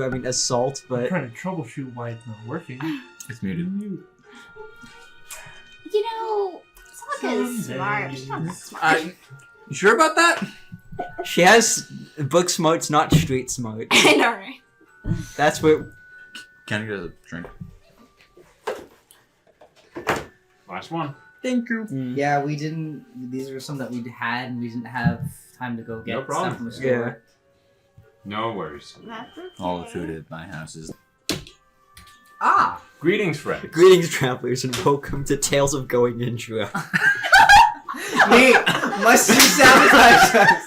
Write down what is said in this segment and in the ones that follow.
I mean assault, but... I'm trying to troubleshoot why it's not working. It's muted. You know, SAAKA is smart. She's not that smart. You sure about that? She has book smarts, not street smart. I know, right? That's what... Can I get a drink? Last one. Thank you. Yeah, we didn't. These were some that we had, and we didn't have time to go get No problem. stuff from the store. Yeah. No worries. That's okay. All the food at my house is... Ah! Greetings, friends. Greetings, travelers, and welcome to Tales of Going Intro. Nate, must you sabotage us?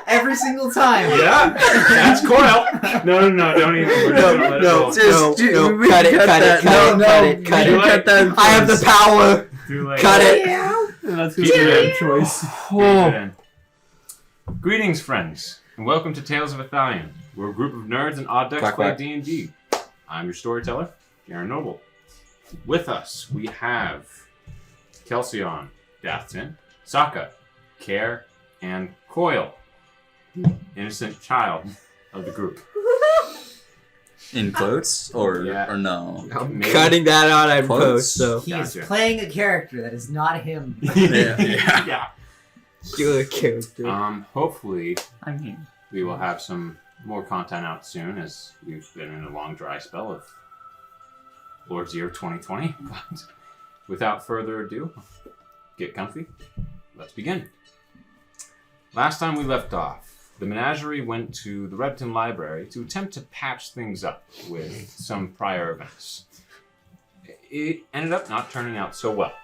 Every single time. Yeah, that's COIL. No, don't even. No, we cut it, cut cut that. it, No, cut it, cut you it. cut that. I have the power. Too late. Cut it. That's Keep gonna be it a in. choice. Keep it in. Greetings, friends, and welcome to Tales of Ithalian. We're a group of nerds and odd decks Quack, play quack. D&D. I'm your storyteller, Jaron Noble. With us, we have KELSION, DATH'TAN, SAAKA, Care, and COIL, the innocent child of the group. In quotes? Or Yeah. or no? I'm Maybe. cutting that out in Quotes? post, so... He is Gotcha. playing a character that is not him. Yeah. You're a character. Hopefully, I mean... we will have some more content out soon, as we've been in a long dry spell of Lord's Year 2020. But without further ado, get comfy. Let's begin. Last time we left off, the menagerie went to the Repton Library to attempt to patch things up with some prior events. It ended up not turning out so well.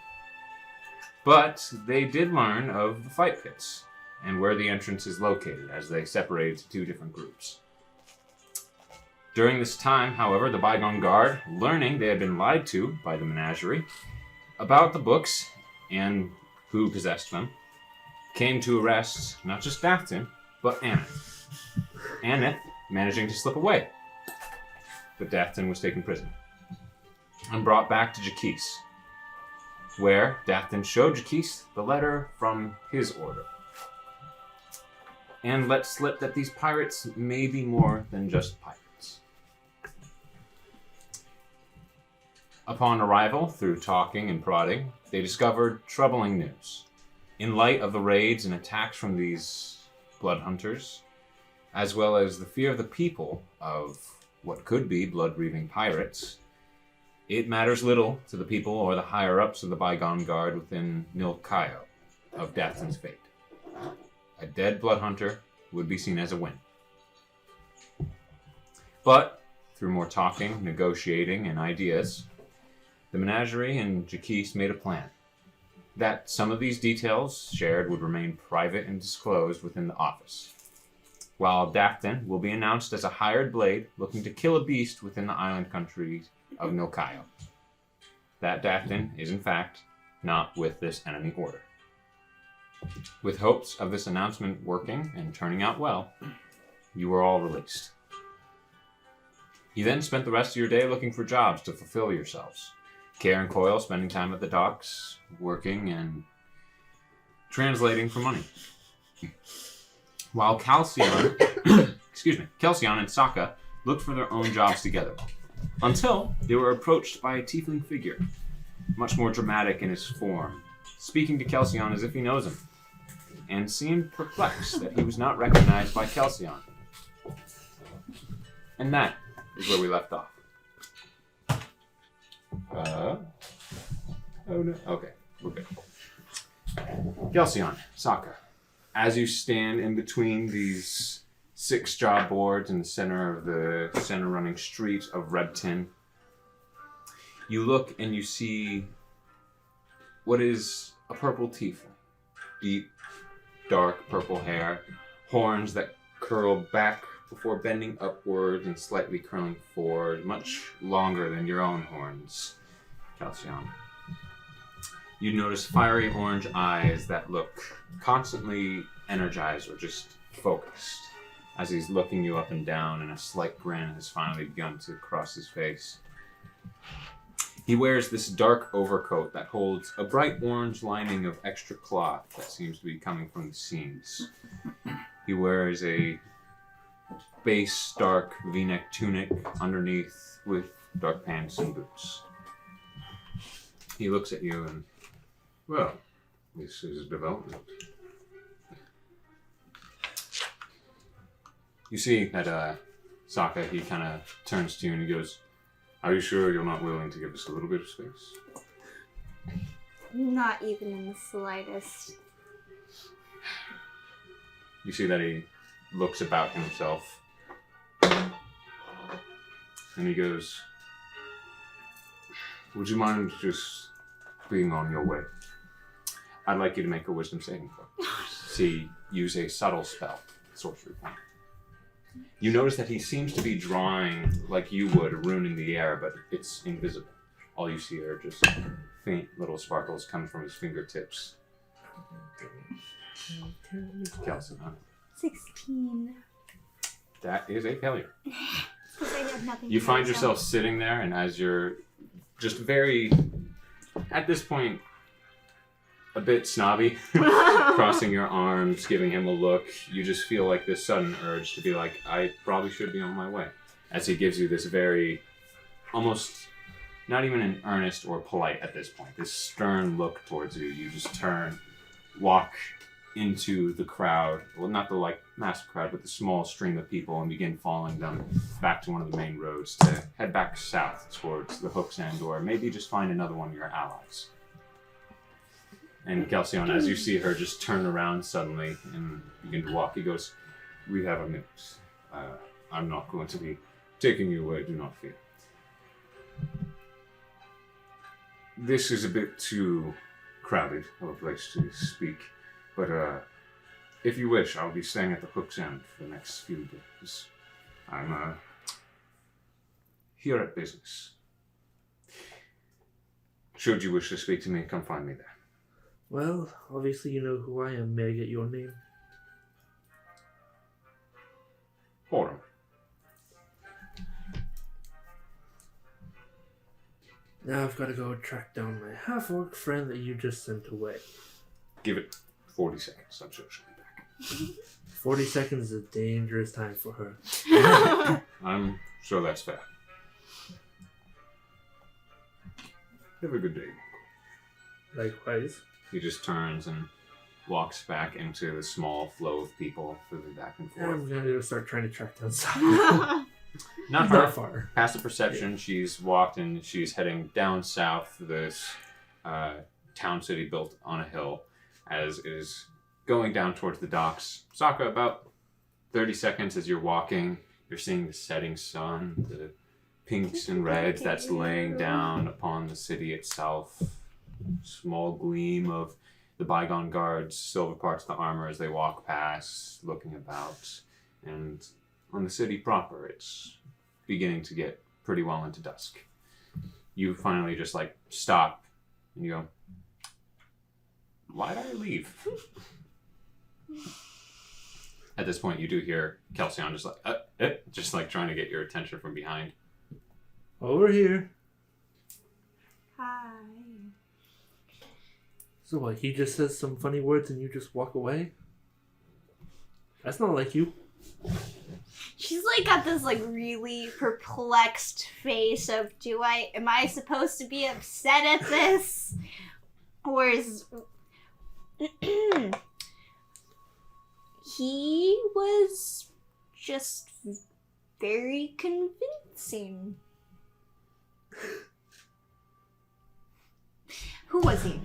But they did learn of the fight pits and where the entrance is located, as they separated to two different groups. During this time, however, the Bygone Guard, learning they had been lied to by the menagerie about the books and who possessed them, came to arrest not just DATH'TAN, but ANETH. ANETH managing to slip away, but DATH'TAN was taken prisoner and brought back to Jaquise, where DATH'TAN showed Jaquise the letter from his order, and let slip that these pirates may be more than just pirates. Upon arrival, through talking and prodding, they discovered troubling news. In light of the raids and attacks from these blood hunters, as well as the fear of the people of what could be blood-breathing pirates, it matters little to the people or the higher-ups of the Bygone Guard within Nilkaio of DATH'TAN's fate. A dead blood hunter would be seen as a win. But, through more talking, negotiating, and ideas, the menagerie and Jaquise made a plan that some of these details shared would remain private and disclosed within the office, while DATH'TAN will be announced as a hired blade looking to kill a beast within the island countries of Nilkaio. That DATH'TAN is, in fact, not with this enemy order. With hopes of this announcement working and turning out well, you were all released. You then spent the rest of your day looking for jobs to fulfill yourselves. Care and COIL spending time at the docks, working and translating for money. While KELSION and SAAKA looked for their own jobs together, until they were approached by a tiefling figure, much more dramatic in his form, speaking to KELSION as if he knows him, and seemed perplexed that he was not recognized by KELSION. And that is where we left off. Oh no. Okay, we're good. KELSION, SAAKA, as you stand in between these 6 job boards in the center of the center running street of Repton, you look and you see what is a purple tiefling. Deep, dark purple hair, horns that curl back before bending upward and slightly curling forward, much longer than your own horns, KELSION. You notice fiery orange eyes that look constantly energized or just focused as he's looking you up and down, and a slight grin has finally begun to cross his face. He wears this dark overcoat that holds a bright orange lining of extra cloth that seems to be coming from the seams. He wears a base dark V-neck tunic underneath with dark pants and boots. He looks at you and, well, this is development. You see that SAAKA, he kind of turns to you and he goes, "Are you sure you're not willing to give us a little bit of space?" Not even in the slightest. You see that he looks about himself and he goes, "Would you mind just being on your way? I'd like you to make a wisdom saving throw. See, use a subtle spell, sorcery point." You notice that he seems to be drawing like you would, a rune in the air, but it's invisible. All you see are just faint little sparkles coming from his fingertips. KELSION, huh? 16. That is a failure. Because I have nothing You to find myself. yourself sitting there, and as you're just very, at this point, a bit snobby, crossing your arms, giving him a look, you just feel like this sudden urge to be like, I probably should be on my way. As he gives you this very, almost, not even an earnest or polite at this point, this stern look towards you. You just turn, walk into the crowd, well, not the like massive crowd, but the small stream of people, and begin following them back to one of the main roads to head back south towards the Hook's End, or maybe just find another one of your allies. And KELSION, as you see her just turn around suddenly and begin to walk, he goes, "We have a minute. I'm not going to be taking you away, do not fear. This is a bit too crowded of a place to speak, but if you wish, I'll be staying at the Hook's End for the next few days. I'm here at business. Should you wish to speak to me, come find me there." Well, obviously you know who I am. May I get your name? Autumn. Now I've got to go track down my half-orc friend that you just sent away. Give it 40 seconds. I'm sure she'll be back. 40 seconds is a dangerous time for her. I'm sure that's fair. Have a good day. Likewise. He just turns and walks back into the small flow of people moving back and forth. I'm gonna start trying to track down Satyr. Not her. Not far. Past the perception, she's walked and she's heading down south to this town city built on a hill, as it is going down towards the docks. SAAKA, about 30 seconds as you're walking, you're seeing the setting sun, the pinks and reds that's laying down upon the city itself. Small gleam of the bygone guards' silver parts of the armor as they walk past, looking about. And on the city proper, it's beginning to get pretty well into dusk. You finally just like stop and you go, "Why'd I leave?" At this point, you do hear KELSION just like trying to get your attention from behind. Over here. Hi. So what, he just says some funny words and you just walk away? That's not like you. She's like got this like really perplexed face of am I supposed to be upset at this? Or is he was just very convincing. Who was he?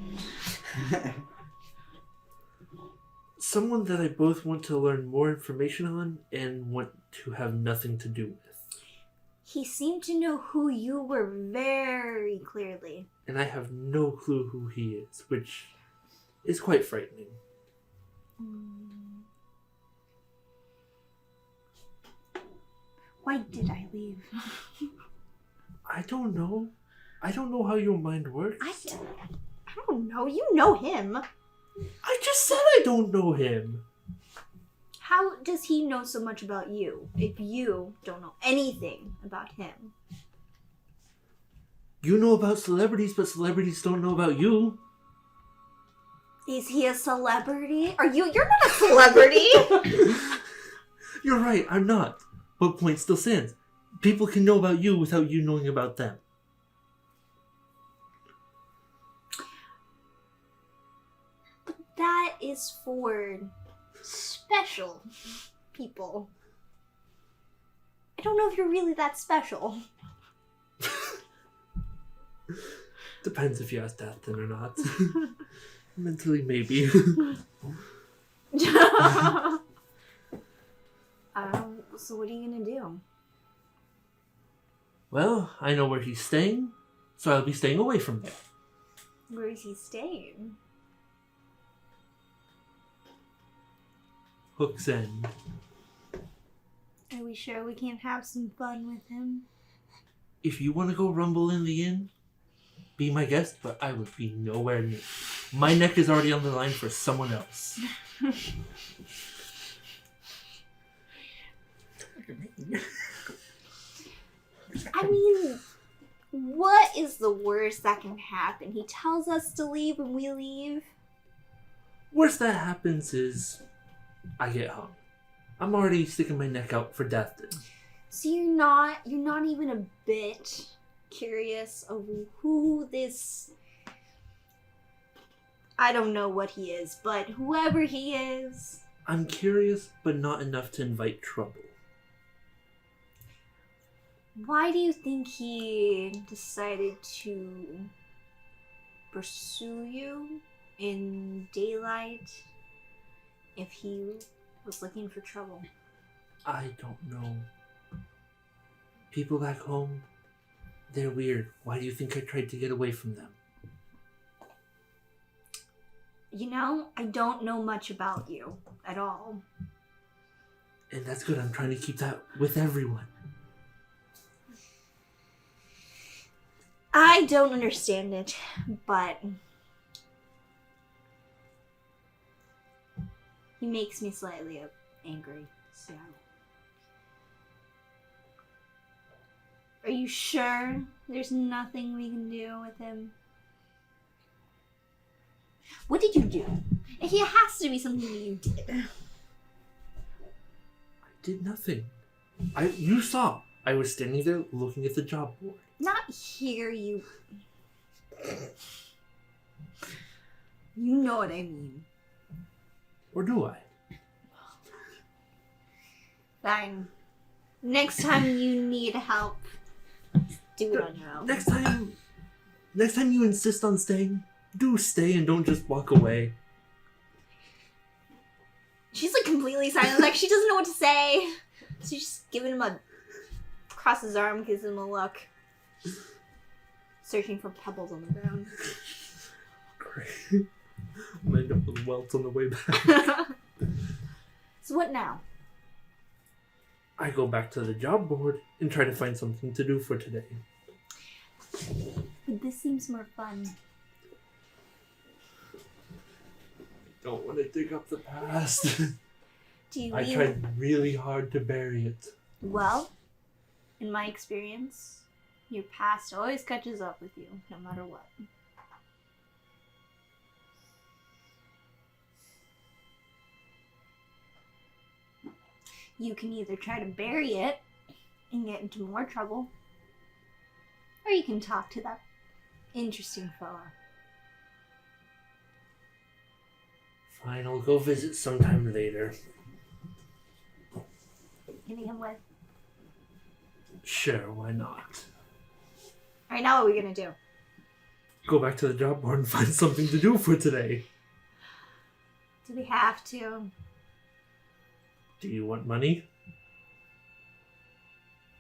Someone that I both want to learn more information on and want to have nothing to do with. He seemed to know who you were very clearly. And I have no clue who he is, which is quite frightening. Why did I leave? I don't know. I don't know how your mind works. I don't know. You know him. I just said I don't know him. How does he know so much about you if you don't know anything about him? You know about celebrities, but celebrities don't know about you. Is he a celebrity? You're not a celebrity. You're right, I'm not. But point still stands. People can know about you without you knowing about them. But that is for special people. I don't know if you're really that special. Depends if you ask DATH'TAN or not. Mentally, maybe. So what are you gonna do? Well, I know where he's staying, so I'll be staying away from there. Where is he staying? Hook's End. Are we sure we can't have some fun with him? If you want to go rumble in the inn, be my guest, but I would be nowhere near. My neck is already on the line for someone else. I mean, what is the worst that can happen? He tells us to leave and we leave. Worst that happens is I get hung. I'm already sticking my neck out for DATH'TAN. So you're not even a bit curious of who this, I don't know what he is, but whoever he is. I'm curious, but not enough to invite trouble. Why do you think he decided to pursue you in daylight if he was looking for trouble? I don't know. People back home, they're weird. Why do you think I tried to get away from them? You know, I don't know much about you at all. And that's good. I'm trying to keep that with everyone. I don't understand it, but he makes me slightly angry. So, are you sure there's nothing we can do with him? What did you do? It has to be something that you did. I did nothing. You saw. I was standing there looking at the job board. Not here, you... You know what I mean. Or do I? Fine. Next time you need help, do it on your own. Next time you insist on staying, do stay and don't just walk away. She's like completely silent, like she doesn't know what to say. So she's just giving him a cross his arm, gives him a look. Searching for pebbles on the ground. Great. I'm gonna end up with welts on the way back. So what now? I go back to the job board and try to find something to do for today. But this seems more fun. Don't want to dig up the past. Do you I mean... tried really hard to bury it. Well, in my experience, your past always catches up with you, no matter what. You can either try to bury it and get into more trouble, or you can talk to that interesting fella. Fine, I'll go visit sometime later. Hitting him with. Sure, why not? Alright, now what are we gonna do? Go back to the job board and find something to do for today. Do we have to? Do you want money?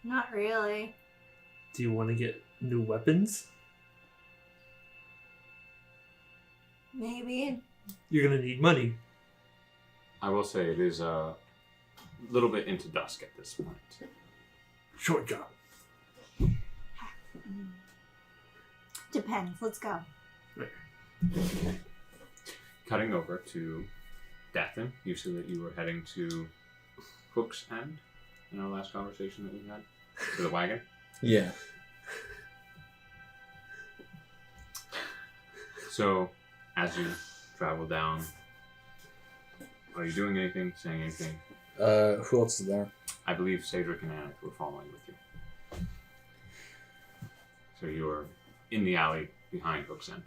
Not really. Do you want to get new weapons? Maybe. You're gonna need money. I will say it is a little bit into dusk at this point. Short job. Depends. Let's go. Cutting over to DATH'TAN, you said that you were heading to Hook's End in our last conversation that we had. To the wagon. Yeah. So, as you travel down, are you doing anything, saying anything? Who else is there? I believe CAEDRIK and ANETH were following with you. So you were in the alley behind Hook's End.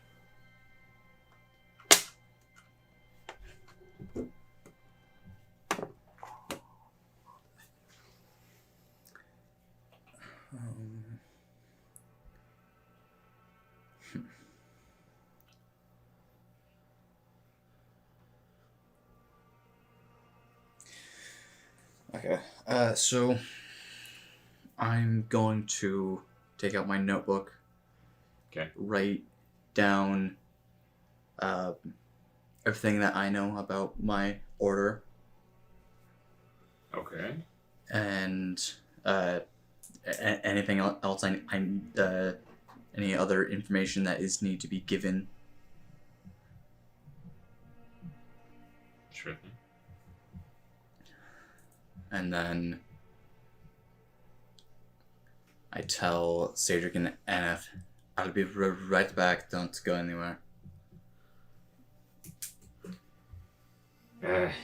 Okay. So I'm going to take out my notebook. Okay. Write down everything that I know about my order Okay. and anything else any other information that is need to be given. Sure thing. And then I tell CAEDRIK and ANETH, I'll be right back, don't go anywhere.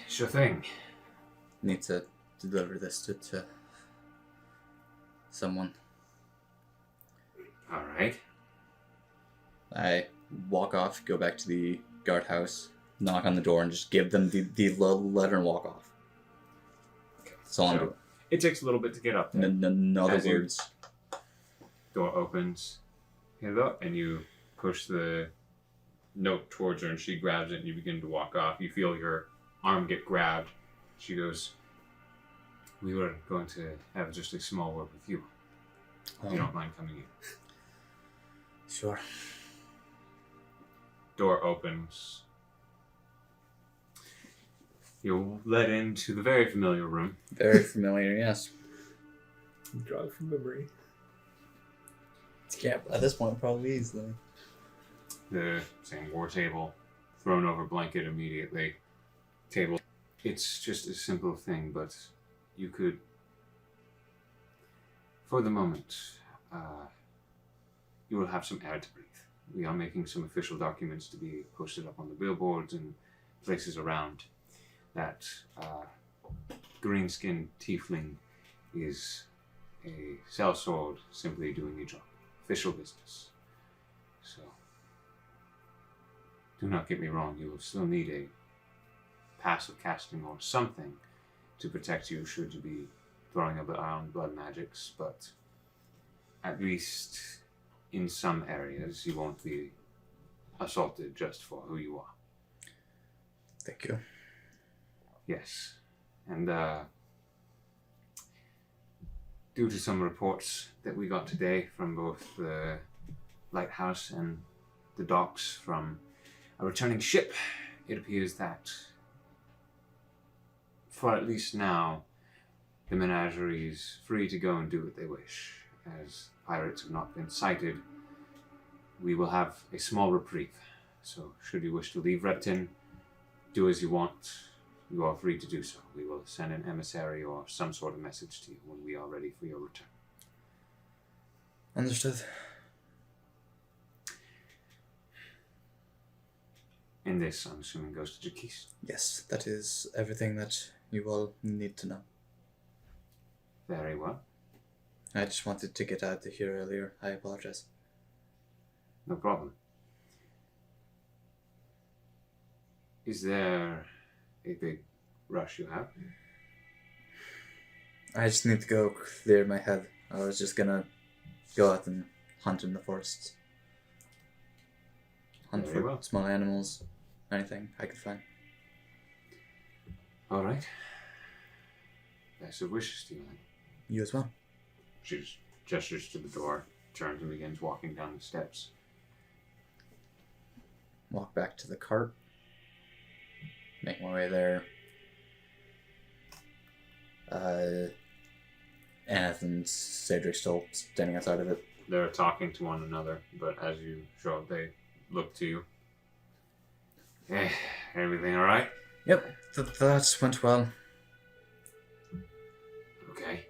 Sure thing. Need to deliver this to someone. Alright. I walk off, go back to the guardhouse, knock on the door, and just give them the letter and walk off. That's all I'm doing. It takes a little bit to get up there. No other As you- words. Door opens. Hello, and you push the note towards her, and she grabs it, and you begin to walk off. You feel your arm get grabbed. She goes, "We were going to have just a small word with you. If you don't mind coming in." Sure. Door opens. You're led into the very familiar room. Very familiar, yes. Draw it from memory. Yeah, at this point, probably easily. The same war table, thrown over blanket immediately. Table. It's just a simple thing, but you could, for the moment, you will have some air to breathe. We are making some official documents to be posted up on the billboards and places around that green-skinned tiefling is a sellsword simply doing a job. Official business. So, do not get me wrong, you will still need a passive casting or something to protect you should you be throwing around blood magics, but at least in some areas you won't be assaulted just for who you are. Thank you. Yes. And due to some reports that we got today from both the lighthouse and the docks from a returning ship, it appears that for at least now, the menagerie is free to go and do what they wish. As pirates have not been sighted, we will have a small reprieve. So should you wish to leave Repton, do as you want. You are free to do so. We will send an emissary or some sort of message to you when we are ready for your return. Understood. And this, I'm assuming, goes to Jaquise. Yes, that is everything that you all need to know. Very well. I just wanted to get out of here earlier. I apologize. No problem. Is there a big rush you have? I just need to go clear my head. I was just gonna go out and hunt in the forests. Hunt Very for well. small animals, anything I could find. All right. Best of wishes to you then. You as well. She just gestures to the door, turns and begins walking down the steps. Walk back to the cart. Make my way there. Aneth and CAEDRIK still standing outside of it. They're talking to one another, but as you show up, they look to you. Hey, everything all right? Yep, that went well. Okay.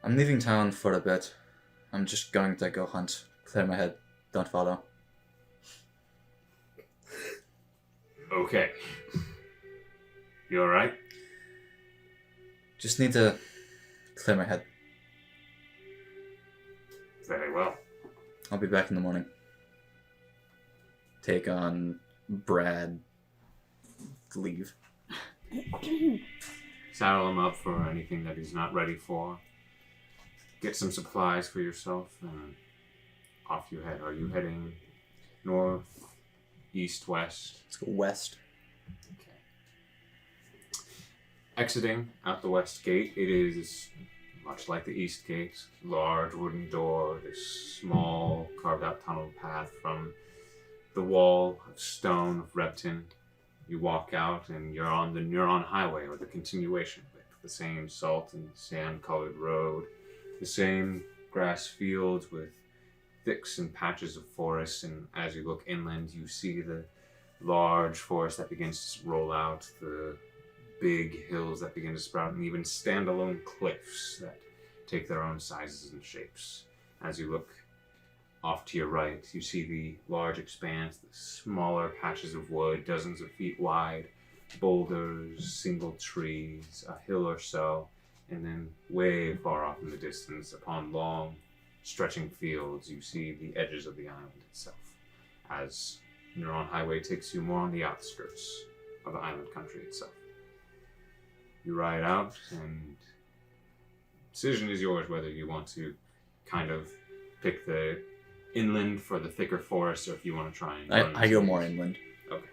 I'm leaving town for a bit. I'm just going to go hunt. Clear my head. Don't follow. Okay. You all right? Just need to clear my head. Very well. I'll be back in the morning. Take on Brad. Leave. Saddle him up for anything that he's not ready for. Get some supplies for yourself, and off you head. Are you heading north, east, west? Let's go west. Okay. Exiting out the west gate, it is much like the east gate. Large wooden door, this small carved out tunnel path from the wall of stone of Repton. You walk out and you're on the Neuron Highway, or the continuation of it. The same salt and sand colored road, the same grass fields with thicks and patches of forest, and as you look inland you see the large forest that begins to roll out, the big hills that begin to sprout, and even standalone cliffs that take their own sizes and shapes. As you look off to your right, you see the large expanse, the smaller patches of wood, dozens of feet wide, boulders, single trees, a hill or so, and then way far off in the distance, upon long, stretching fields, you see the edges of the island itself, as Neuron Highway takes you more on the outskirts of the island country itself. You ride out, and decision is yours whether you want to kind of pick the inland for the thicker forest, or if you want to try and I go more inland. Okay.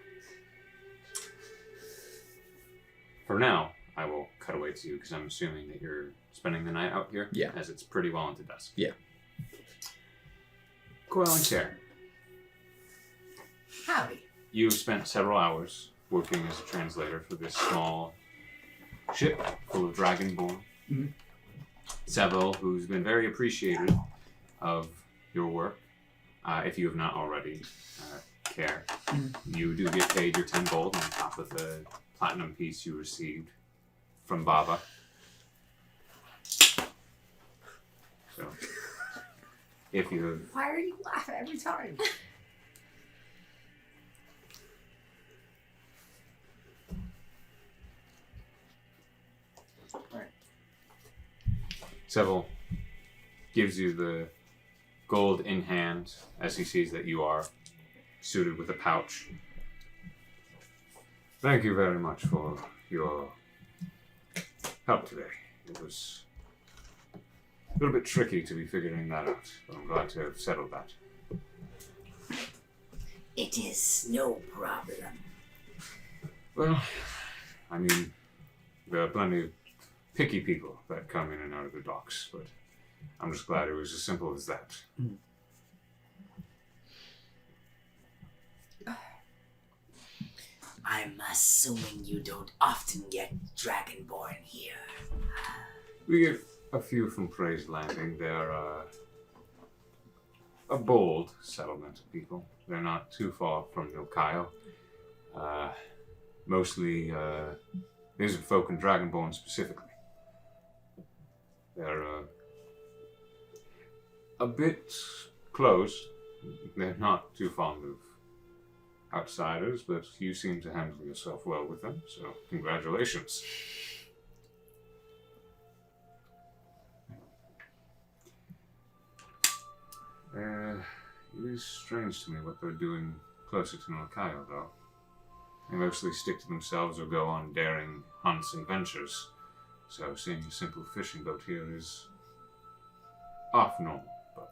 For now, I will cut away to you because I'm assuming that you're spending the night out here. Yeah. As it's pretty well into dusk. Yeah. COIL and Chair. Howdy. You've spent several hours working as a translator for this small ship full of Dragonborn. Mhm. Seville, who's been very appreciative of your work, if you have not already, Care. You do get paid your 10 gold on top of the platinum piece you received from Baba. So, if you have... Why are you laughing every time? Seville gives you the gold in hand as he sees that you are suited with a pouch. Thank you very much for your help today. It was a little bit tricky to be figuring that out, but I'm glad to have settled that. It is no problem. Well, I mean, there are plenty of picky people that come in and out of the docks, but I'm just glad it was as simple as that. I'm assuming you don't often get Dragonborn here. We get a few from Praise Landing. They're a bold settlement of people. They're not too far from Nilkyle. Mostly lizard folk and Dragonborn specifically. They're a bit closed. They're not too fond of outsiders, but you seem to handle yourself well with them, so congratulations. It is strange to me what they're doing closer to Nilkyle, though. They mostly stick to themselves or go on daring hunts and ventures, so seeing a simple fishing boat here is off normal, but...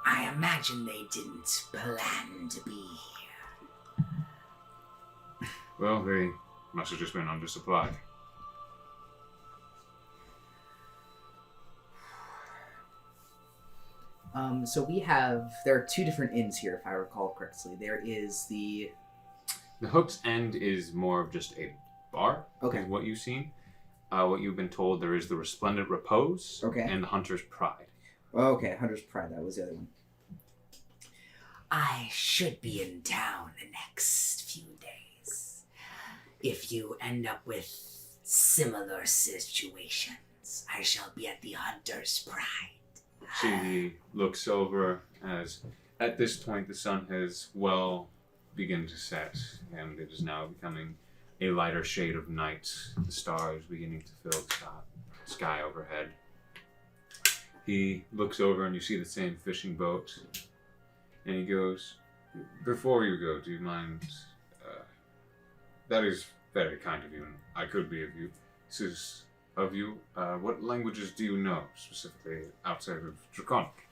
I imagine they didn't plan to be here. Well, they must have just been undersupplied. So there are two different inns here, if I recall correctly. There is the... The Hook's End is more of just a bar, Okay. is what you've seen. What you've been told, there is the Resplendent Repose Okay. and the Hunter's Pride. Okay, Hunter's Pride, that was the other one. I should be in town the next few days. If you end up with similar situations, I shall be at the Hunter's Pride. She looks over as, at this point, the sun has well begun to set, and it is now becoming a lighter shade of night, the stars beginning to fill the sky overhead. He looks over and you see the same fishing boat, and he goes, "Before you go, do you mind? That is very kind of you, and I could be of you. This is of you. What languages do you know, specifically outside of Draconic?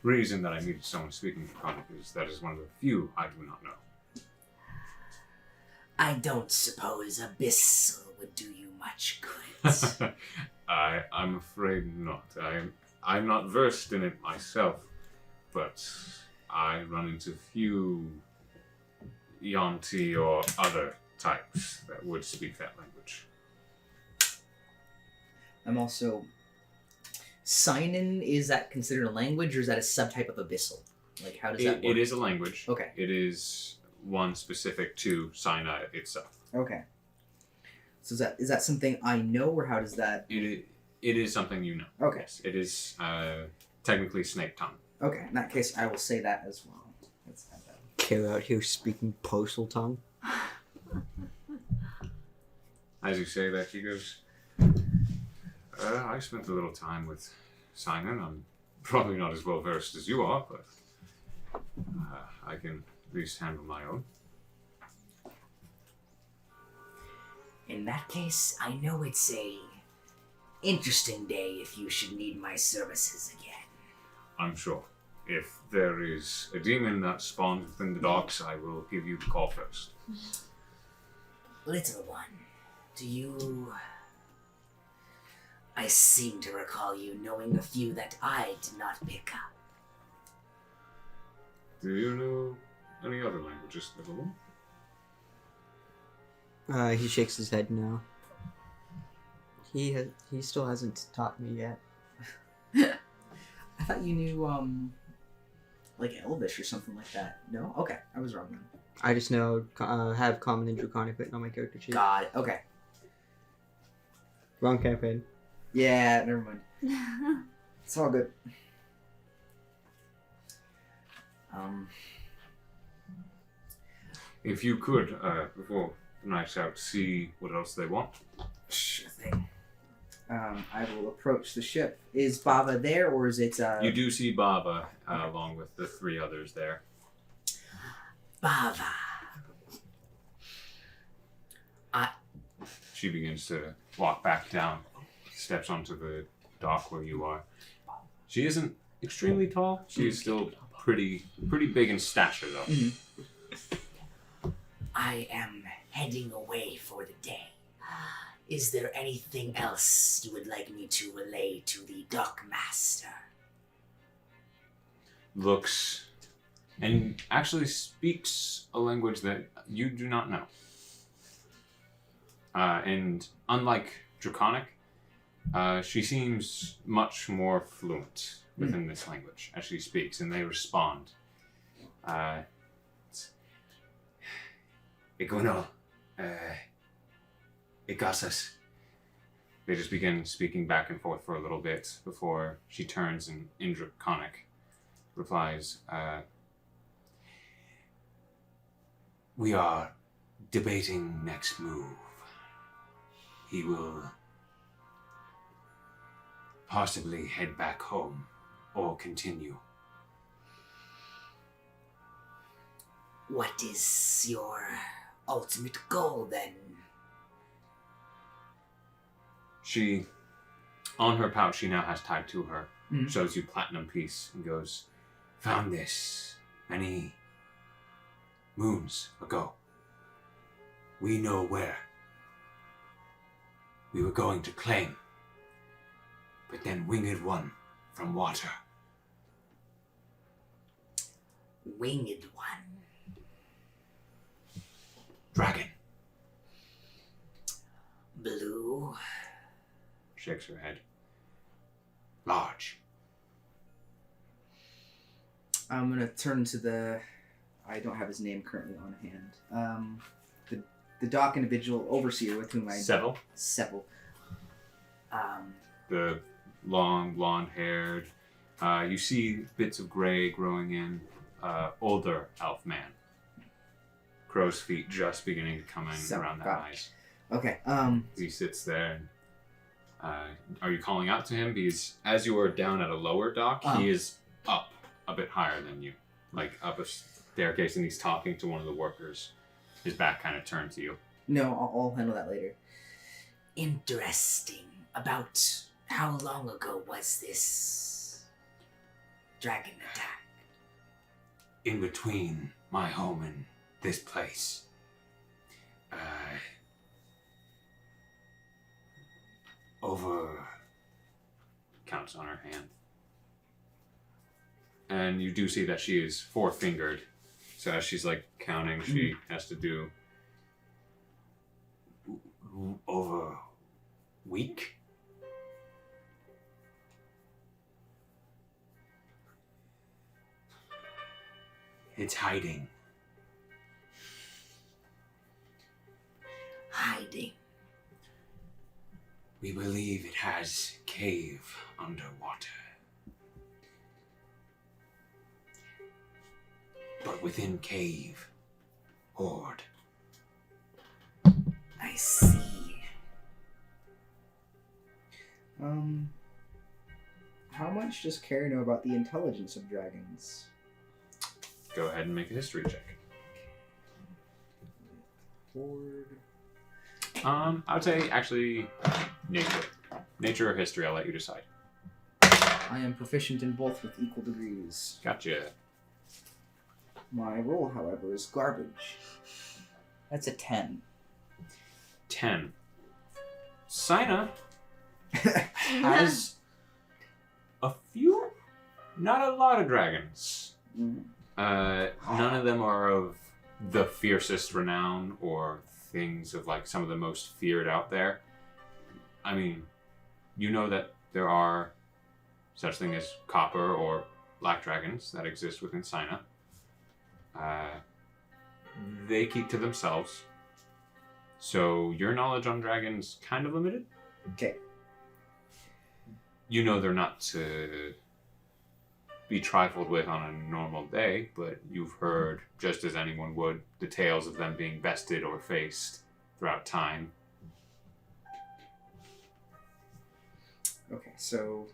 Reason that I needed someone speaking Draconic is that is one of the few I do not know." I don't suppose Abyssal would do you much good. I'm afraid not. I'm not versed in it myself, but I run into few Yuan-Ti or other types that would speak that language. I'm also... Sign-in, is that considered a language, or is that a subtype of Abyssal? Like, how does that work? It is a language. Okay. It is one specific to Sinai itself. Okay. So is that something I know, or how does that... It is something you know. Okay. Yes, it is technically snake tongue. Okay, in that case, I will say that as well. Let's have that. Kill out here speaking postal tongue. As you say that, he goes, I spent a little time with Simon. I'm probably not as well versed as you are, but I can at least handle my own. In that case, I know it's a interesting day if you should need my services again. I'm sure. If there is a demon that spawns within the docks, I will give you the call first. Little one, do you... I seem to recall you knowing a few that I did not pick up. Do you know any other languages, little one? He shakes his head no. He still hasn't taught me yet. I thought you knew, like Elvish or something like that. No? Okay, I was wrong then. I just know have common and draconic written on my character sheet. God, okay. Wrong campaign. Yeah, never mind. It's all good. If you could, before the night's out, see what else they want. Sure thing. I will approach the ship. Is Bava there, or is it... You do see Bava along with the three others there. Bava. She begins to walk back down, steps onto the dock where you are. She isn't extremely tall. She's still pretty big in stature, though. Mhm. I am heading away for the day. Is there anything else you would like me to relay to the Dockmaster? Looks and actually speaks a language that you do not know. And unlike Draconic, she seems much more fluent within this language as she speaks, and they respond. Iguano, Igasas. They just begin speaking back and forth for a little bit before she turns and in Draconic replies, we are debating next move. He will possibly head back home or continue. What is your ultimate goal then? She, on her pouch she now has tied to her, shows you platinum piece and goes, found this many moons ago. We know where. We were going to claim, but then winged one from water. Winged one. Dragon. Blue. Shakes her head. Large. I'm gonna turn to the... I don't have his name currently on hand. The dock individual overseer with whom I... Seville. Seville. The long, blonde-haired. You see bits of gray growing in. Older elf man. crow's feet just beginning to come in So, around the got it. eyes. Okay. He sits there. And, are you calling out to him? Because as you are down at a lower dock, he is up a bit higher than you, like up a staircase, and he's talking to one of the workers. His back kind of turned to you. No, I'll handle that later. Interesting. About how long ago was this dragon attack? In between my home and this place, over counts on her hand, and you do see that she is four-fingered. So as she's like counting, she has to do over a week. It's hiding. Hiding. We believe it has a cave underwater. But within cave, horde. I see. How much does Kara know about the intelligence of dragons? Go ahead and make a history check. Horde. I would say actually nature. Nature or history, I'll let you decide. I am proficient in both with equal degrees. Gotcha. My roll, however, is garbage. That's a 10. 10. Sina has a few, not a lot of dragons. Mm. None of them are of the fiercest renown or things of like some of the most feared out there. I mean, you know that there are such thing as copper or black dragons that exist within Sina. They keep to themselves. So your knowledge on dragons kind of limited. Okay. You know they're not to be trifled with on a normal day, but you've heard, just as anyone would, the tales of them being bested or faced throughout time. Okay, so...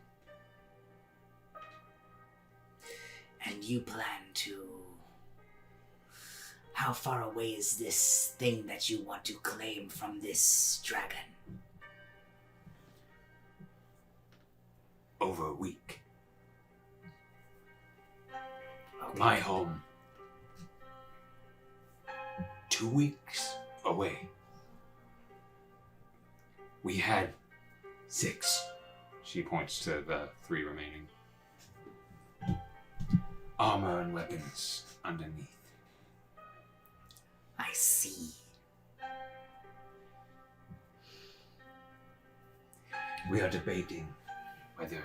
And you plan to... How far away is this thing that you want to claim from this dragon? Over a week. Okay. My home. 2 weeks away. We had 6. She points to the 3 remaining. Armor and weapons underneath. I see. We are debating whether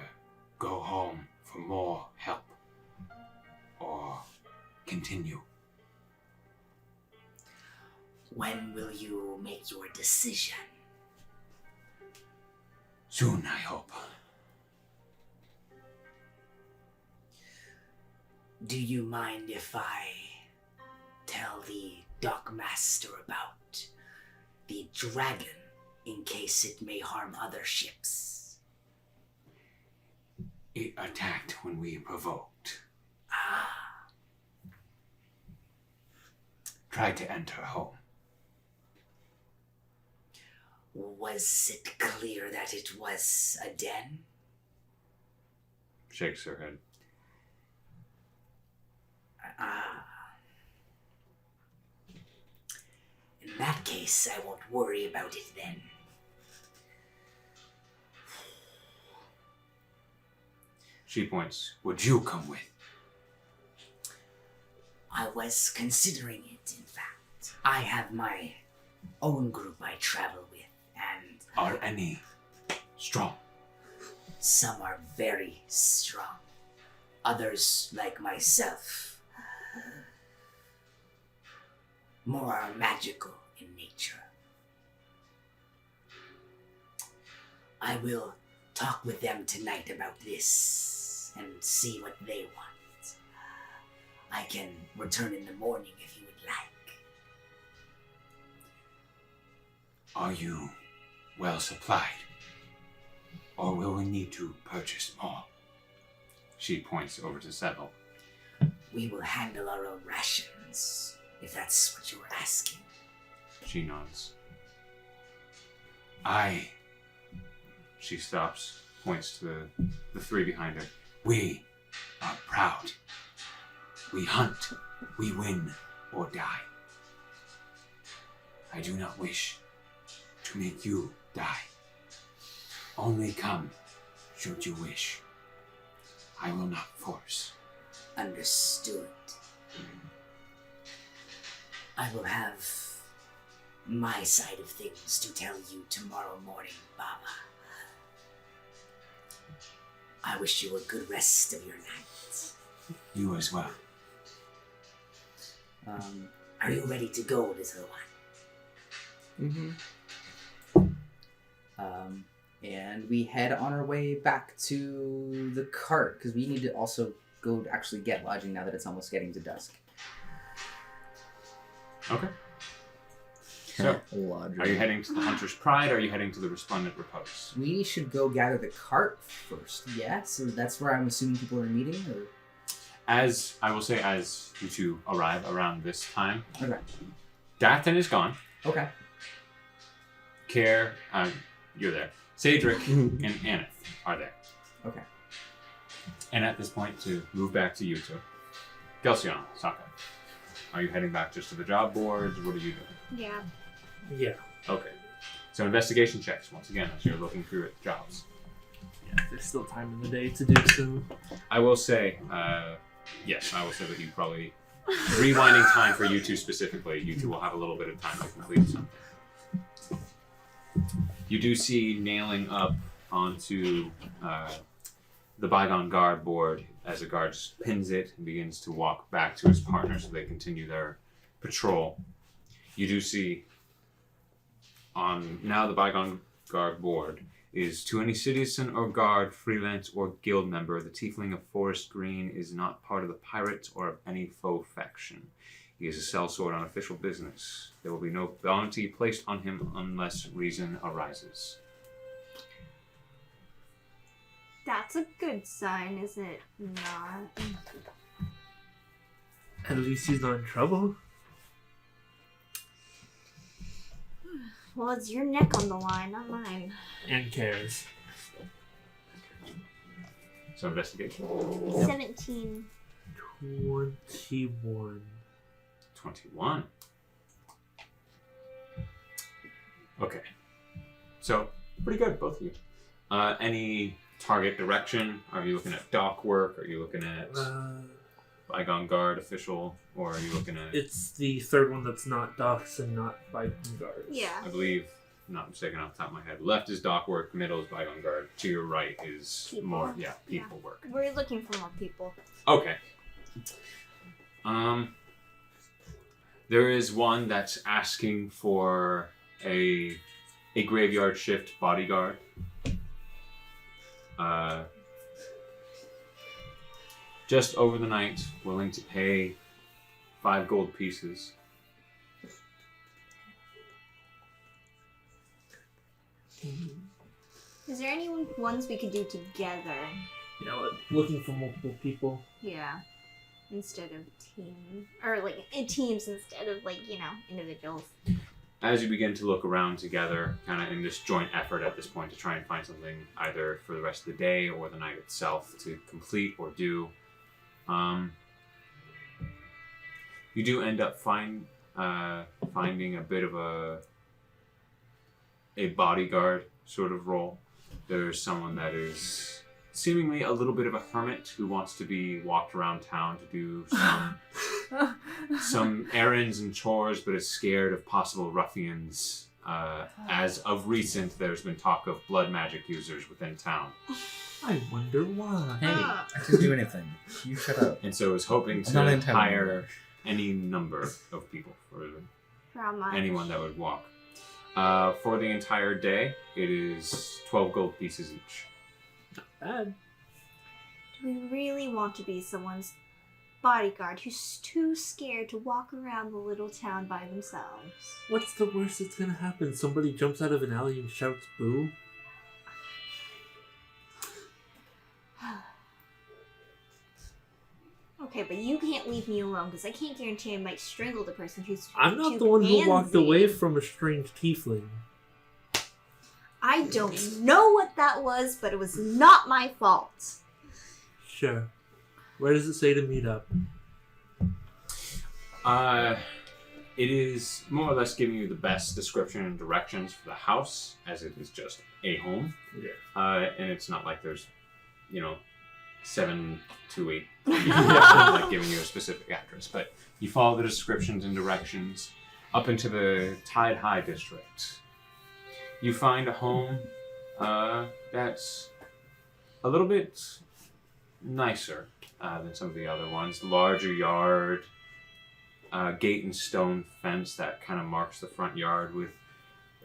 go home for more help or continue. When will you make your decision? Soon, I hope. Do you mind if I tell the dockmaster about the dragon in case it may harm other ships? It attacked when we provoked. Ah, Tried to enter home. was it clear that it was a den? Shakes her head. Ah. In that case, I won't worry about it then. She points. Would you come with? I was considering it, in fact. I have my own group I travel with, and Are any strong? some are very strong. Others, like myself, more are magical in nature. I will talk with them tonight about this and see what they want. I can return in the morning if you would like. Are you well supplied? Or will we need to purchase more? She points over to Settle. We will handle our own rations, if that's what you were asking. She nods. She stops, points to the three behind her. We are proud. We hunt, we win, or die. I do not wish to make you die. Only come should you wish. I will not force. Understood. I will have my side of things to tell you tomorrow morning, Baba. I wish you a good rest of your night. You as well. Are you ready to go, little one? And we head on our way back to the cart, because we need to also go actually get lodging now that it's almost getting to dusk. Okay. So, Lodging. are you heading to the Hunter's Pride, or are you heading to the Resplendent Repose? We should go gather the cart first, yeah? So that's where I'm assuming people are meeting, or? As you two arrive around this time, Okay. DATH'TAN is gone. Okay. Care, you're there. CAEDRIK and ANETH are there. Okay. And at this point, to move back to you two, KELSION, SAAKA, are you heading back just to the job boards? What are you doing? Yeah. Yeah. Okay. So investigation checks, once again, as you're looking through at jobs. Yeah, there's still time in the day to do so. I will say, yes, I will say that you probably, rewinding time for you two specifically, you two will have a little bit of time to complete something. You do see nailing up onto the Bygone Guard board as a guard just pins it and begins to walk back to his partner so they continue their patrol. You do see on now the Bygone Guard board is to any citizen or guard, freelance or guild member, the Tiefling of Forest Green is not part of the pirates or of any foe faction. He is a sellsword on official business. There will be no bounty placed on him unless reason arises. That's a good sign, is it not? At least he's not in trouble. Well, it's your neck on the line, not mine. And cares. So investigation. 17. 21. 21. Okay. So, pretty good, both of you. Any target direction? Are you looking at dock work? Are you looking at Bygone Guard official? Or are you looking at... It's the third one that's not docks and not Bygone Guards. Yeah. I believe, if I'm not mistaken off the top of my head, left is dock work, middle is Bygone Guard, to your right is People. more, people work. We're looking for more people. Okay. There is one that's asking for a graveyard shift bodyguard. Just over the night, willing to pay 5 gold pieces. Is there any ones we could do together? You know, looking for multiple people. Yeah. Instead of teams. Or, like, in teams instead of, like, you know, individuals. As you begin to look around together, kind of in this joint effort at this point to try and find something either for the rest of the day or the night itself to complete or do, you do end up finding a bit of a bodyguard sort of role. There's someone that is seemingly a little bit of a hermit who wants to be walked around town to do some errands and chores, but is scared of possible ruffians. As of recent, there's been talk of blood magic users within town. I wonder why. Hey, I didn't do anything. You shut up. And so is hoping I'm not to in town. hire any number of people for How much? anyone that would walk. For the entire day, it is 12 gold pieces each. Bad. Do we really want to be someone's bodyguard who's too scared to walk around the little town by themselves. What's the worst that's gonna happen? Somebody jumps out of an alley and shouts boo? Okay, but you can't leave me alone because I can't guarantee I might strangle the person who's I'm not too the one who walked pansy. away from a strange tiefling. I don't know what that was, but it was not my fault. Sure. Where does it say to meet up? It is more or less giving you the best description and directions for the house, as it is just a home. Yeah. And it's not like there's, 7 to 8 like giving you a specific address. But you follow the descriptions and directions up into the Tide High district. You find a home that's a little bit nicer than some of the other ones. Larger yard, gate and stone fence that kind of marks the front yard with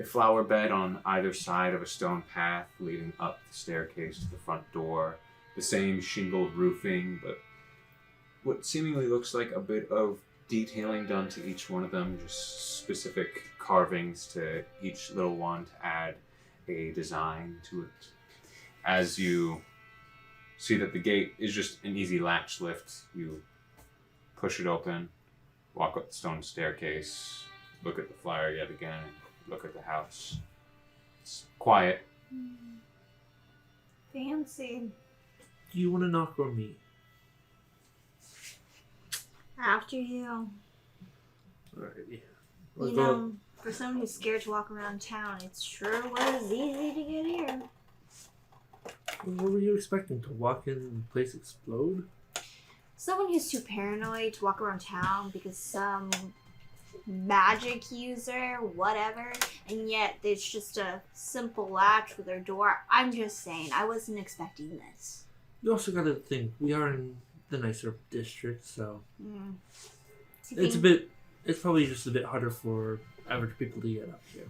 a flower bed on either side of a stone path leading up the staircase to the front door. The same shingled roofing, but what seemingly looks like a bit of detailing done to each one of them, just specific carvings to each little one to add a design to it. As you see that the gate is just an easy latch lift, you push it open, walk up the stone staircase, look at the flyer yet again, look at the house. It's quiet. Fancy. Do you want to knock or me? After you. Alrighty. You know, for someone who's scared to walk around town, it sure was easy to get here. What were you expecting? To walk in and the place explode? Someone who's too paranoid to walk around town because some magic user, whatever, and yet it's just a simple latch with their door. I'm just saying, I wasn't expecting this. You also gotta think, we are in the nicer district, so It's it's probably just a bit harder for average people to get up here.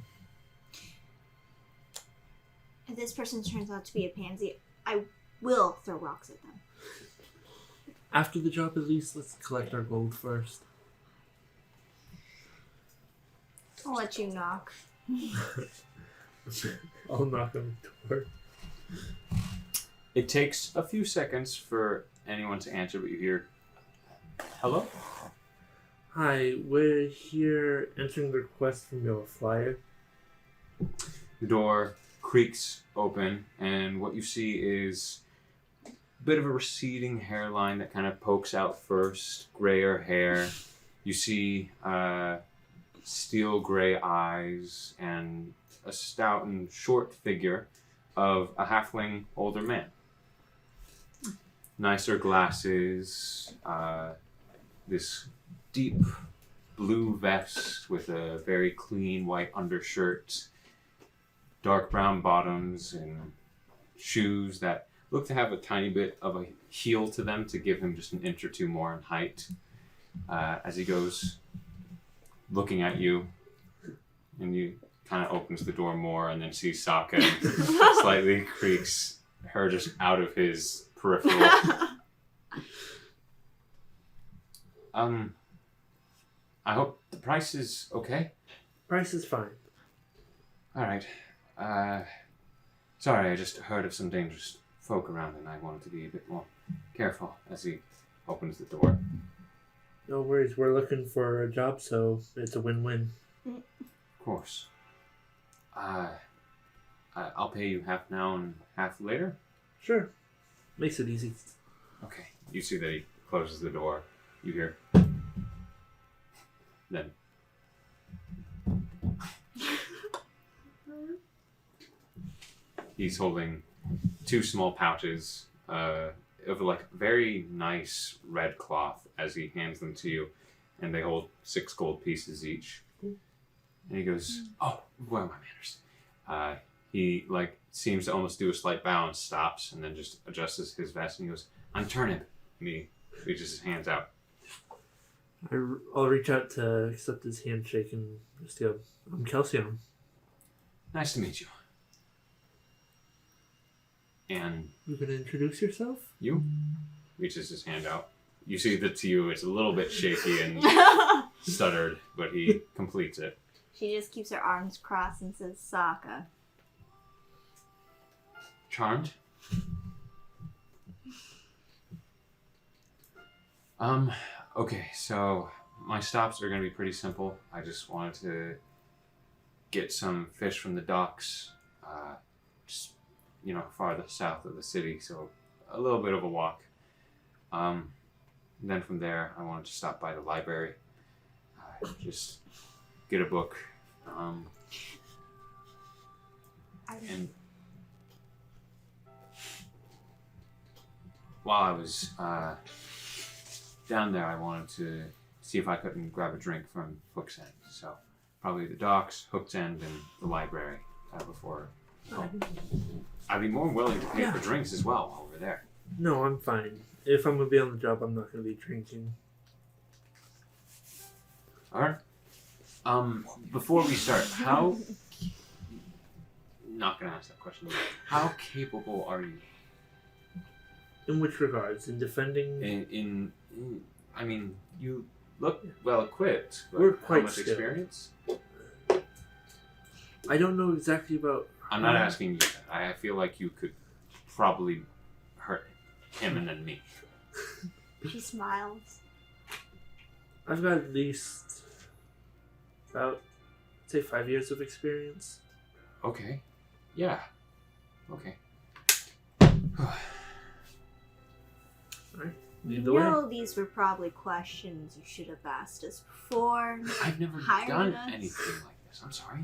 If this person turns out to be a pansy, I will throw rocks at them. After the job, at least, let's collect our gold first. I'll let you knock. I'll knock on the door. It takes a few seconds for anyone to answer, but you hear, hello? Hi, we're here answering the request from your flyer. The door creaks open, and what you see is a bit of a receding hairline that kind of pokes out first, grayer hair. You see steel gray eyes and a stout and short figure of a halfling older man. Nicer glasses, this deep blue vest with a very clean white undershirt, dark brown bottoms, and shoes that look to have a tiny bit of a heel to them to give him just an inch or two more in height. As he goes looking at you, and you kind of opens the door more and then sees SAAKA and slightly creaks her just out of his peripheral. I hope the price is okay. Price is fine. All right. Sorry, I just heard of some dangerous folk around and I wanted to be a bit more careful as he opens the door. No worries, we're looking for a job, so it's a win-win. Of course. I'll pay you half now and half later. Sure. Makes it easy. Okay. You see that he closes the door. You hear. Then. He's holding 2 small pouches of like very nice red cloth as he hands them to you, and they hold 6 gold pieces each. And he goes, "Oh, where are my manners?" He like seems to almost do a slight bow and stops, and then just adjusts his vest and he goes, "I'm Turnip," and he reaches his hands out. I'll reach out to accept his handshake and just go, "I'm KELSION." Nice to meet you. And You gonna introduce yourself? you? Reaches his hand out. You see that to you, it's a little bit shaky and stuttered, but he completes it. She just keeps her arms crossed and says, "SAAKA." Charmed. Okay, so my stops are going to be pretty simple. I just wanted to get some fish from the docks, just, farther south of the city, so a little bit of a walk. Then from there, I wanted to stop by the library, just get a book, and while I was down there, I wanted to see if I couldn't grab a drink from Hook's End. So probably the docks, Hook's End, and the library before. I'd be more willing to pay for drinks as well while we're there. No, I'm fine. If I'm gonna be on the job, I'm not gonna be drinking. Alright. Before we start, how... Not gonna ask that question. How capable are you? In which regards? In defending? I mean, you look well equipped. But We're quite how much skilled. experience? I don't know exactly about... I'm not asking you that. I feel like you could probably hurt him and then me. She smiles. I've got at least about, say, 5 years of experience. Okay. Yeah. Okay. Lead You the way. know these were probably questions you should have asked us before. I've never Hiring done us? anything like this. I'm sorry.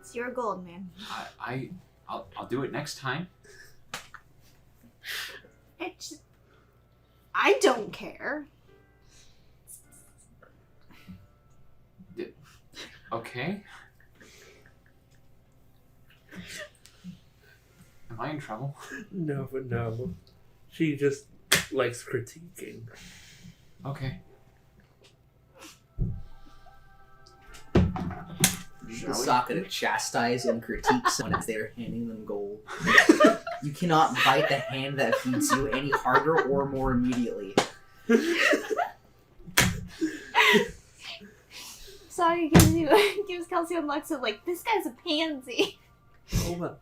It's your gold, man. I'll do it next time. I don't care. Okay. Am I in trouble? No. She just likes critiquing. Okay. The SAAKA to chastise and critique someone as they're handing them gold. You cannot bite the hand that feeds you any harder or more immediately. Sorry, gives Kelsion looks at like, this guy's a pansy. Oh well.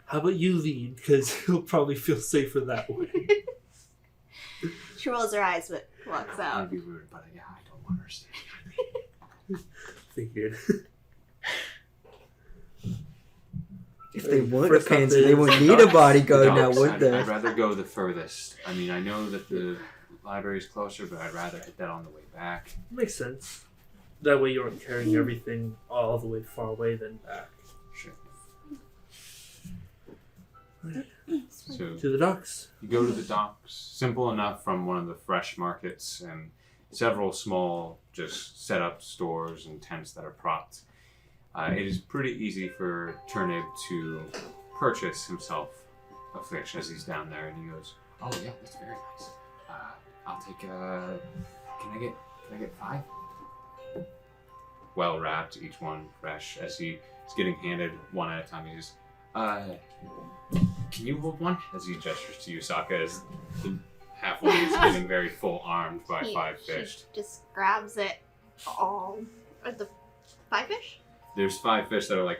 How about you lead? Because he'll probably feel safer that way. She rolls her eyes but walks out. I'd be rude, but yeah, I don't understand. Figured. If they weren't a First up pansy, they is- wouldn't need a bodyguard now, Dogs, would I'd they? rather go the furthest. I mean, I know that the library's closer, but I'd rather hit that on the way back. Makes sense. That way you aren't carrying everything all the way far away then back. Sure. So To the docks. you go to the docks, simple enough from one of the fresh markets, and several small, just set up stores and tents that are propped. It is pretty easy for Turnib to purchase himself a fish as he's down there, and he goes, "Oh yeah, that's very nice. I'll take can I get 5?" Well wrapped, each one fresh. As he is getting handed one at a time, he goes, "Can you hold one?" As he gestures to you, SAAKA, as the half-orc is getting very full armed by 5 fish. She just grabs it all. Are the 5 fish? There's 5 fish that are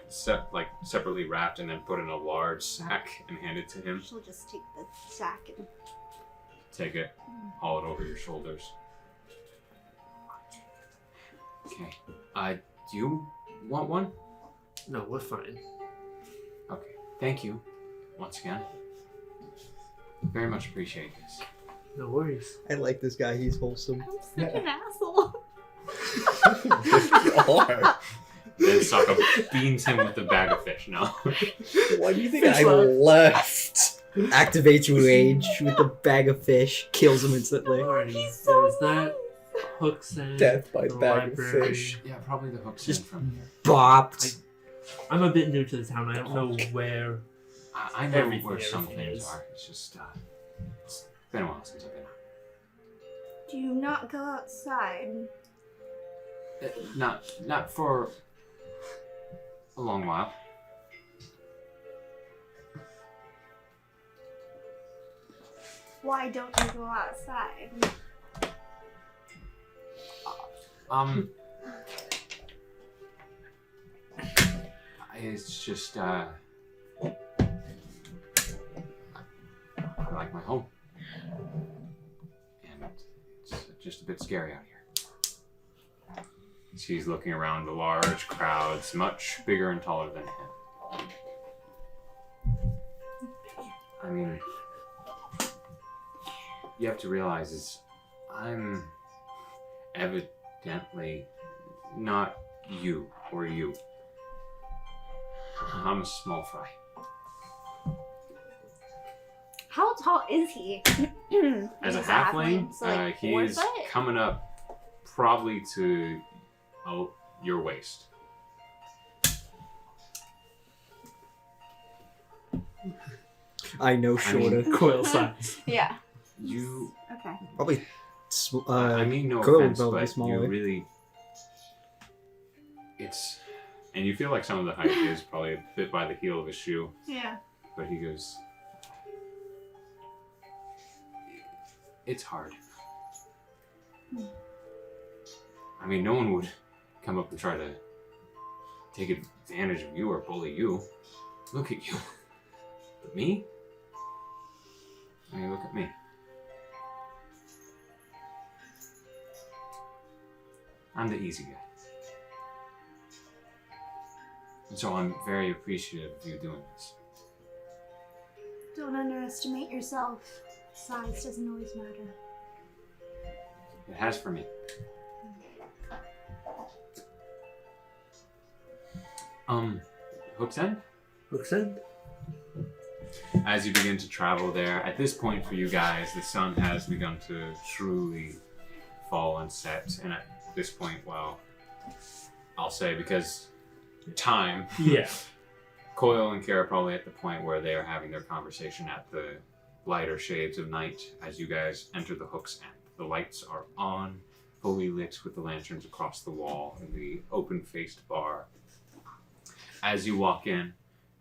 separately wrapped and then put in a large sack and handed to him. She'll just take the sack and Take it, haul it over your shoulders. Okay. Do you want one? No, we're fine. Okay. Thank you. Once again. Very much appreciate this. No worries. I like this guy, he's wholesome. I'm such an asshole. You are. Then SAAKA beans him with the bag of fish now. Why do you think Fish I love. left? Activates rage with a bag of fish, kills him instantly. Alrighty. He's so There's that. Hooks and Death by the bag of library. fish. Yeah, probably the hooks Just- in from here. Bopped. I'm a bit new to the town. I don't know where. I know Everything, where some everything things is. are. It's just, it's been a while since I've been out. Do you not go outside? Not for a long while. Why don't you go outside? It's just, I like my home. And it's just a bit scary out here. She's looking around the large crowds, much bigger and taller than him. I mean, you have to realize is I'm evidently not you or you. I'm a small fry. How tall is he? As a He's halfling, so like he 4 is foot? coming up probably to your waist. I know shorter. Coil size. Yeah. You, Okay. Probably. I mean no Coil offense, probably but smaller. you really, and you feel like some of the height is probably a bit by the heel of his shoe, Yeah. but he goes, it's hard. I mean, no one would come up and try to take advantage of you or bully you. Look at you. But me? I mean, look at me. I'm the easy guy. And so I'm very appreciative of you doing this. Don't underestimate yourself. Size doesn't always matter. It has for me. Hook's End? Hook's End? As you begin to travel there, at this point for you guys, the sun has begun to truly fall and set. And at this point, well, I'll say because time, Yeah. Coil and Kara are probably at the point where they are having their conversation at the lighter shades of night as you guys enter the Hook's End. The lights are on, fully lit with the lanterns across the wall in the open-faced bar. As you walk in,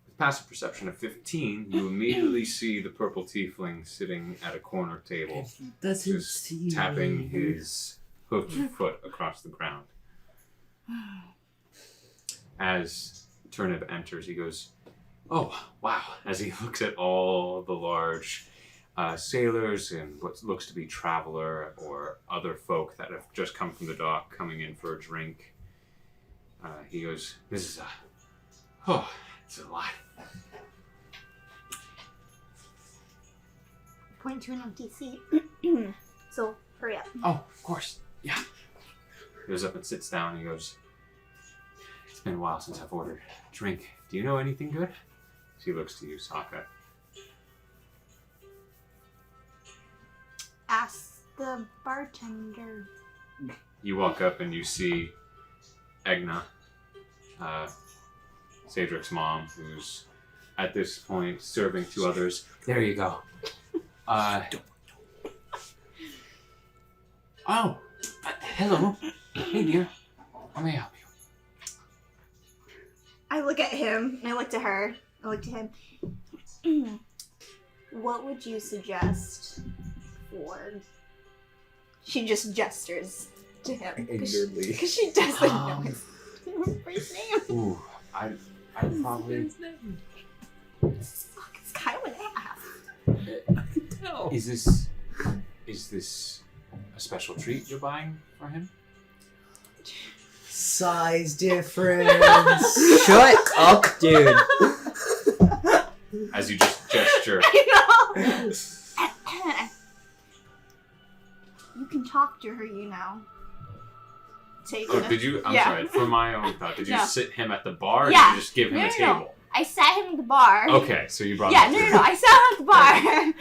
with passive perception of 15, you immediately see the purple tiefling sitting at a corner table, That's just tapping his hooked foot across the ground. As Turnip enters, he goes, "Oh, wow," as he looks at all the large sailors and what looks to be traveler or other folk that have just come from the dock coming in for a drink. He goes, "This is it's a lot." Point to an empty seat. So, hurry up. Oh, of course, yeah. He goes up and sits down and he goes, "It's been a while since I've ordered a drink. Do you know anything good?" She looks to you, SAAKA. Ask the bartender. You walk up and you see Egna, CAEDRIK's mom, who's at this point serving to others. There you go. Oh, hello. Hey, dear. How may I help you? I look at him, and I look to her. I look to him. What would you suggest for... She just gestures to him. Angrily. Because she doesn't know his first name. Ooh, I'd probably... Fuck, it's kind of an ass. Is this a special treat you're buying for him? Size difference. Shut up, dude. As you just gesture. I know. You can talk to her, you know. Take Oh, it. did you? I'm Yeah. sorry. For my own thought, did you No. sit him at the bar, or Yeah. did you just give him No, a no, table? no. I sat him at the bar. Okay, so you brought. Yeah, him no, to no, the- no. I sat him at the bar. I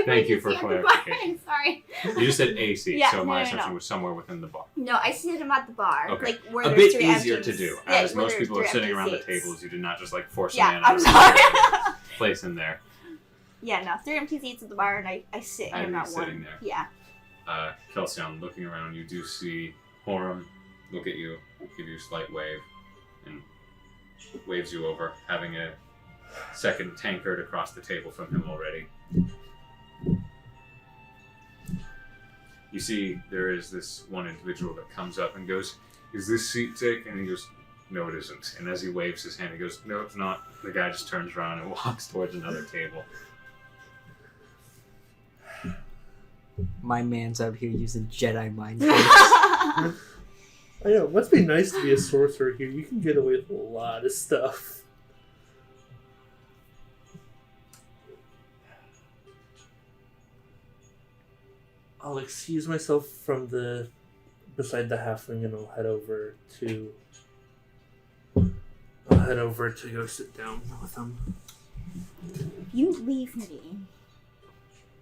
Thank you made for sit at the bar. clarification. Sorry. You just said a seat, Yeah, so no, my no, assumption no. was somewhere within the bar. No, I sit him at the bar. Okay. Like where A there's bit 3 easier empty to do, yeah, as where most there's people are 3 sitting empty around the seats. tables. You did not just like force a Yeah, man I'm out sorry. of place in there. Yeah, no, 3 empty seats at the bar, and I sit And him at he's one. sitting there. Yeah. Kelsion, looking around, you do see Horam look at you, give you a slight wave, and waves you over, having a second tankard across the table from him already. You see, there is this one individual that comes up and goes, "Is this seat taken?" And he goes, "No, it isn't." And as he waves his hand, he goes, "No, it's not." The guy just turns around and walks towards another table. My man's out here using Jedi mind. I know, it must be nice to be a sorcerer here. You can get away with a lot of stuff. I'll excuse myself from beside the halfling and I'll head over to go sit down with him. If you leave me,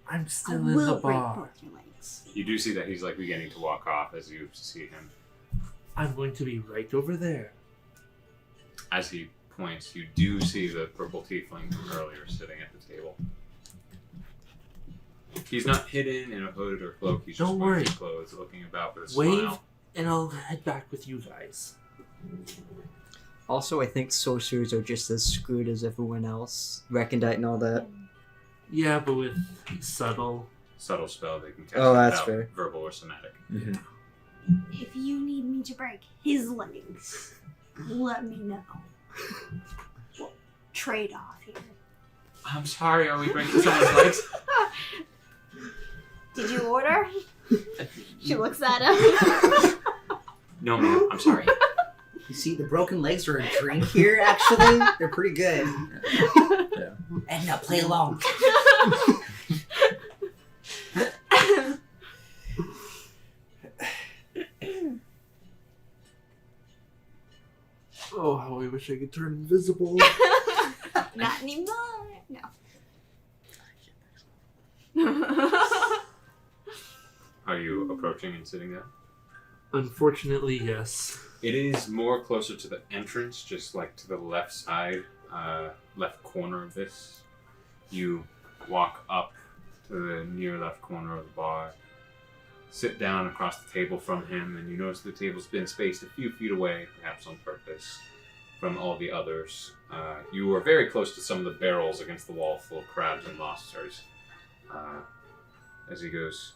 I'm I still in the will break bar. both your legs. You do see that he's like beginning to walk off as you see him. I'm going to be right over there. As he points, you do see the purple tiefling from earlier sitting at the table. He's not hidden in a hood or cloak. He's just Don't wearing worry. his clothes, looking about with a Wave, smile. and I'll head back with you guys. Also, I think sorcerers are just as screwed as everyone else. Recondite and all that. Yeah, but with subtle. Subtle spell they can cast Oh, that's without fair. verbal or somatic. Mm-hmm. If you need me to break his legs, let me know. We'll trade off here. I'm sorry, are we breaking someone's legs? Did you order? She looks at him. No, ma'am, I'm sorry. You see, the broken legs are a drink here, actually. They're pretty good. And now play along. Oh, how I wish I could turn invisible. Not anymore. No. Are you approaching and sitting down? Unfortunately, yes. It is more closer to the entrance, just like to the left side, left corner of this. You walk up to the near left corner of the bar, sit down across the table from him, and you notice the table's been spaced a few feet away, perhaps on purpose, from all the others. You are very close to some of the barrels against the wall full of crabs and lobsters. As he goes,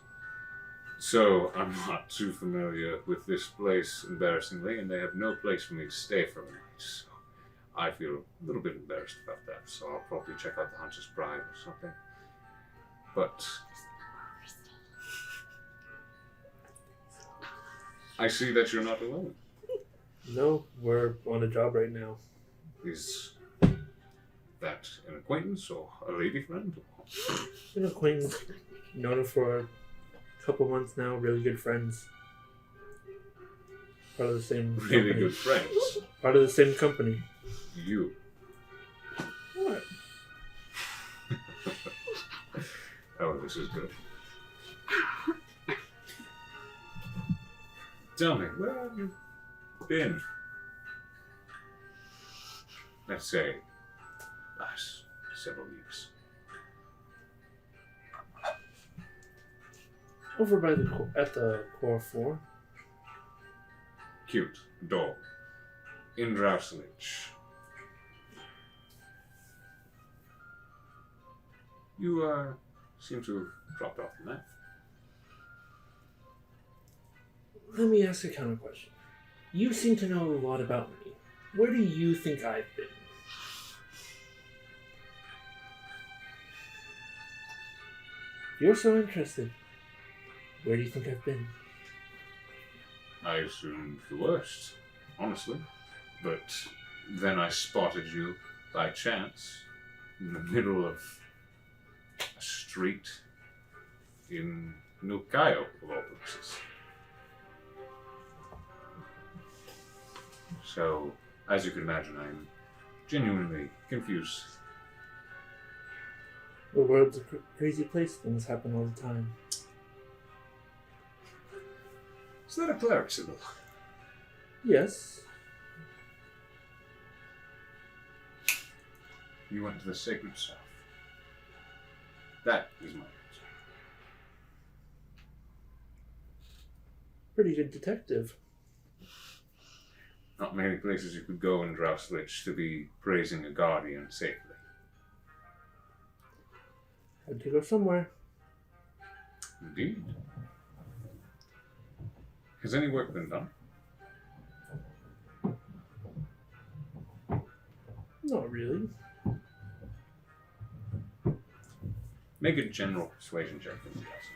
"So, I'm not too familiar with this place, embarrassingly, and they have no place for me to stay for a night, so I feel a little bit embarrassed about that, so I'll probably check out the Hunter's Bride or something. But I see that you're not alone. No, we're on a job right now. Is that an acquaintance or a lady friend? An acquaintance. Known her for a couple months now, really good friends. Part of the same Really company. good friends. Part of the same company. You. What? Oh, this is good. Tell me, where have you been? Let's say, last several years. Over by at the core 4. Cute, dull, in Drowsledge. You seem to have dropped off the map. Let me ask a counter question. You seem to know a lot about me. Where do you think I've been? If you're so interested, where do you think I've been? I assumed the worst, honestly. But then I spotted you by chance in the middle of a street in Nukayo, of all places. So, as you can imagine, I'm genuinely confused. The world's a crazy place. Things happen all the time. Is that a cleric symbol? Yes. You went to the sacred south. That is my answer. Pretty good detective. Not many places you could go in Drowsledge to be praising a guardian safely. Had to go somewhere. Indeed. Has any work been done? Not really. Make a general persuasion check for me, Elsa.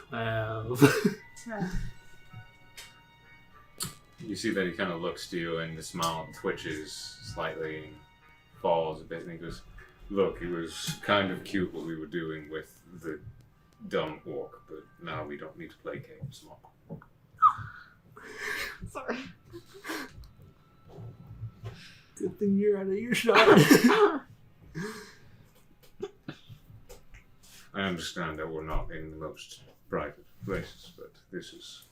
12. You see that he kind of looks to you and the smile twitches slightly and falls a bit and he goes, look, it was kind of cute what we were doing with the dumb orc, but now we don't need to play games long. Sorry. Good thing you're out of earshot. I understand that we're not in the most private places, but this is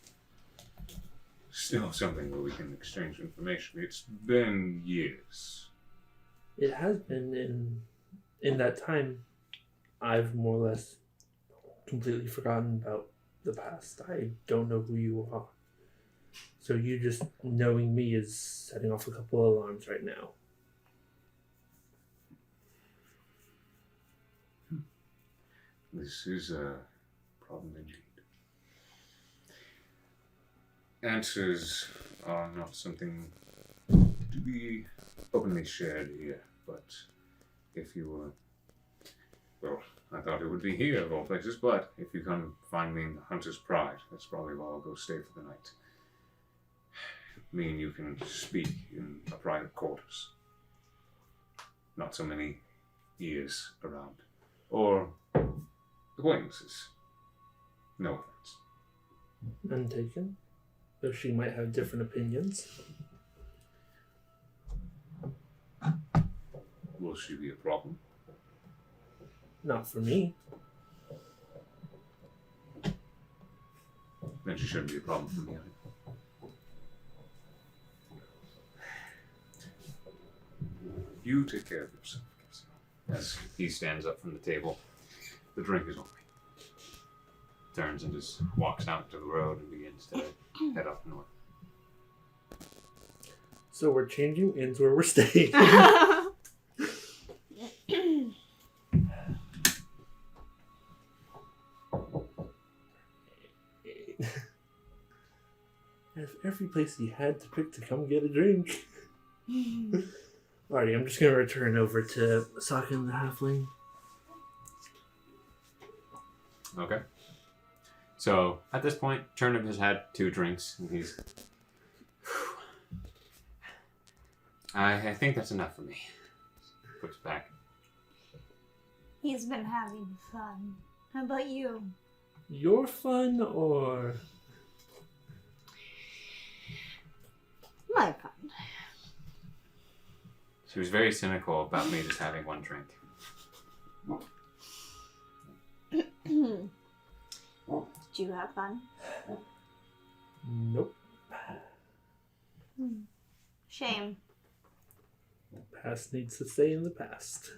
still something where we can exchange information. It's been years. It has been in that time. I've more or less completely forgotten about the past. I don't know who you are. So you just knowing me is setting off a couple of alarms right now. This is a problem indeed. Answers are not something to be openly shared here, but if you were, well, I thought it would be here of all places, but if you come find me in the Hunter's Pride, that's probably where I'll go stay for the night. Me and you can speak in a private quarters. Not so many ears around. Or acquaintances. No offense. None taken. Though she might have different opinions. Will she be a problem? Not for me. Then she shouldn't be a problem for me either. You take care of yourself, KELSION. As he stands up from the table, the drink is on me. Turns and just walks out to the road and begins to head up north. So we're changing inns where we're staying. If every place he had to pick to come get a drink. Alrighty, I'm just gonna return over to SAAKA and the halfling. Okay. So at this point, Turnip has had 2 drinks and he's. I think that's enough for me. Puts back. He's been having fun. How about you? Your fun or My fun. She was very cynical about me just having 1 drink. Did you have fun? nope. Shame. The past needs to stay in the past.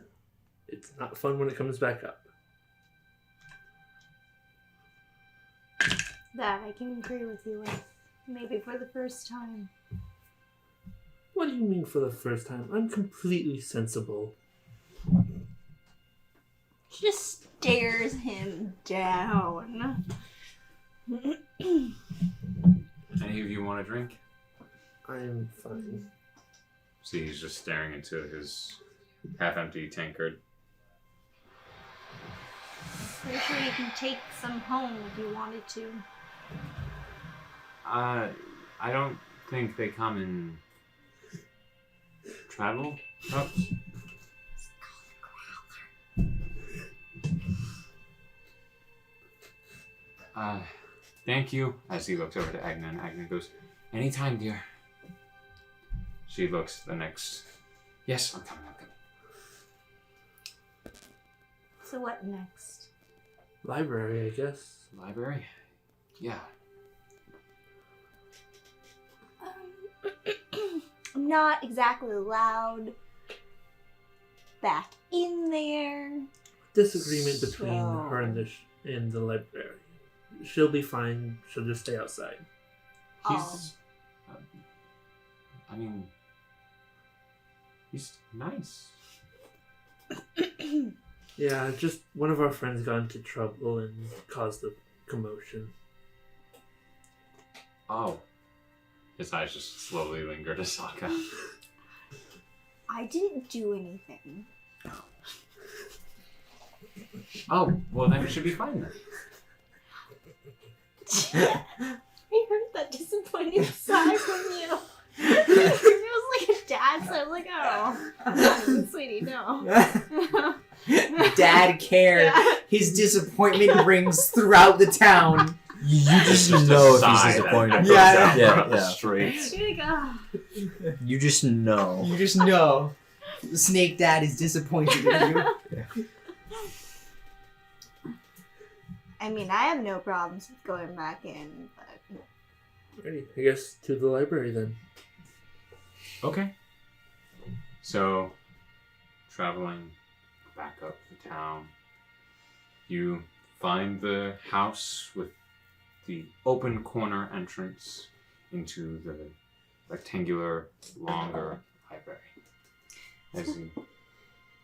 It's not fun when it comes back up. That I can agree with you with. Maybe for the first time. What do you mean for the first time? I'm completely sensible. She just stares him down. Any of you want a drink? I'm fine. See, he's just staring into his half-empty tankard. Pretty sure you can take some home if you wanted to. I don't think they come in travel cups. Thank you. As he looks over to Agna, and Agna goes, anytime, dear. She looks the next. Yes, I'm coming. So what next? Library, I guess. Library? Yeah. I'm not exactly allowed back in there. Disagreement between So- her and the library. She'll be fine. She'll just stay outside. He's. I mean. He's nice. Yeah, just one of our friends got into trouble and caused a commotion. Oh. His eyes just slowly linger to SAAKA. I didn't do anything. Oh, well then it should be fine then. I heard that disappointed sigh from you. It was like a dad, so I'm like, oh, sweetie, no. Dad cared. Yeah. His disappointment rings throughout the town. You just Just know a if sigh he's that disappointed. echoes Yeah, out yeah, from the yeah. streets. You're like, oh. You just know. You just know. Snake Dad is disappointed in you. I mean, I have no problems with going back in, but Alrighty, I guess to the library then. Okay. So, traveling back up the town, you find the house with the open corner entrance into the rectangular, longer library. As you,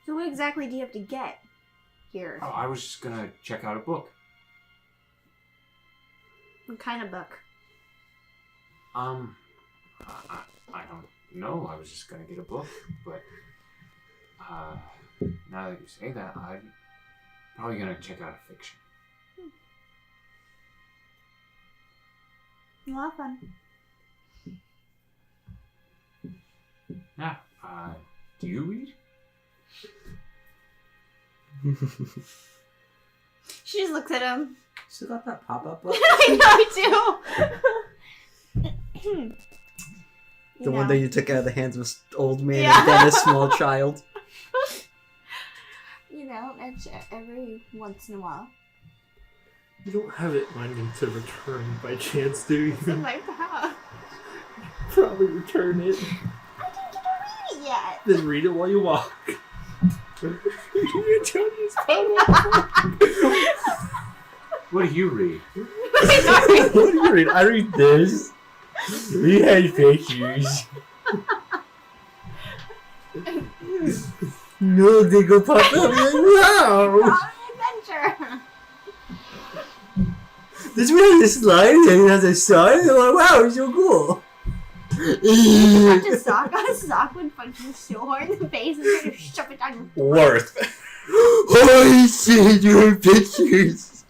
so what exactly do you have to get here? oh, I was just gonna check out a book. What kind of book? I don't know. I was just gonna get a book, but now that you say that, I'm probably gonna check out a fiction. A lot of fun. Yeah. Do you read? She just looks at him. Still got that pop-up book? I know, too. The one that you took out of the hands of an old man Yeah. and then a small child. You know, every once in a while. You don't have it wanting to return by chance, do you? It's in my bag. Probably return it. I didn't get to read it yet. Then read it while you walk. What do you read? What do you read? I read this. We had pictures. No, they go pop up. Wow! On an adventure. This one has a slide and it has a sun. And I'm like, wow, it's so cool. Punch a sock on a sock would punch you so hard in the face and try to shove it down your Worth. Holy shit, your pictures.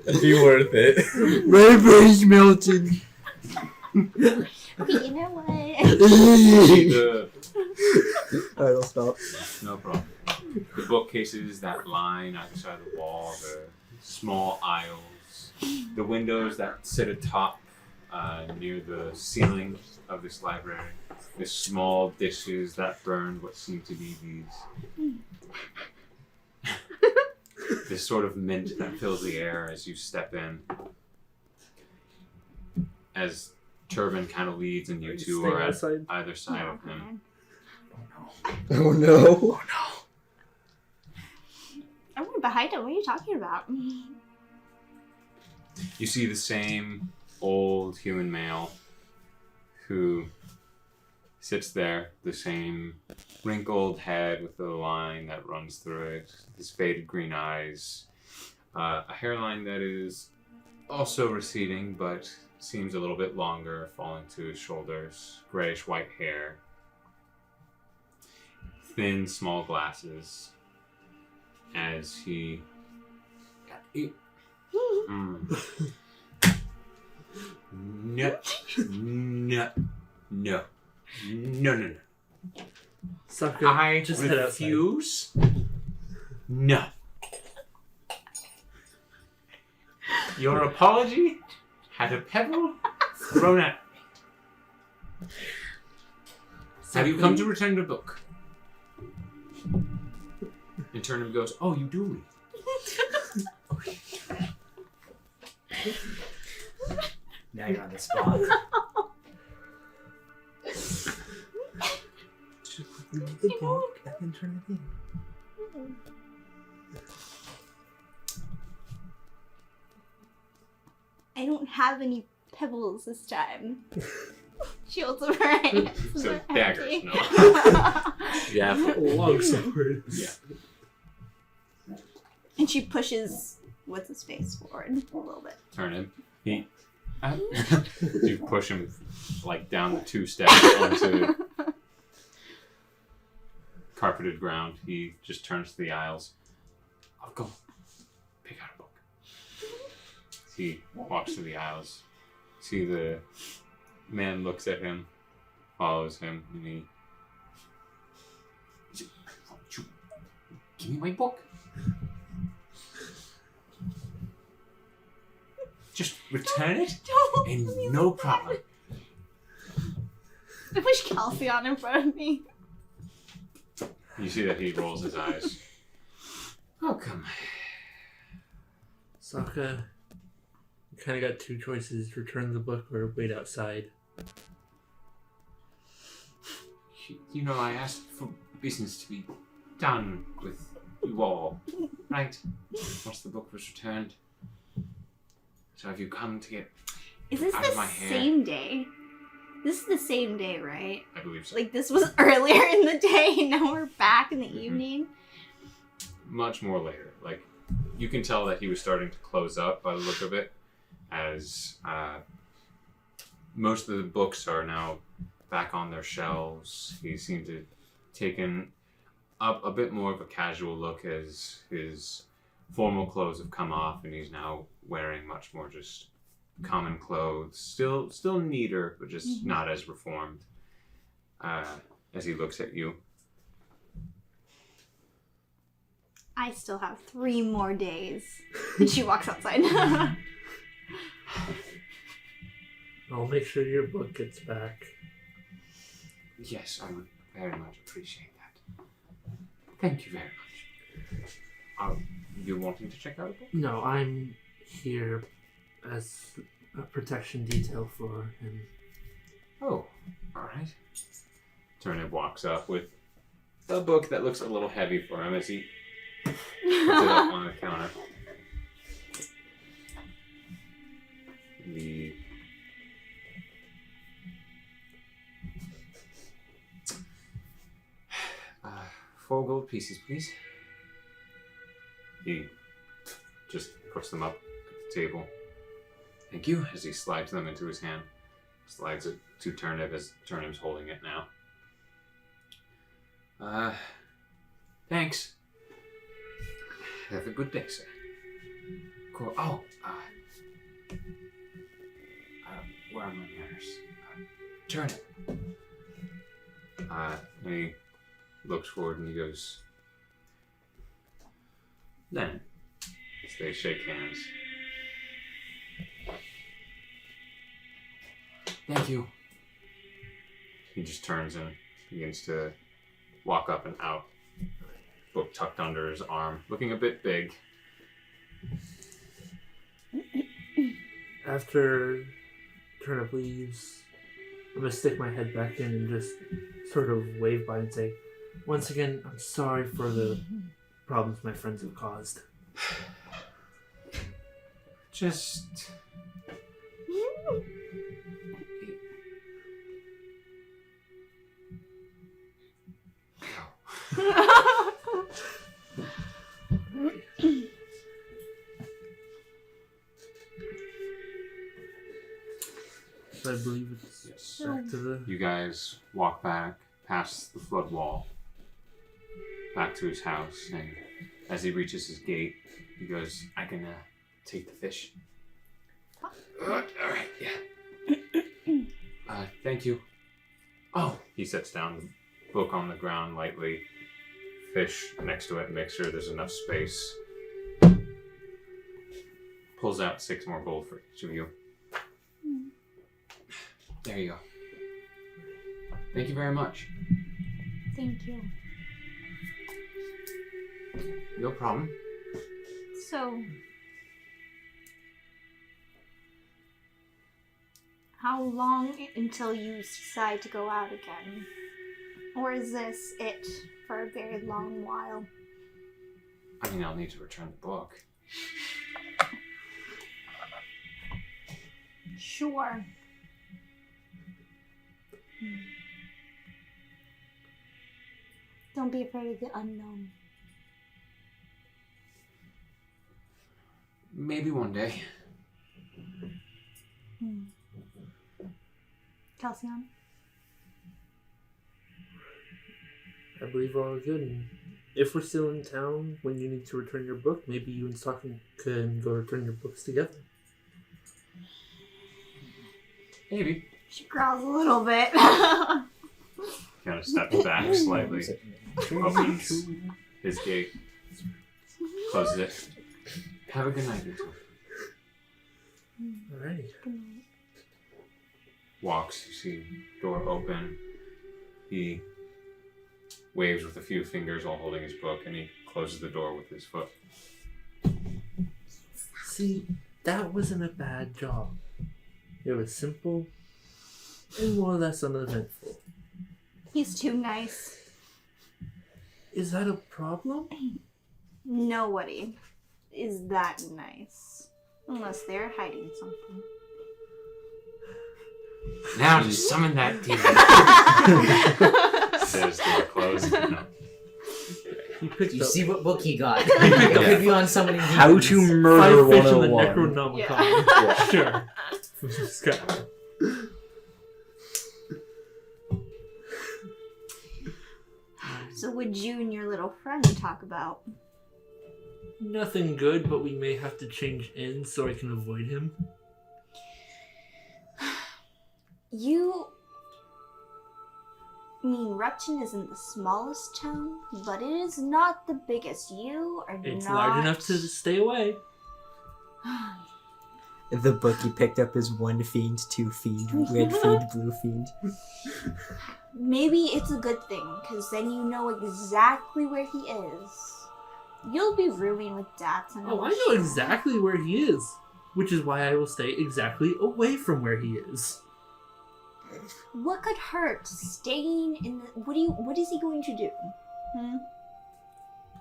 It'd be worth it. My brain's melted. Okay, you know what? The, Alright, I'll stop. no problem. The bookcases that line either side of the wall, the small aisles, the windows that sit atop near the ceiling of this library, the small dishes that burn what seem to be these this sort of mint that fills the air as you step in. As Turban kind of leads and you two are at outside. either side of him. man. Oh no. I went behind him. What are you talking about? You see the same old human male who sits there, the same wrinkled head with the line that runs through it, his faded green eyes, a hairline that is also receding but seems a little bit longer, falling to his shoulders, grayish white hair, thin, small glasses, as he... No. Sucker, I just head outside. refuse. No. Your apology had a pebble thrown at me. Have you come to return the book? And Turnham goes, oh, you do read. Now you're on the spot. Just read the book and then turn it in. I don't have any pebbles this time. She holds up her hand. So daggers, no. Yeah, long sword. Yeah. And she pushes what's his face forward a little bit. Turn him. You push him like down the 2 steps onto carpeted ground. He just turns to the aisles. I'll go pick out a book. He walks through the aisles. See the man looks at him, follows him, and he says, give me my book. Just return it, and no problem. I wish Kelsion in front of me. You see that he rolls his eyes. Oh, come. SAAKA, you kind of got 2 choices: return the book or wait outside. You know, I asked for business to be done with you all, right? Once the book was returned. So have you come to get Is this out of the my hair? same day? This is the same day, right? I believe so. Like this was earlier in the day, and now we're back in the evening. Much more later. Like, you can tell that he was starting to close up by the look of it, as most of the books are now back on their shelves. He seemed to taken up a bit more of a casual look as his formal clothes have come off, and he's now wearing much more just common clothes. Still neater, but just not as reformed. As he looks at you. I still have 3 more days. And she walks outside. I'll make sure your book gets back. Yes, I would very much appreciate that. Thank you very much. Are you wanting to check out a book? No, I'm here as a protection detail for him. Oh, alright. Turnip walks up with a book that looks a little heavy for him as he puts it up on the counter. The 4 gold pieces, please. He just puts them up at the table. Thank you, as he slides them into his hand. Slides it to Turnip as Turnip's holding it now. Thanks. Have a good day, sir. Cool. Oh, where are my manners? Turnip. And he looks forward and he goes, then, as they shake hands. Thank you. He just turns and begins to walk up and out. Book tucked under his arm, looking a bit big. After Turnip leaves, I'm gonna stick my head back in and just sort of wave by and say, once again, I'm sorry for the problems my friends have caused. Just... So I believe it's Yes. back to the... You guys walk back past the flood wall, back to his house, and as he reaches his gate, he goes, I can take the fish. Alright, yeah. Thank you. Oh, he sets down the book on the ground lightly, fish next to it, makes sure there's enough space. Pulls out 6 more gold for each of you. There you go. Thank you very much. Thank you. No problem. So, how long until you decide to go out again? Or is this it for a very long while? I mean, I'll need to return the book. Sure. be afraid of the unknown. Maybe one day. KELSION? I believe we're all good. And if we're still in town when you need to return your book, maybe you and Saaka can go return your books together. Maybe. She growls a little bit. Kind of steps back slightly. Opens his gate. Closes it. Have a good night, you two. Alrighty. Walks, you see door open. He waves with a few fingers while holding his book, and he closes the door with his foot. See, that wasn't a bad job. It was simple and more or less uneventful. He's too nice. Is that a problem? Nobody is that nice. Unless they're hiding something. Now to summon that demon. Says door closed. No. He picked You up see what book he got? It could be on summoning How demons. to murder 5 fish in the 101. Necronomicon. Yeah. Sure. From this guy. So what'd you and your little friend talk about? Nothing good, but we may have to change in so I can avoid him. You mean Repton isn't the smallest town, but it is not the biggest. You are It's not... large enough to stay away. The book he picked up is 1 fiend, 2 fiend, red fiend, blue fiend. Maybe it's a good thing, because then you know exactly where he is. You'll be rooming with DATH'TAN. Oh, I know exactly where he is. Which is why I will stay exactly away from where he is. What could hurt? Staying in the... What is he going to do?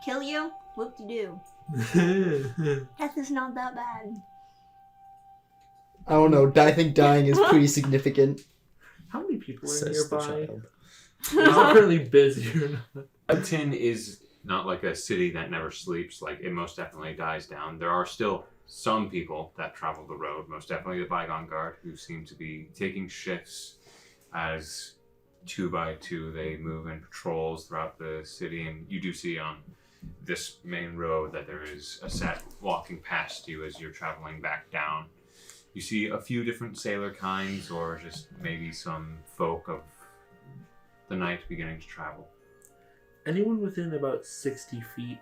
Kill you? Whoop-de-doo. Death is not that bad. I don't know, I think dying is pretty significant. How many people are Says the nearby? child. Is it really busy or not? Upton is not like a city that never sleeps. Like, it most definitely dies down. There are still some people that travel the road, most definitely the Bygone Guard, who seem to be taking shifts as 2 by 2 they move in patrols throughout the city. And you do see on this main road that there is a set walking past you as you're traveling back down. You see a few different sailor kinds, or just maybe some folk of the night beginning to travel. Anyone within about 60 feet?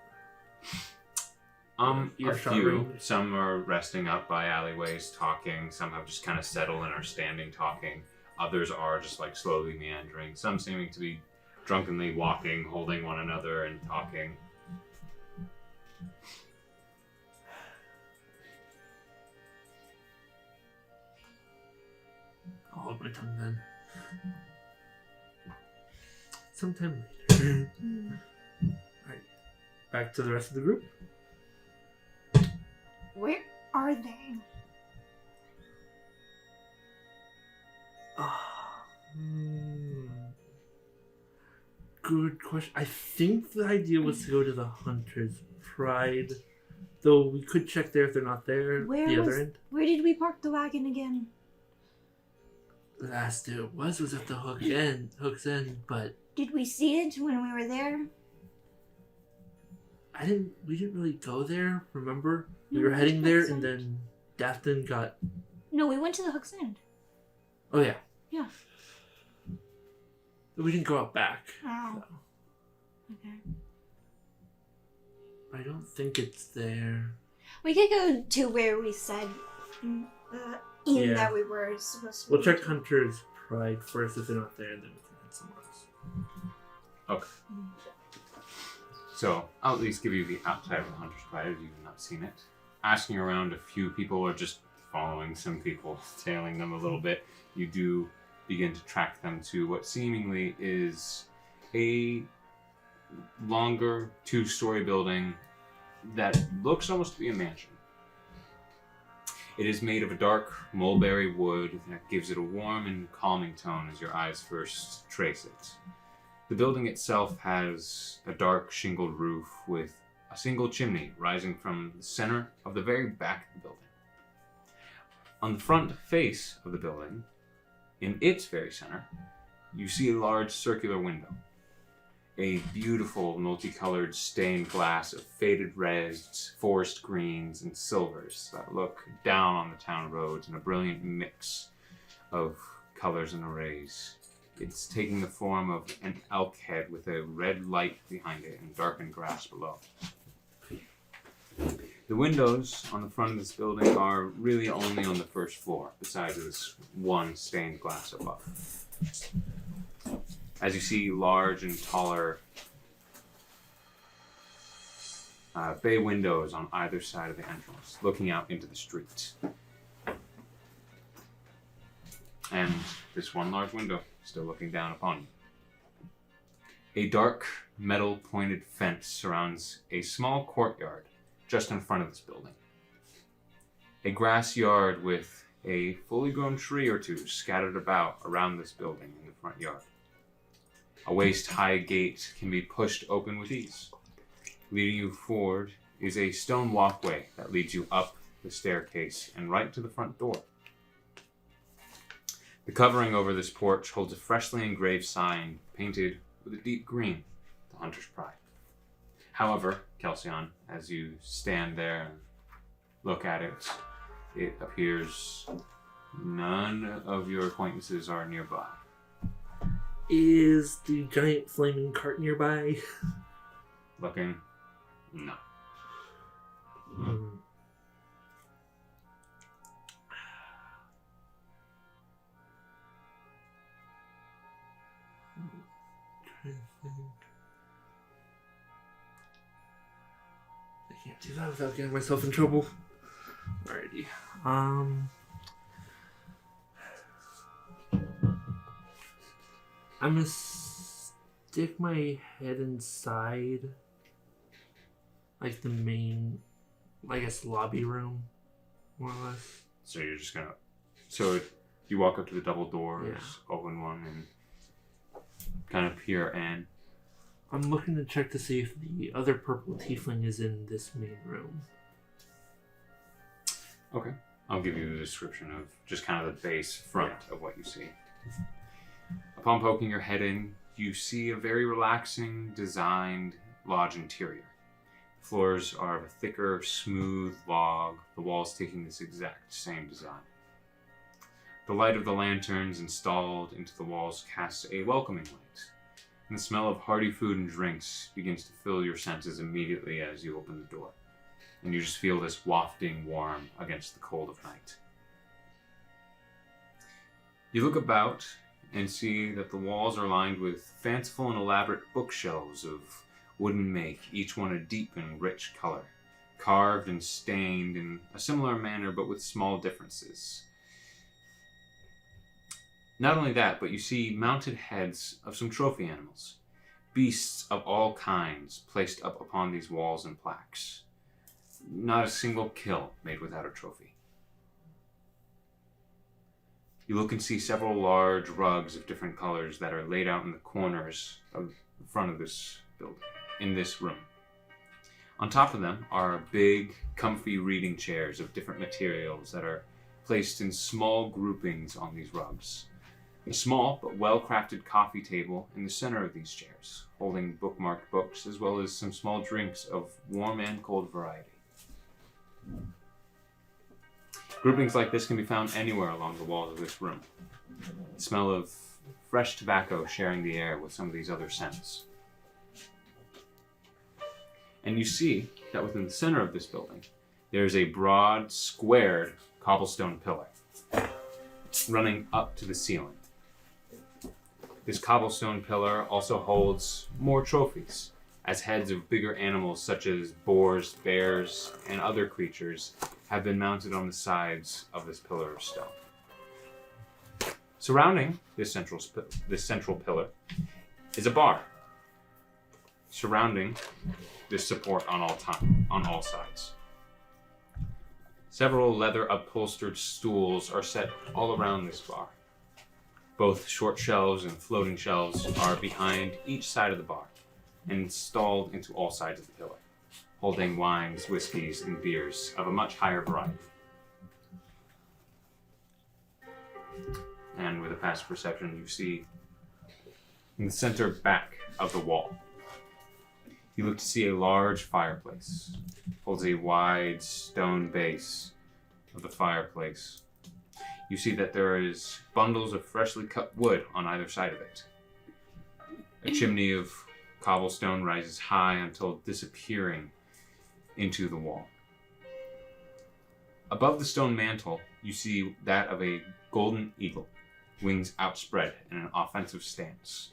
A Earshot few. range. Some are resting up by alleyways talking. Some have just kind of settled and are standing talking. Others are just like slowly meandering. Some seeming to be drunkenly walking, holding one another and talking. I'll hold my tongue then. Sometime later. Alright. Back to the rest of the group. Where are they? Good question. I think the idea was to go to the Hunter's Pride. Though we could check there if they're not there. Other end. Where did we park the wagon again? The last it was at the Hook's End, but Did we see it when we were there? we didn't really go there, remember? We No, were heading there Hook's and End. then DATH'TAN got... No, we went to the Hook's End. Oh yeah. Yeah. We didn't go out back. Oh. So. Okay. I don't think it's there. We could go to where we said Yeah. that we were supposed to We'll be. check Hunter's Pride first if they're not there, and then we can head somewhere else. Okay. So, I'll at least give you the outside of the Hunter's Pride if you've not seen it. Asking around a few people, or just following some people, tailing them a little bit, you do begin to track them to what seemingly is a longer 2-story building that looks almost to be a mansion. It is made of a dark mulberry wood that gives it a warm and calming tone as your eyes first trace it. The building itself has a dark shingled roof with a single chimney rising from the center of the very back of the building. On the front face of the building, in its very center, you see a large circular window. A beautiful multicolored stained glass of faded reds, forest greens, and silvers that look down on the town roads in a brilliant mix of colors and arrays. It's taking the form of an elk head with a red light behind it and darkened grass below. The windows on the front of this building are really only on the first floor, besides this one stained glass above. As you see large and taller bay windows on either side of the entrance, looking out into the street. And this one large window still looking down upon you. A dark metal pointed fence surrounds a small courtyard just in front of this building. A grass yard with a fully grown tree or two scattered about around this building in the front yard. A waist-high gate can be pushed open with ease. Leading you forward is a stone walkway that leads you up the staircase and right to the front door. The covering over this porch holds a freshly engraved sign painted with a deep green, the Hunter's Pride. However, Kelsion, as you stand there and look at it, it appears none of your acquaintances are nearby. Is the giant flaming cart nearby? Looking? No. I can't do that without getting myself in trouble. Alrighty. I'm gonna stick my head inside, like the main, I guess, lobby room, more or less. So you're just gonna... So you walk up to the double doors, Yeah. open one, and kind of peer in. I'm looking to check to see if the other purple tiefling is in this main room. Okay. I'll give you the description of just kind of the base front of what you see. Upon poking your head in, you see a very relaxing, designed lodge interior. The floors are of a thicker, smooth log, the walls taking this exact same design. The light of the lanterns installed into the walls casts a welcoming light, and the smell of hearty food and drinks begins to fill your senses immediately as you open the door, and you just feel this wafting warmth against the cold of night. You look about and see that the walls are lined with fanciful and elaborate bookshelves of wooden make, each one a deep and rich color, carved and stained in a similar manner but with small differences. Not only that, but you see mounted heads of some trophy animals, beasts of all kinds placed up upon these walls and plaques. Not a single kill made without a trophy. You look and see several large rugs of different colors that are laid out in the corners of the front of this building, in this room. On top of them are big, comfy reading chairs of different materials that are placed in small groupings on these rugs. A small but well-crafted coffee table in the center of these chairs, holding bookmarked books as well as some small drinks of warm and cold variety. Groupings like this can be found anywhere along the walls of this room. The smell of fresh tobacco sharing the air with some of these other scents. And you see that within the center of this building, there is a broad, squared cobblestone pillar running up to the ceiling. This cobblestone pillar also holds more trophies, as heads of bigger animals such as boars, bears, and other creatures have been mounted on the sides of this pillar of stone. Surrounding this central pillar is a bar, surrounding this support on all sides. Several leather upholstered stools are set all around this bar. Both short shelves and floating shelves are behind each side of the bar and installed into all sides of the pillar, holding wines, whiskeys, and beers of a much higher variety. And with a passive perception, you see in the center back of the wall, you look to see a large fireplace. Holds a wide stone base of the fireplace. You see that there is bundles of freshly cut wood on either side of it. A chimney of cobblestone rises high until disappearing into the wall. Above the stone mantle, you see that of a golden eagle, wings outspread in an offensive stance.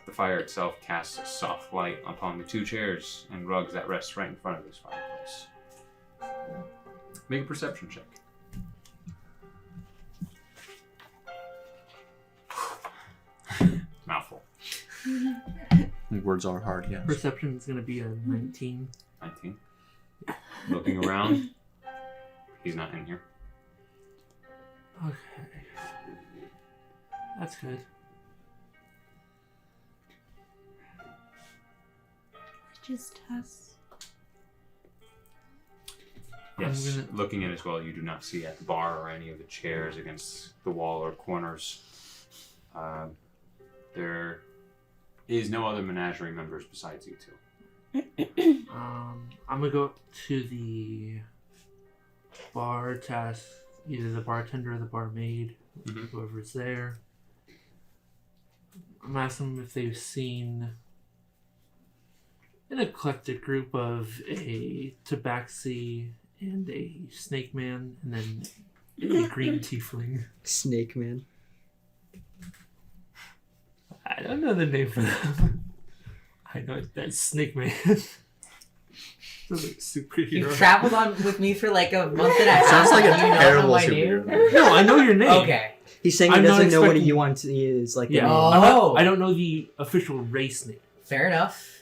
The fire itself casts a soft light upon the 2 chairs and rugs that rest right in front of this fireplace. Make a perception check. Mouthful. Words are hard, yes. Perception is going to be a 19. 19. Looking around. He's not in here. Okay. That's good. Just us. Yes, looking in as well, you do not see at the bar or any of the chairs against the wall or corners. There is no other menagerie members besides you two. I'm gonna go up to the bar to ask either the bartender or the barmaid, whoever's there. I'm asking them if they've seen an eclectic group of a Tabaxi and a snake man, and then a green tiefling. Snake man. I don't know the name for them. I know that's Snake Man. Sounds like a superhero. You've traveled on with me for like a month and a half. Sounds like a You don't know terrible my superhero. name? No, I know your name. Okay. He's saying I'm he not doesn't know what a expecting- Yuan-Ti is. Like, Yeah. the name. Oh. I don't know the official race name. Fair enough.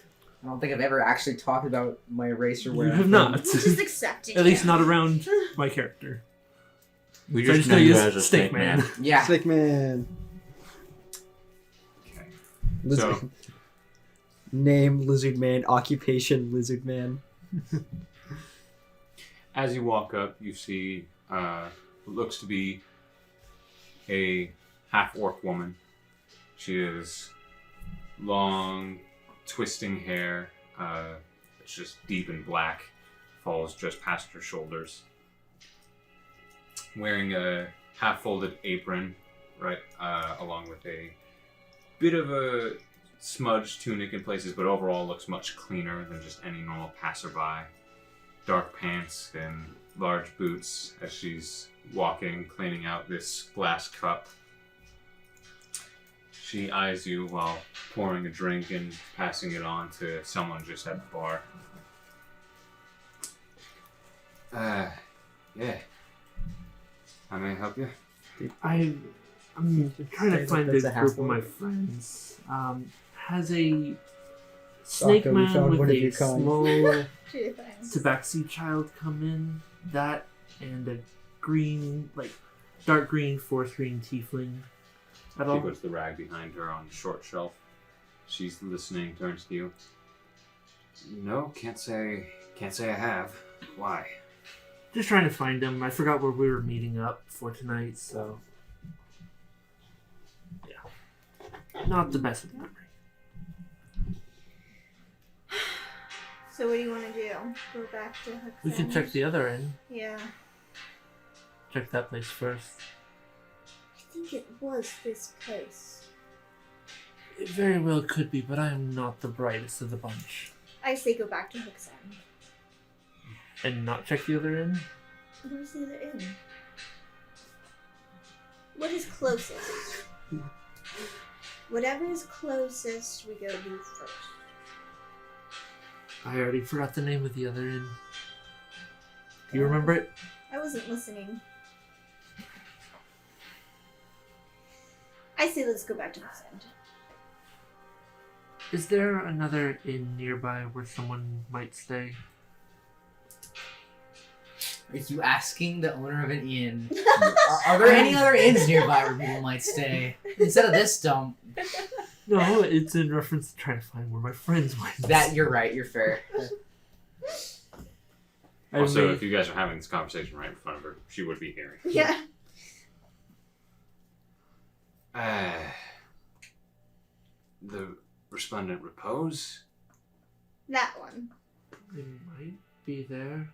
I don't think I've ever actually talked about my race or where You I'm have from. not. Just accept it. At least not around my character. We So I just know know you you as as a Snake Man. Yeah. Snake man. Okay. Lizard. So- Name Lizard Man. Occupation Lizard Man. As you walk up, you see what looks to be a half-orc woman. She has long, twisting hair. It's just deep and black. Falls just past her shoulders. Wearing a half-folded apron, right, along with a bit of a smudged tunic in places, but overall looks much cleaner than just any normal passerby. Dark pants and large boots as she's walking, cleaning out this glass cup. She eyes you while pouring a drink and passing it on to someone just at the bar. Yeah. How may I help you? I'm trying to find That's a a group of half-orc. my friends. Has a snake SAAKA, we man found with one of a your kind. small Two things. Tabaxi child come in? That and a green, like dark green, forest green tiefling. At She all? puts the rag behind her on the short shelf. She's listening, turns to you. No, can't say I have. Why? Just trying to find them. I forgot where we were meeting up for tonight, so yeah, not the best with memory. So what do you want to do? Go back to Huxon? We can check the other end. Yeah. Check that place first. I think it was this place. It very well could be, but I am not the brightest of the bunch. I say go back to Huxon. And not check the other end? Where's the other inn? What is closest? Whatever is closest, we go do first. I already forgot the name of the other end. Do you remember it? I wasn't listening. I say let's go back to Huxon. Is there another inn nearby where someone might stay? Are you asking the owner of an inn? Are there any other inns nearby where people might stay? Instead of this dump. No, it's in reference to trying to find where my friends went. That, you're right, you're fair. Also, if you guys are having this conversation right in front of her, she would be hearing. Yeah. The resplendent repose? That one. It might be there.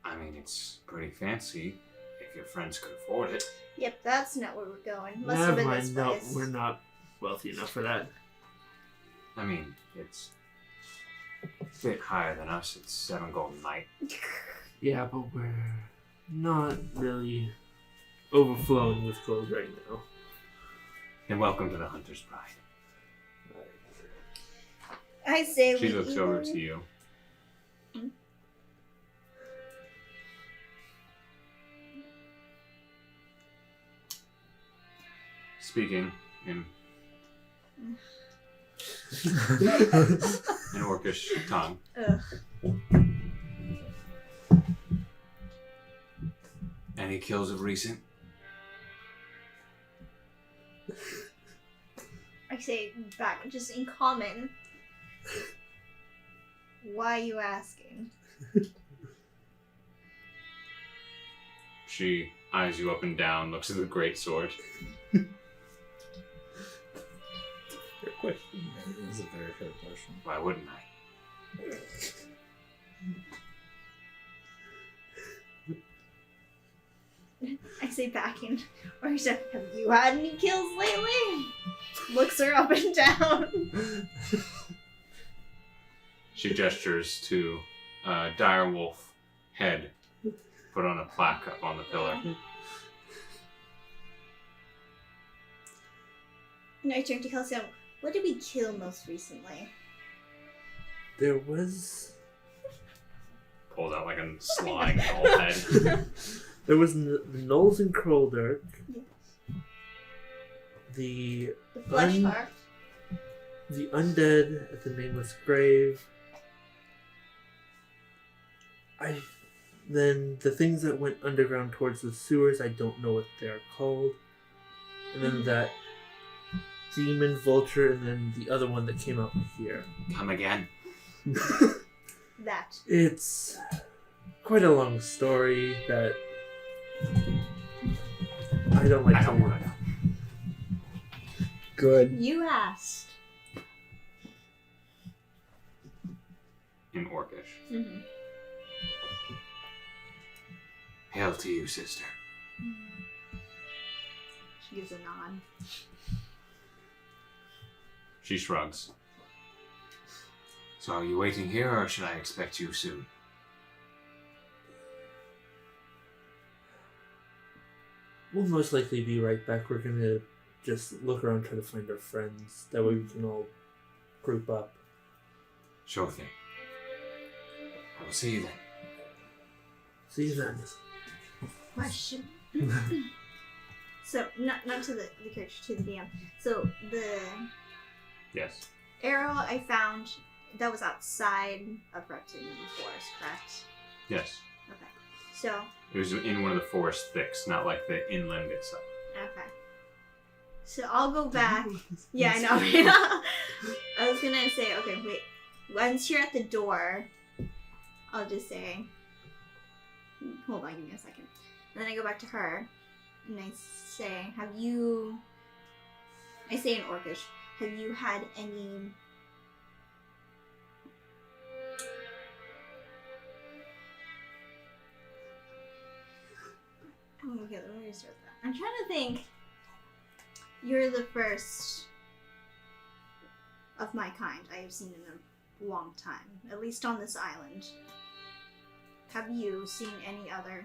I mean, it's pretty fancy if your friends could afford it. Yep, that's not where we're going. Must have Never been this mind. No, place. we're not wealthy enough for that. I mean, it's a bit higher than us. It's 7 gold a night. Yeah, but we're not really overflowing with gold right now. And welcome to the Hunter's Bride. I say She we looks either... over to you. Speaking in an orcish tongue. Ugh. Any kills of recent? I say back, just in common. Why are you asking? She eyes you up and down, looks at the greatsword. Fair question. That is a very fair question. Why wouldn't I? I say back in. Or he said, have you had any kills lately? Looks her up and down. She gestures to a direwolf head put on a plaque up on the pillar. And I turn to Kelsion. What did we kill most recently? There was... Pulls out like a slime old head. There was the Knolls and Kroldirk. Yes. The The flesh part. the undead at the nameless grave. Then the things that went underground towards the sewers, I don't know what they're called. And then that demon vulture, and then the other one that came out here. Come again. That. It's quite a long story that I don't like I to don't want to know. Good. You asked. In Orcish. Mm-hmm. Hail to you, sister. She gives a nod. She shrugs. So are you waiting here, or should I expect you soon? We'll most likely be right back. We're gonna just look around, try to find our friends. That way we can all group up. Sure thing. I will see you then. See you then. Question. So, not to the character, to the DM. So, the Yes. arrow I found, that was outside of Repton Forest, correct? Yes. Okay. So, It was in one of the forest thicks, not like the inland itself. okay. So, I'll go back. Yeah, I know. Right? I was gonna say, okay, wait. Once you're at the door, I'll just say, hold on, give me a second. And then I go back to her, and I say, I say in Orcish, have you had any... Oh, okay, let me start that. I'm trying to think. You're the first of my kind I have seen in a long time, at least on this island. Have you seen any other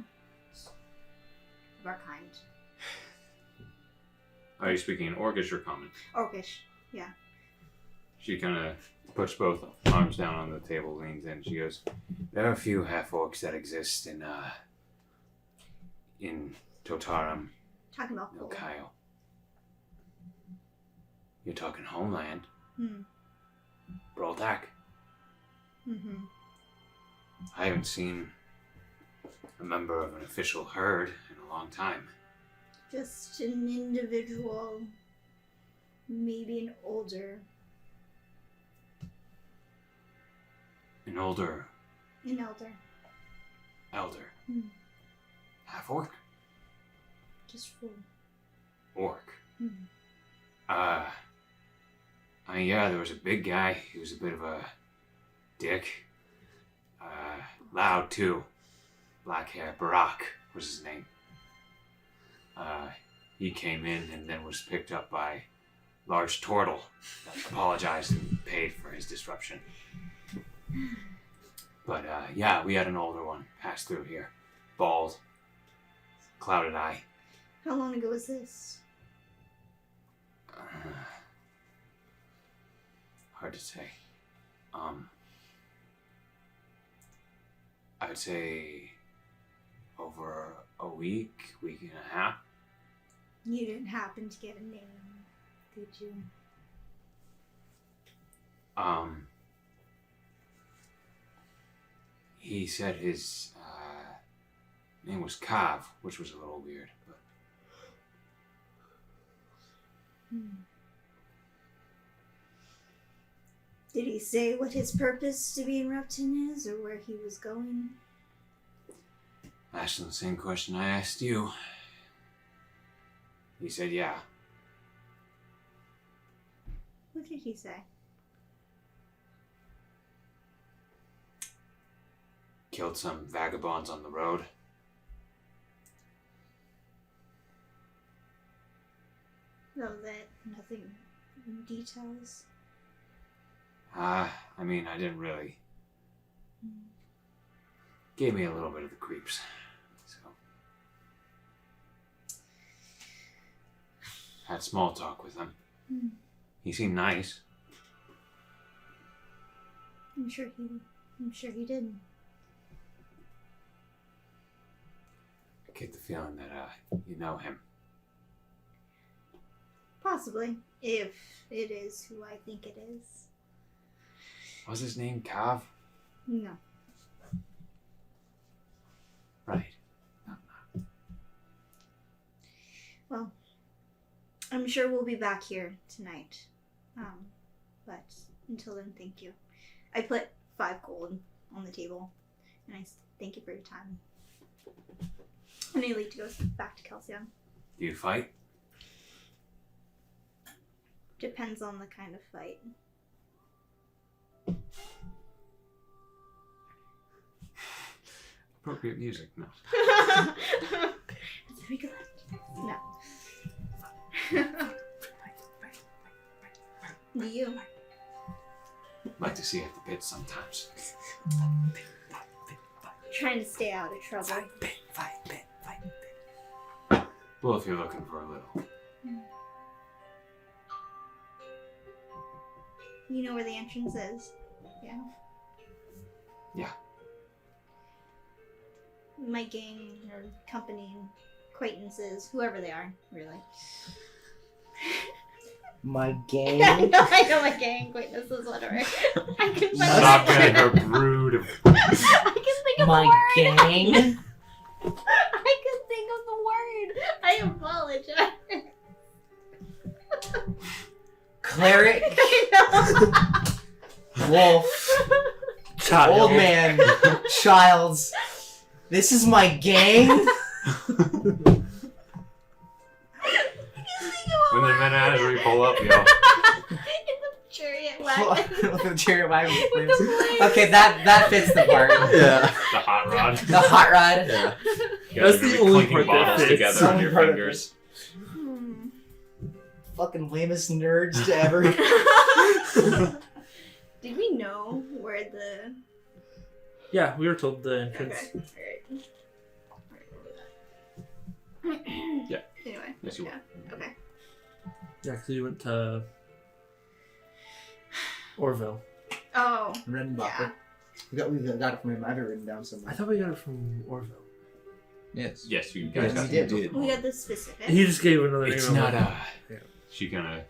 of our kind? Are you speaking in Orcish or Common? Orcish, yeah. She kind of puts both arms down on the table, leans in. She goes, "There are a few half-orcs that exist in Totarum, Talking about no full. Kyle. You're talking homeland, Broldak. Mm-hmm. I haven't seen a member of an official herd in a long time. Just an individual, maybe an elder. An older An elder. elder. Hmm. Half-Orc? Just full. Orc. Hmm. I mean, yeah, there was a big guy. He was a bit of a dick. Loud, too. Black hair. Barack was his name. He came in and then was picked up by large turtle that apologized and paid for his disruption. But, yeah, we had an older one pass through here. Bald. Clouded eye. How long ago was this? Hard to say. I'd say over a week and a half. You didn't happen to get a name, did you? He said his name was Kav, which was a little weird, but Did he say what his purpose to be in Repton is, or where he was going? I asked him the same question I asked you. He said, yeah. What did he say? Killed some vagabonds on the road. No, that nothing in details. I mean, I didn't really. Gave me a little bit of the creeps. So. Had small talk with him. He seemed nice. I'm sure he did. I get the feeling that you know him. Possibly, if it is who I think it is. Was his name Kav? No. Right. Well, I'm sure we'll be back here tonight. But until then, thank you. I put 5 gold on the table, and I thank you for your time. And I leave to go back to KELSION. Do you fight? Depends on the kind of fight. Appropriate music, no. No. Do you? Like to see you at the pit sometimes. Trying to stay out of trouble. Well, if you're looking for a little. You know where the entrance is? Yeah. Yeah. My gang or company, acquaintances, whoever they are, really. My gang. I know my gang acquaintances, whatever. I can find Stop getting her brood of. I can think of My the word. gang. I can think of the word. I apologize. Cleric. I know. Wolf. Child. Old man. Childs. This is my gang. When the menagerie pull up, yo. In the chariot wagon. With the chariot wagon. With the flames. Okay, that fits the part. Yeah. The hot rod. The hot rod. Yeah. You guys That's are the gonna be only clinking part that bottles fits. together on your Only part that fingers. Fucking lamest nerds to ever. Did we know where the... Yeah, we were told the entrance. Okay, alright. Yeah. Anyway. Yes, you yeah. Okay. Yeah, because we went to Orville. Oh. Redenbacher. We got it from him. I have it written down somewhere. I thought we got it from Orville. Yes. Yes, you guys Yes, got we it. did. We got the specific. He just gave another It's name. not a. Yeah. She kind of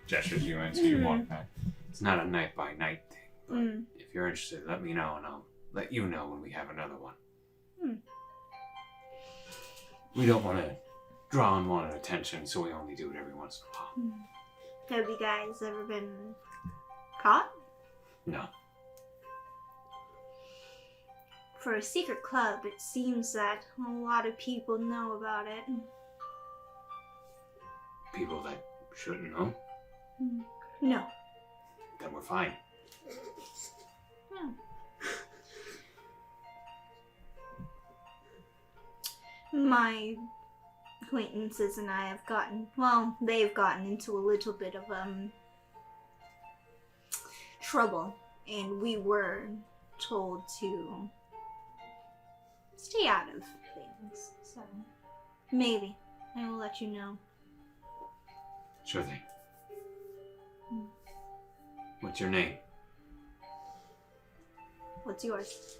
gestures you in, so you walk back. It's not a night by night thing, but if you're interested, let me know and I'll let you know when we have another one. we don't want to draw unwanted attention, so we only do it every once in a while. Have you guys ever been caught? No. For a secret club, it seems that a lot of people know about it. People that shouldn't know, No. then we're fine. My acquaintances and I have they've gotten into a little bit of trouble, and we were told to stay out of things. So maybe I will let you know. Sure thing. What's your name? What's yours?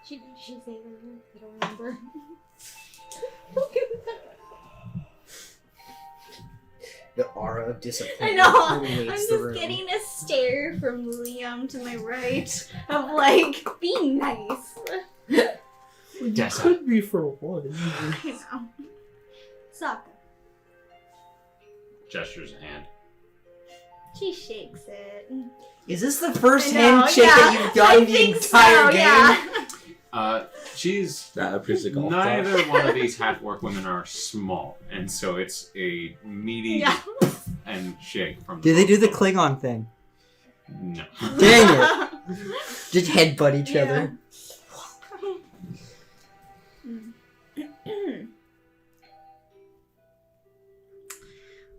She say that? I don't remember. The aura of disappointment. I know. permeates I'm the just room. getting a stare from Liam to my right of like, be nice. You Yes, could be for one. I know. SAAKA. Gestures a hand. She shakes it. Is this the first I know, handshake that you've done the entire game? Yeah. She's That appears a golf neither one of these half-orc women are small, and so it's a meaty Yeah. and shake from. Do they do the Klingon thing? No. Dang it! Just headbutt each other.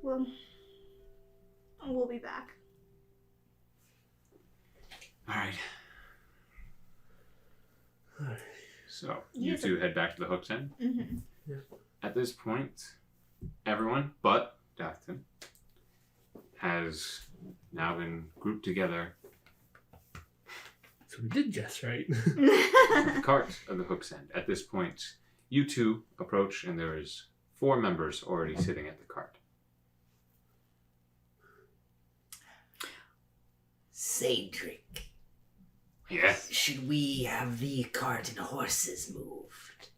Well, we'll be back. All right. So you Yes. two head back to the Hook's End. Mm-hmm. At this point, everyone but DATH'TAN has now been grouped together So we did guess right. at the cart of the Hook's End. At this point, you two approach, and there is 4 members already sitting at the cart. CAEDRIK, Yes. should we have the cart and horses moved?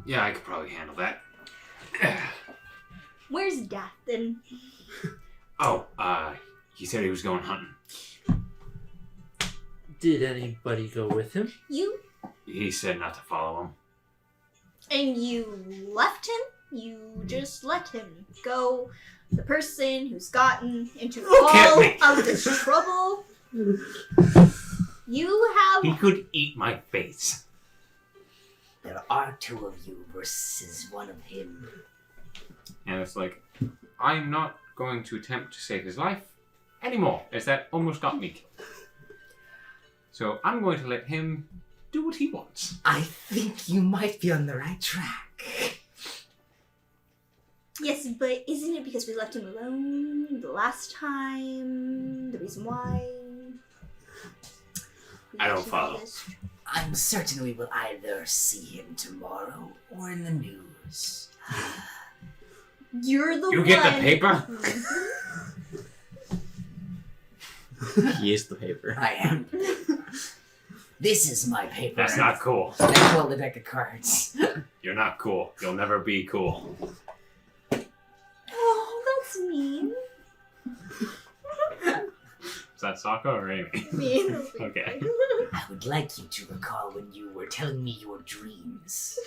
Yeah, I could probably handle that. Where's DATH'TAN? Oh, he said he was going hunting. Did anybody go with him? You? He said not to follow him. And you left him? You just let him go? The person who's gotten into Look at all me. of this trouble? You He have... could eat my face. There are 2 of you versus 1 of him. And it's like, I'm not going to attempt to save his life anymore, as that almost got me killed. So I'm going to let him do what he wants. I think you might be on the right track. Yes, but isn't it because we left him alone the last time? The reason why? I don't follow. I'm certain we will either see him tomorrow or in the news. You're the one. You get the paper? He is the paper. I am. This is my paper. That's not cool. And I pull the deck of cards. You're not cool. You'll never be cool. Oh, that's mean. Is that SAAKA or Amy? Mean. Okay. I would like you to recall when you were telling me your dreams.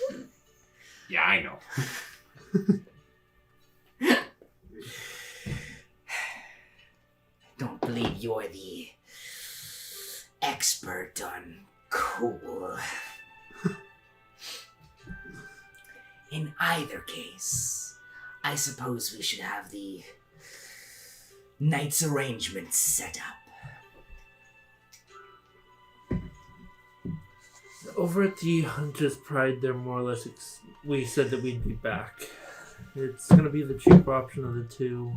Yeah, I know. Don't believe you're the expert on cool. In either case, I suppose we should have the night's arrangements set up. Over at the Hunter's Pride, they're more or less. We said that we'd be back. It's gonna be the cheaper option of the 2.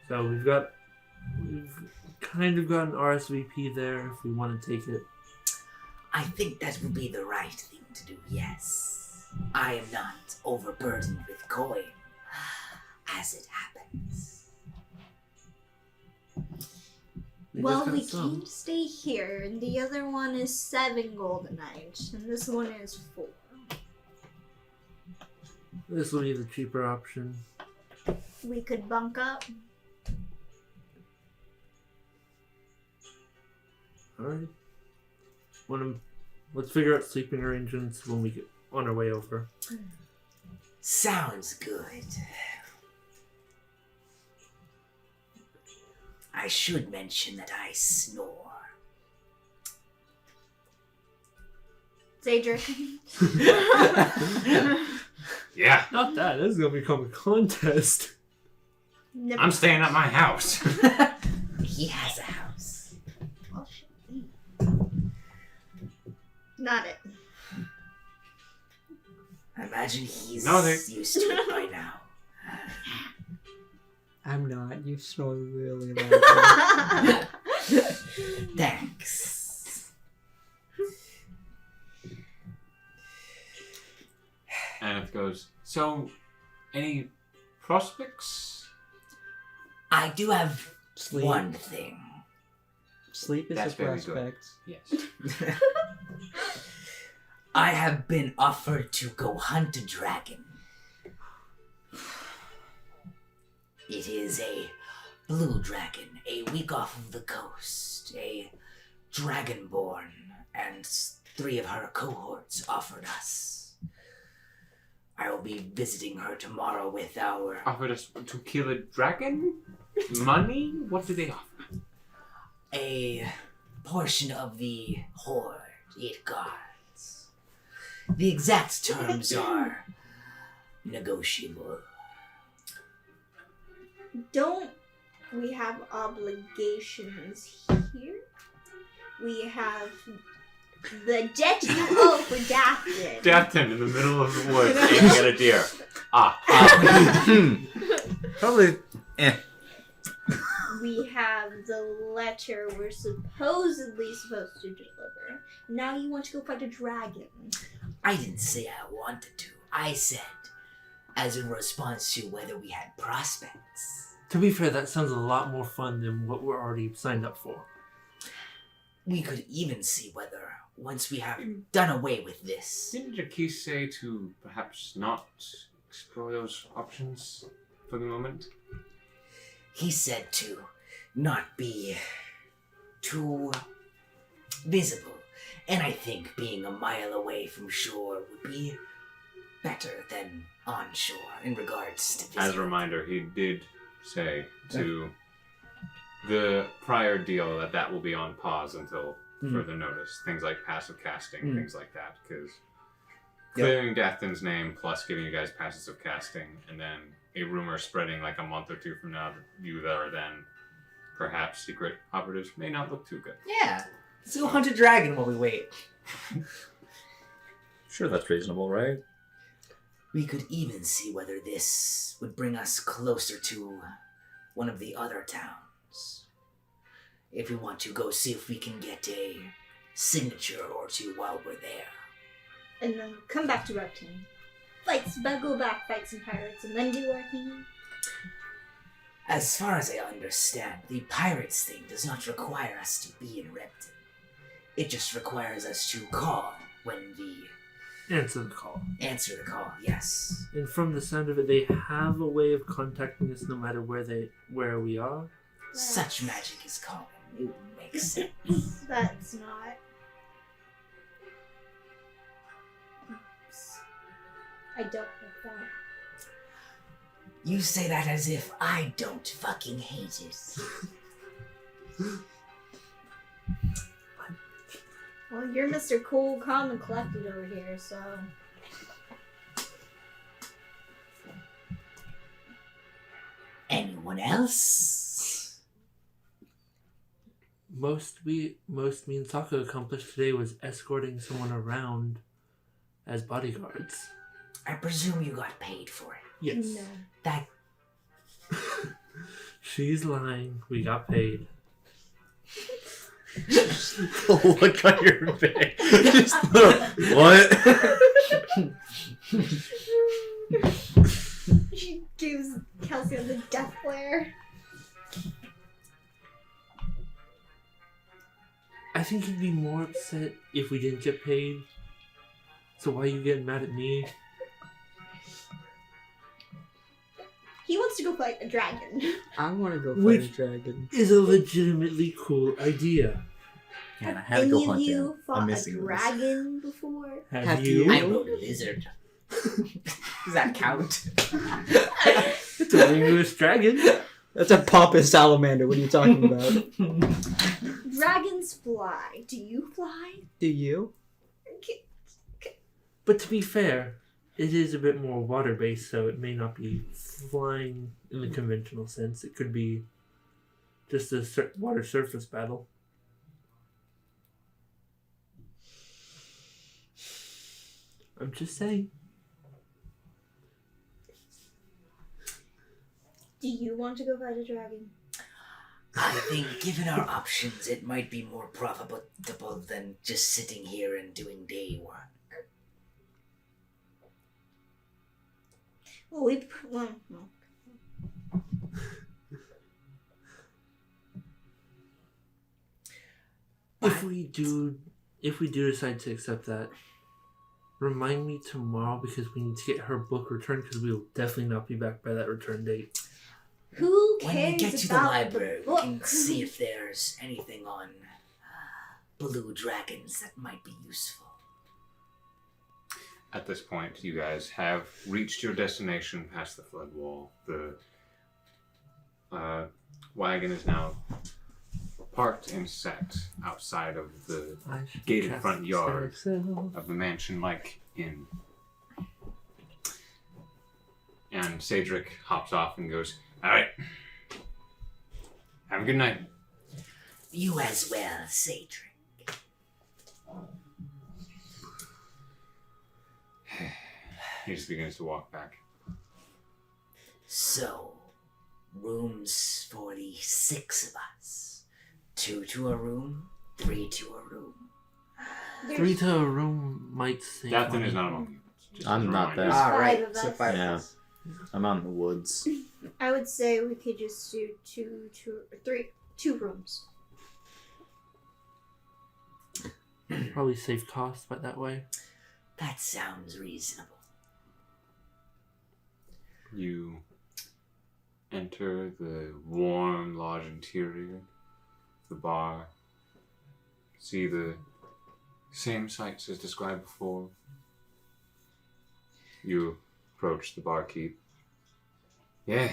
So we've kind of got an RSVP there if we want to take it. I think that would be the right thing to do, yes. I am not overburdened with COIL, as it happens. Well, got we some. can stay here, and the other one is 7 gold a night, and this one is 4. This will be the cheaper option. We could bunk up. Alright. Let's figure out sleeping arrangements when we get on our way over. Sounds good. I should mention that I snore. CAEDRIK. Yeah, Not that. This is gonna become a contest. I'm staying at my house. He has a house. Well, shit. Not it. I imagine he's No, they- used to it by now. I'm not. You snore really loud. Thanks. Aneth goes, so, any prospects? I do have Sleep. one thing. Sleep is That's a very good. prospect. Yes. I have been offered to go hunt a dragon. It is a blue dragon, a week off of the coast, a dragonborn, and 3 of her cohorts offered us. I will be visiting her tomorrow with our Offered us to kill a dragon? Money? What do they offer? a portion of the hoard it guards. The exact terms are negotiable. Don't we have obligations here? We have the debt you owe for DATH'TAN. DATH'TAN in the middle of the woods aiming at a deer. Probably. We have the letter we're supposedly supposed to deliver. Now you want to go fight a dragon. I didn't say I wanted to. I said, as a response to whether we had prospects. To be fair, that sounds a lot more fun than what we're already signed up for. We could even see whether, once we have done away with this, Didn't Jackie say to perhaps not explore those options for the moment? he said to not be too visible. And I think being a mile away from shore would be better than on shore in regards to As a visibility. reminder, he did say to the prior deal that will be on pause until further notice. Things like passive casting, things like that, because clearing DATH'TAN's name plus giving you guys passive casting, and then a rumor spreading like a month or 2 from now that you are then perhaps secret operatives may not look too good. Yeah. Let's go hunt a dragon while we wait. Sure, that's reasonable, right? We could even see whether this would bring us closer to one of the other towns. If we want to go see if we can get a signature or 2 while we're there. And then come back to our team. Go back, fight some pirates, and then do our thing. As far as I understand, the pirates thing does not require us to be in Repton. It just requires us to call when the Answer the call. answer the call, yes. And from the sound of it, they have a way of contacting us no matter where we are. Such magic is common. It would make sense. That's not. Oops. I don't like that. You say that as if I don't fucking hate it. Well, you're Mr. Cool, Calm, and Collected over here, so. Anyone else? Most me and SAAKA accomplished today was escorting someone around as bodyguards. I presume you got paid for it. Yes. No. That She's lying. We got paid. Look on your face. What? She gives KELSION the death glare. I think he'd be more upset if we didn't get paid. So why are you getting mad at me? He wants to go fight a dragon. I want to go fight Which- a dragon. Is a legitimately cool idea. Man, I had to Any go of hunting. you I'm fought a missing this. dragon before? Have you? you? I rode a lizard. Does that count? It's a wingless dragon. That's a pompous salamander. What are you talking about? Dragons fly. Do you fly? Do you? But to be fair, it is a bit more water-based, so it may not be flying in the conventional sense. It could be just a water surface battle. I'm just saying. Do you want to go fight a dragon? I think, given our options, it might be more profitable than just sitting here and doing day work. Well, If we do decide to accept that, remind me tomorrow because we need to get her book returned because we will definitely not be back by that return date. who cares When we get to the about library, we book? can see if there's anything on blue dragons that might be useful. At this point, you guys have reached your destination past the flood wall. The wagon is now parked and set outside of the gated front yard of the mansion-like inn. And CAEDRIK hops off and goes, "All right, have a good night." You as well, Satyr. He just begins to walk back. So, rooms for the 6 of us. 2 to a room, 3 to a room. 3 to a room might save DATH'TAN money. is not among you. Just I'm as a not reminder. there. Ah, Five right. of So us. 5 Yeah. of us. I'm out in the woods. I would say we could just do two rooms. Probably save costs by that way. That sounds reasonable. You enter the warm lodge interior, the bar, see the same sights as described before. You approach the barkeep. Yeah,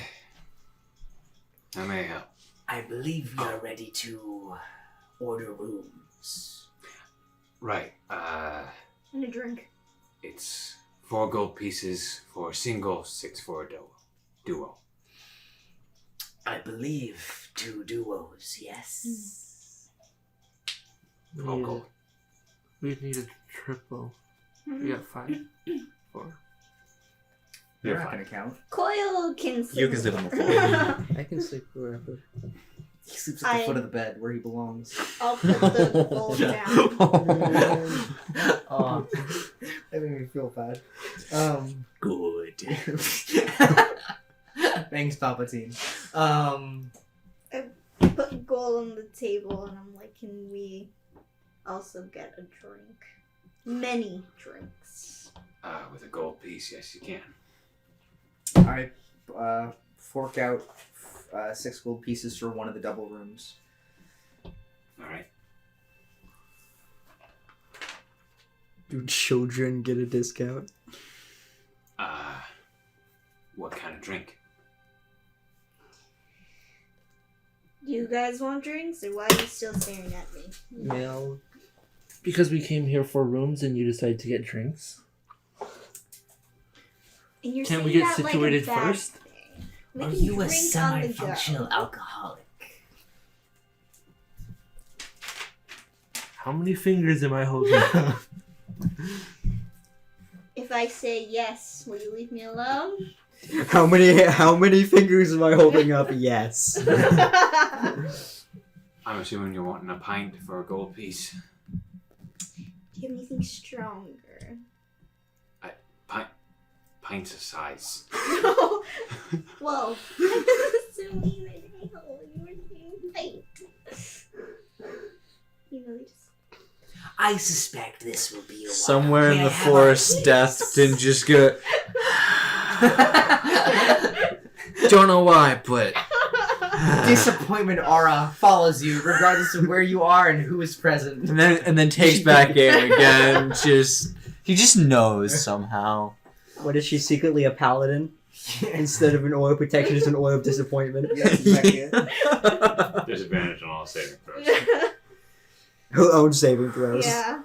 I may help. I believe we are ready to order rooms. Right, And a drink. it's 4 gold pieces for a single, 6 for a duo. I believe 2 duos, yes? We 12 need, gold. we need a triple. We got 5. 4. You're You're not fine. going to count. Coil can sleep. You can sleep on the floor. I can sleep wherever. He sleeps at the foot of the bed where he belongs. I'll put the gold down. Aw. That made me feel bad. Good. Thanks, Palpatine. Put gold on the table and I'm like, can we also get a drink? Many drinks. With a gold piece, yes, you can. I fork out 6 gold pieces for one of the double rooms. All right. Do children get a discount? What kind of drink? You guys want drinks, or why are you still staring at me? Male. Because we came here for rooms and you decided to get drinks. And you're Can't we saying get that situated like a bad first? thing. Are Making you a drink on the semi-functional go. alcoholic? How many fingers am I holding up? If I say yes, will you leave me alone? How many fingers am I holding up? Yes. I'm assuming you're wanting a pint for a gold piece. Do you have anything stronger? Pints of size. Whoa. Assuming that I hold you were saying fight. You really just I suspect this will be a while. Somewhere in May the I have forest, our DATH'TAN just go. Don't know why, but Disappointment aura follows you regardless of where you are and who is present. and then takes back air again. He just knows somehow. What is she secretly a paladin? Instead of an oil protection, it's an oil of disappointment. That's exactly it. Disadvantage on all saving throws. Her own saving throws. Yeah.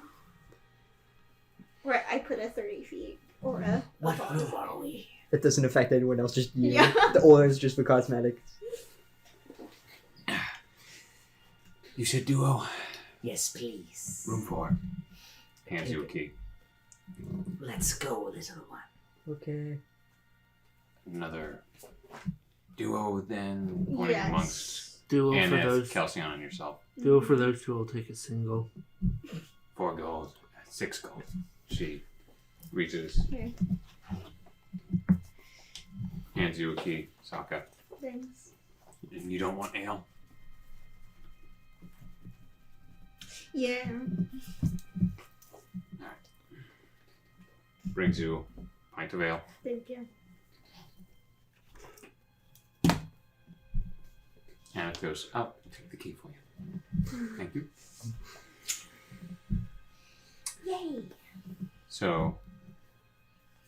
Where I put a 30 feet or a. What room are we? It doesn't affect anyone else, just you. Yeah. The oil is just for cosmetics. You said duo. Yes, please. Room 4. Hands you a key. Let's go, little one. Okay. Another duo then, pointing Yes. amongst Duo for ANETH, those. KELSION, and yourself. Duo for those two. I'll take a single. 4 gold, 6 gold. She reaches, Here. hands you a key, SAAKA. Thanks. And you don't want ale? Yeah. Brings you a pint of ale. Thank you. And it goes, oh, take the key for you. Thank you. Yay. So,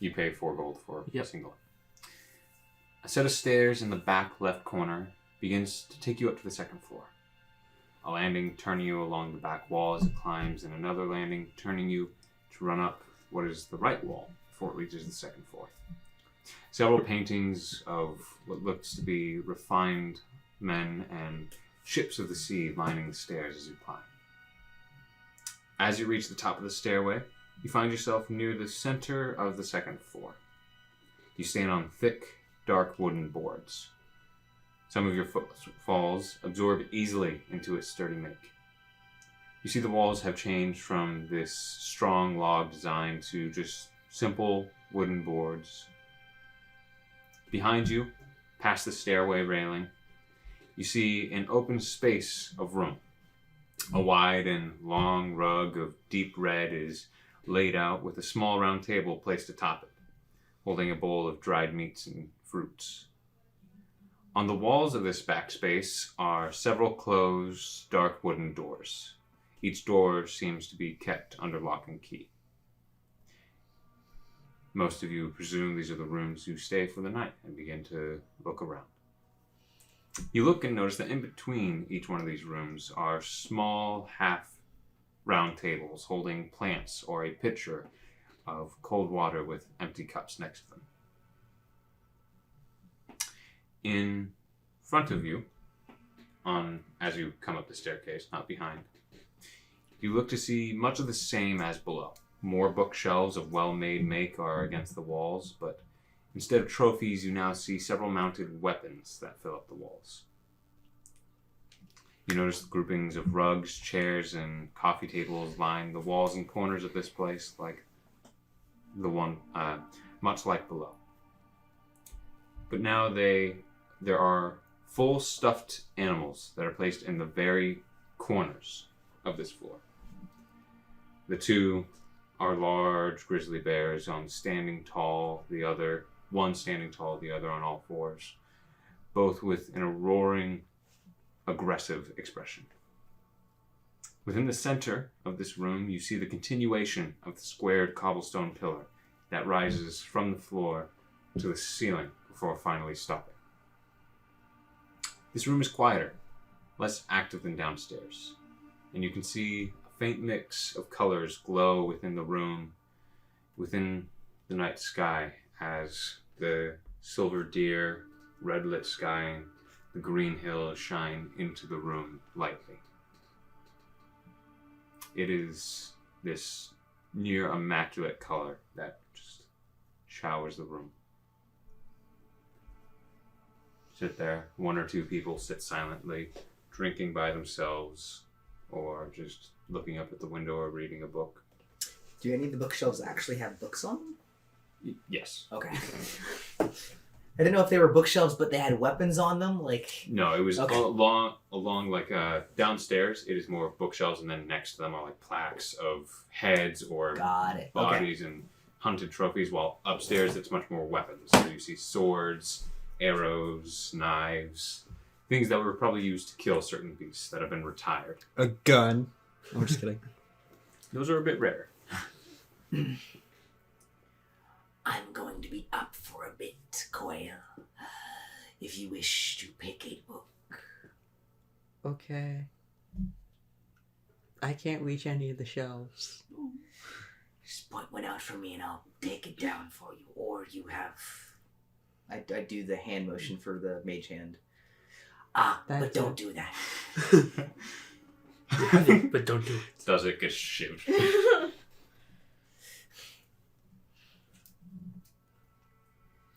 you pay 4 gold for Yep. a single. A set of stairs in the back left corner begins to take you up to the 2nd floor. A landing turning you along the back wall as it climbs, and another landing turning you to run up what is the right wall before it reaches the 2nd floor. Several paintings of what looks to be refined men and ships of the sea lining the stairs as you climb. As you reach the top of the stairway, you find yourself near the center of the 2nd floor. You stand on thick, dark wooden boards. Some of your footfalls absorb easily into its sturdy make. You see the walls have changed from this strong log design to just simple wooden boards. Behind you, past the stairway railing, you see an open space of room. A wide and long rug of deep red is laid out with a small round table placed atop it, holding a bowl of dried meats and fruits. On the walls of this back space are several closed, dark wooden doors. Each door seems to be kept under lock and key. Most of you presume these are the rooms you stay for the night and begin to look around. You look and notice that in between each one of these rooms are small, half-round tables holding plants or a pitcher of cold water with empty cups next to them. In front of you, as you come up the staircase, not behind, you look to see much of the same as below. More bookshelves of well-made make are against the walls, but instead of trophies, you now see several mounted weapons that fill up the walls. You notice groupings of rugs, chairs, and coffee tables line the walls and corners of this place, like the one, much like below. But now there are full stuffed animals that are placed in the very corners of this floor. The two are large grizzly bears, one standing tall, the other on all fours, both with a roaring, aggressive expression. Within the center of this room, you see the continuation of the squared cobblestone pillar that rises from the floor to the ceiling before finally stopping. This room is quieter, less active than downstairs, and you can see a faint mix of colors glow within the room, within the night sky, as the silver deer, red-lit sky, and the green hills shine into the room lightly. It is this near immaculate color that just showers the room. Sit there, 1 or 2 people sit silently, drinking by themselves, or just looking up at the window or reading a book. Do any of the bookshelves actually have books on them? Yes. Okay. I didn't know if they were bookshelves, but they had weapons on them. Like No, it was Okay. along like downstairs. It is more bookshelves, and then next to them are like plaques of heads or got it. Okay. bodies and hunted trophies. While upstairs, it's much more weapons. So you see swords, arrows, knives, things that were probably used to kill certain beasts that have been retired. A gun. I'm just kidding. Those are a bit rare. I'm going to be up for a bit, COIL. If you wish to pick a book. Okay. I can't reach any of the shelves. Just point one out for me and I'll take it down for you. Or you have... I do the hand motion for the mage hand. but That's don't it. do that. But don't do it. Does it get shivved?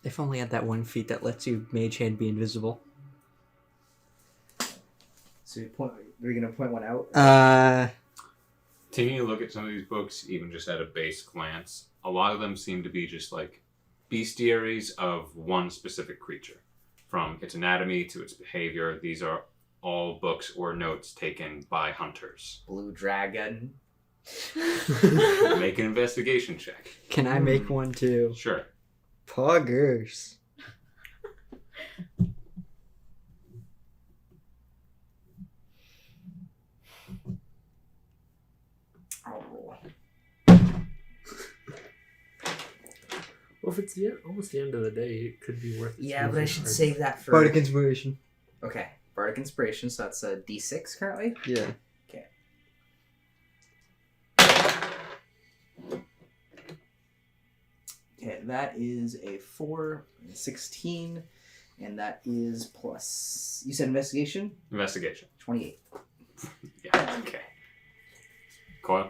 If only I had that one feat that lets you mage hand be invisible. So we're gonna point one out. Taking a look at some of these books, even just at a base glance, a lot of them seem to be just like bestiaries of one specific creature. From its anatomy to its behavior, these are all books or notes taken by hunters. Blue dragon. Make an investigation check. Can I make one too? Sure. Poggers. I'll roll. Well, if it's almost the end of the day, it could be worth it. Yeah, but I should save that for. Bardic inspiration. Okay, Bardic inspiration. So that's a D6 currently. Yeah. Okay, that is a 4, 16, and that is plus. You said investigation. Investigation. 28. Yeah, okay. Coil?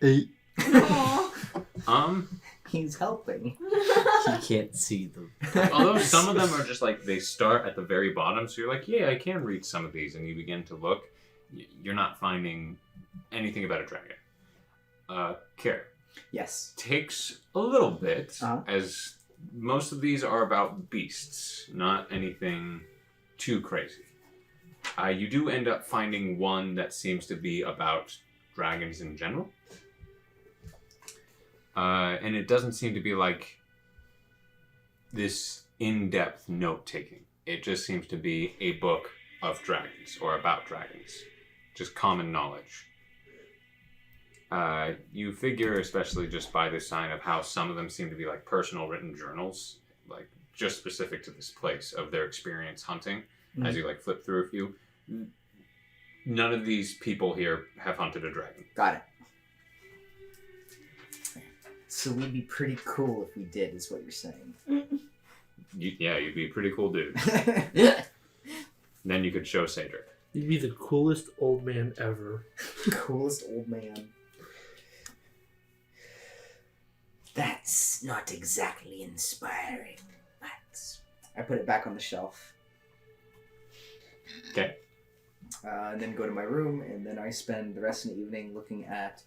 Eight. He's helping. He can't see them. Although some of them are just like, they start at the very bottom, so you're like, yeah, I can read some of these, and you begin to look. You're not finding anything about a dragon. Care. Yes. Takes a little bit, Uh-huh. as most of these are about beasts, not anything too crazy. You do end up finding one that seems to be about dragons in general. And it doesn't seem to be like this in-depth note-taking. It just seems to be a book of dragons, or about dragons. Just common knowledge. You figure, especially just by the sign of how some of them seem to be like personal written journals, like just specific to this place of their experience hunting, as you like flip through a few. None of these people here have hunted a dragon. Got it. So we'd be pretty cool if we did, is what you're saying. Yeah, you'd be a pretty cool dude. Then you could show CAEDRIK. You'd be the coolest old man ever. Coolest old man. That's not exactly inspiring, but... I put it back on the shelf. Okay. And then go to my room, and then I spend the rest of the evening looking at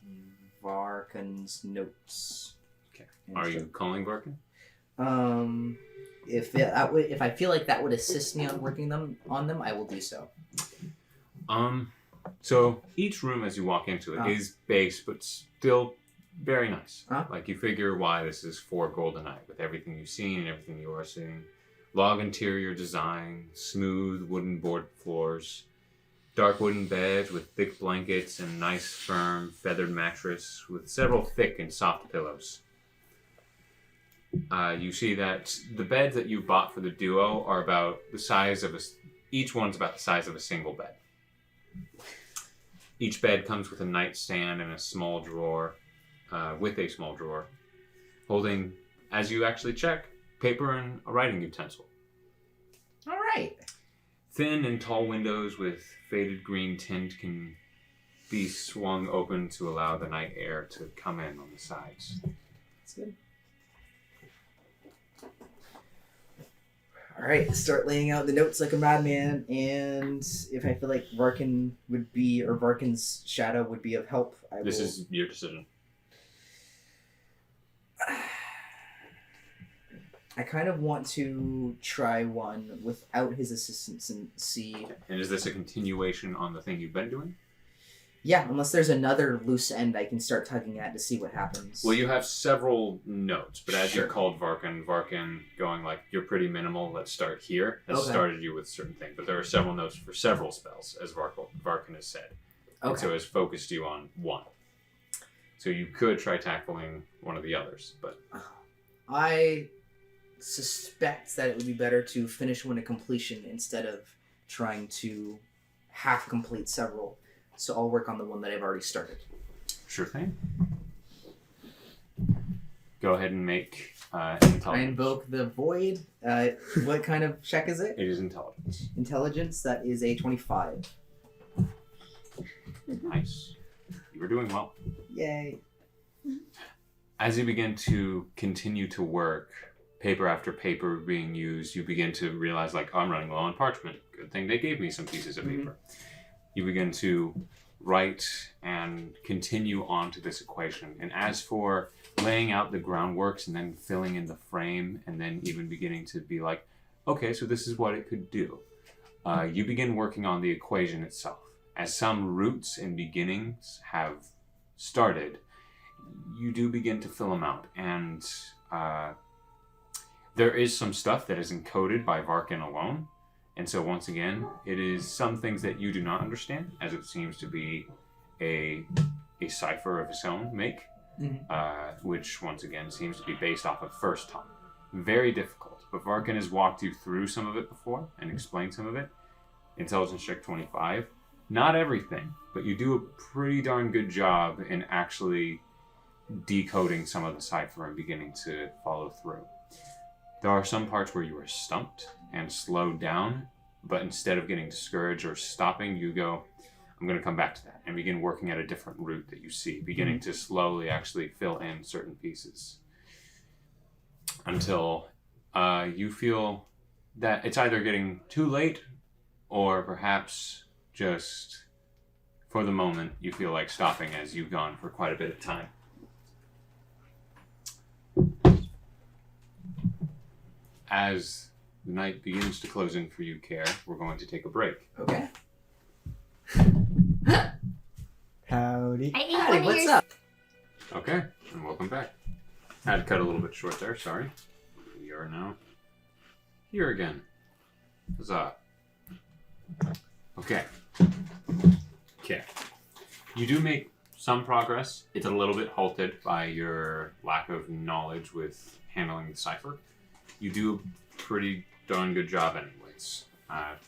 Varkan's notes. Okay. Are you calling Varkan? If I feel like that would assist me on working on them, I will do so. So each room as you walk into it is base, but still very nice. Like you figure why this is 4 goldenite with everything you've seen and everything you are seeing. Log interior design, smooth wooden board floors, dark wooden beds with thick blankets and nice firm feathered mattress with several thick and soft pillows. You see that the beds that you bought for the duo are about the size of each one's about the size of a single bed. Each bed comes with a nightstand and a small drawer, holding, as you actually check, paper and a writing utensil. All right. Thin and tall windows with faded green tint can be swung open to allow the night air to come in on the sides. That's good. Alright, start laying out the notes like a madman, and if I feel like Varkin would be, or Varkin's shadow would be of help, I This will... is your decision. I kind of want to try one without his assistance and see... And is this a continuation on the thing you've been doing? Yeah, unless there's another loose end I can start tugging at to see what happens. Well, you have several notes, but as Sure. you're called Varkin going like, you're pretty minimal, let's start here, has Okay. started you with certain things. But there are several notes for several spells, as Varkin has said. And Okay. so has focused you on one. So you could try tackling one of the others, but... I suspect that it would be better to finish one to completion instead of trying to half complete several. So I'll work on the one that I've already started. Sure thing. Go ahead and make intelligence. I invoke the void. What kind of check is it? It is intelligence. Intelligence, that is a 25. Nice. You were doing well. Yay. As you begin to continue to work, paper after paper being used, you begin to realize, like, oh, I'm running low on parchment. Good thing they gave me some pieces of paper. You begin to write and continue on to this equation. And as for laying out the groundworks and then filling in the frame and then even beginning to be like, okay, so this is what it could do. You begin working on the equation itself. As some roots and beginnings have started, you do begin to fill them out. And there is some stuff that is encoded by Varkin alone. And so once again, it is some things that you do not understand, as it seems to be a cipher of its own make, which once again seems to be based off of first time. Very difficult, but Varkin has walked you through some of it before and explained some of it. Intelligence check 25. Not everything, but you do a pretty darn good job in actually decoding some of the cipher and beginning to follow through. There are some parts where you are stumped and slowed down, but instead of getting discouraged or stopping, you go, I'm going to come back to that, and begin working at a different route that you see, beginning to slowly actually fill in certain pieces until you feel that it's either getting too late or perhaps just for the moment you feel like stopping as you've gone for quite a bit of time. As the night begins to close in for you, Care, we're going to take a break. Okay. Howdy. I ate Howdy, one of what's your up? Okay, and welcome back. I had to cut a little bit short there, sorry. We are now here again. Huzzah. Okay. Okay. You do make some progress. It's a little bit halted by your lack of knowledge with handling the cipher. You do a pretty darn good job anyways.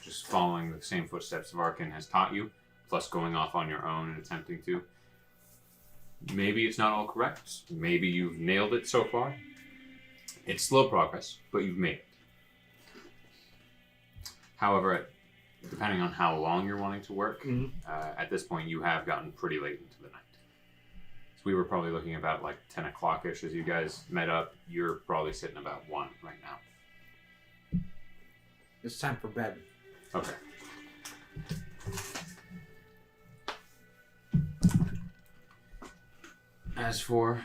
Just following the same footsteps Varkin has taught you, plus going off on your own and attempting to. Maybe it's not all correct. Maybe you've nailed it so far. It's slow progress, but you've made it. However, depending on how long you're wanting to work, at this point you have gotten pretty late into the night. So we were probably looking about like 10 o'clock-ish as you guys met up. You're probably sitting about 1 right now. It's time for bed. Okay. As for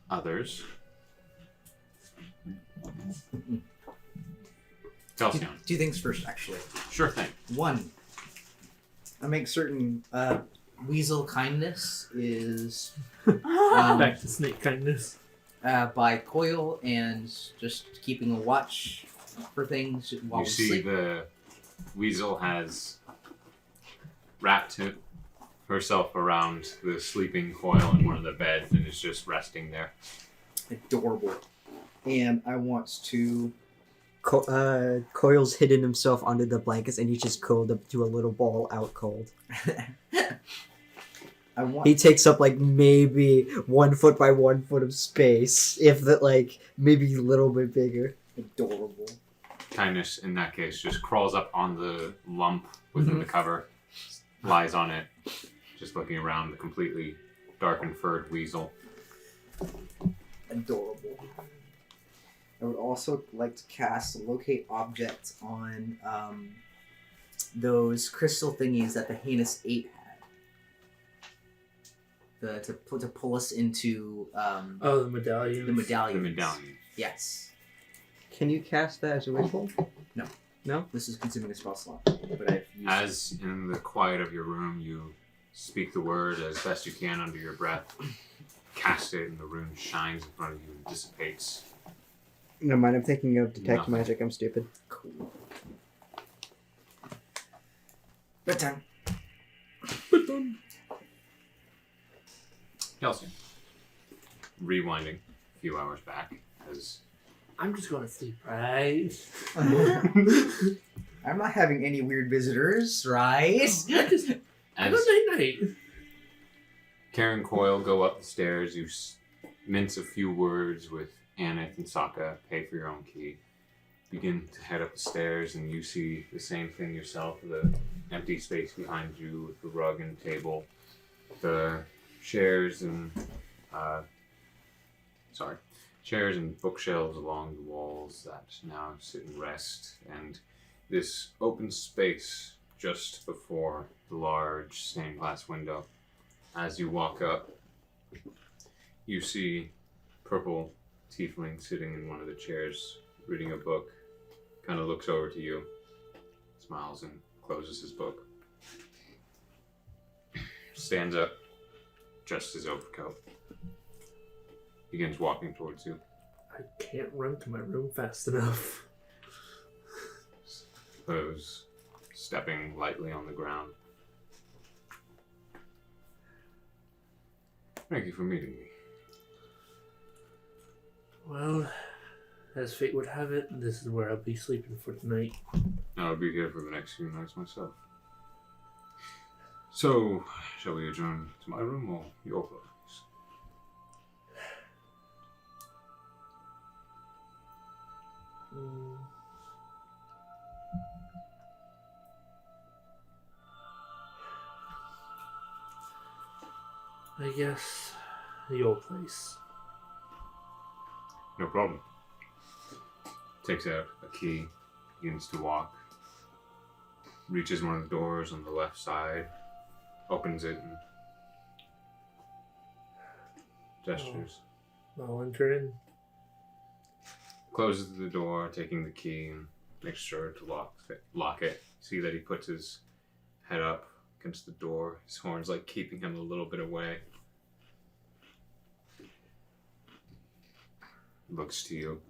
others, Kelsion. Two things first, actually. Sure thing. One, I make certain weasel kindness is Back to snake kindness. by COIL and just keeping a watch for things while You we see sleep. the weasel has wrapped herself around the sleeping coil in one of the beds and is just resting there. Adorable. And I want to... Coil's hidden himself under the blankets and he's just curled up to a little ball out cold. I want... He takes up like maybe 1 foot by 1 foot of space, if that, like maybe a little bit bigger. Adorable. Kindness, in that case, just crawls up on the lump within the cover, lies on it, just looking around the completely darkened furred weasel. Adorable. I would also like to cast Locate Object on those crystal thingies that the Heinous 8 had. To pull us into the medallion. the medallion. The medallion. Yes. Can you cast that as a ritual? No. No? This is consuming a spell slot. But I've used As in the quiet of your room, you speak the word as best you can under your breath, cast it, and the rune shines in front of you and dissipates. Never mind, I'm thinking of Detect Nothing. Magic. I'm stupid. Cool. Bedtime. KELSION. Rewinding a few hours back as I'm just going to sleep, right? I'm not having any weird visitors, right? I just I go as night. Karen Coil go up the stairs, you mince a few words with ANETH and SAAKA, pay for your own key, begin to head up the stairs, and you see the same thing yourself, the empty space behind you with the rug and table, the chairs and chairs and bookshelves along the walls that now sit and rest, and this open space just before the large stained glass window. As you walk up, you see purple Tiefling sitting in one of the chairs, reading a book, kind of looks over to you, smiles and closes his book. Stands up, adjusts his overcoat, begins walking towards you. I can't run to my room fast enough. Goes, stepping lightly on the ground. Thank you for meeting me. Well, as fate would have it, this is where I'll be sleeping for tonight. I'll be here for the next few nights myself. So, shall we adjourn to my room or your place? I guess your place. No problem. Takes out a key, begins to walk, reaches one of the doors on the left side, opens it, and gestures. I'll enter in. Closes the door, taking the key, and makes sure to lock it. See that he puts his head up against the door. His horns like keeping him a little bit away. Looks to you.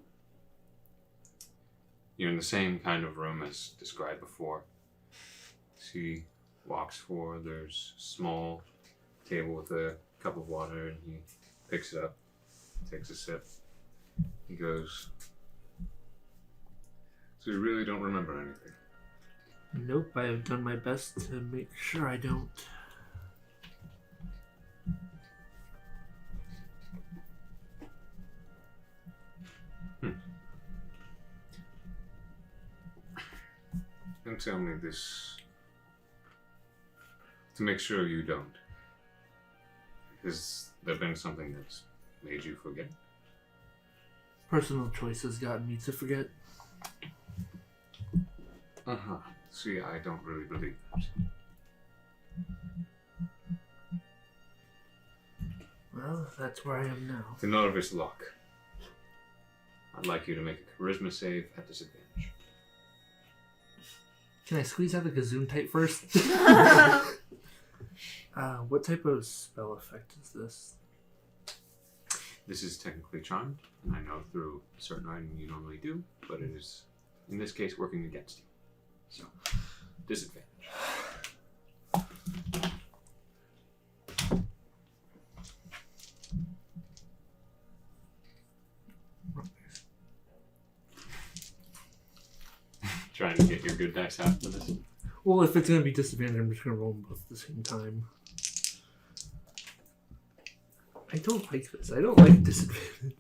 You're in the same kind of room as described before. He walks forward. There's a small table with a cup of water, and he picks it up, takes a sip. He goes, "So you really don't remember anything?" Nope, I have done my best to make sure I don't. And tell me this to make sure you don't. Has there been something that's made you forget? Personal choices got me to forget. Uh-huh. See, I don't really believe that. Well, that's where I am now. The Novice Lock. I'd like you to make a charisma save at disadvantage. Can I squeeze out the gazoon type first? What type of spell effect is this? This is technically charmed, and I know through a certain item you normally do, but it is, in this case, working against you. So, disadvantage. Trying to get your good dice out for this. Well, if it's going to be disadvantage, I'm just going to roll them both at the same time. I don't like this. I don't like disadvantage.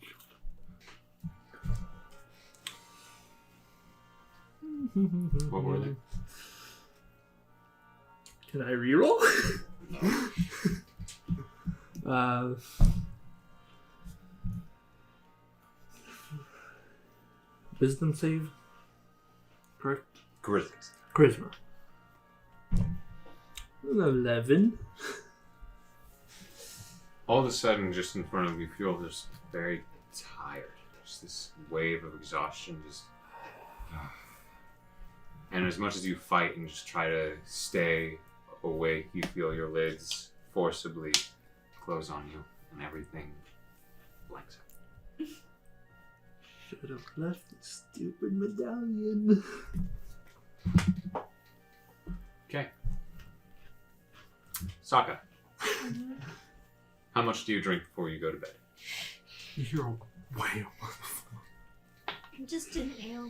What were they? Can I reroll? No. wisdom save. Correct? Charisma. 11. All of a sudden, just in front of you, feel just very tired. Just this wave of exhaustion, just... And as much as you fight and just try to stay awake, you feel your lids forcibly close on you, and everything blanks out. Should have left the stupid medallion. Okay. SAAKA. How much do you drink before you go to bed? You're way Just an ale.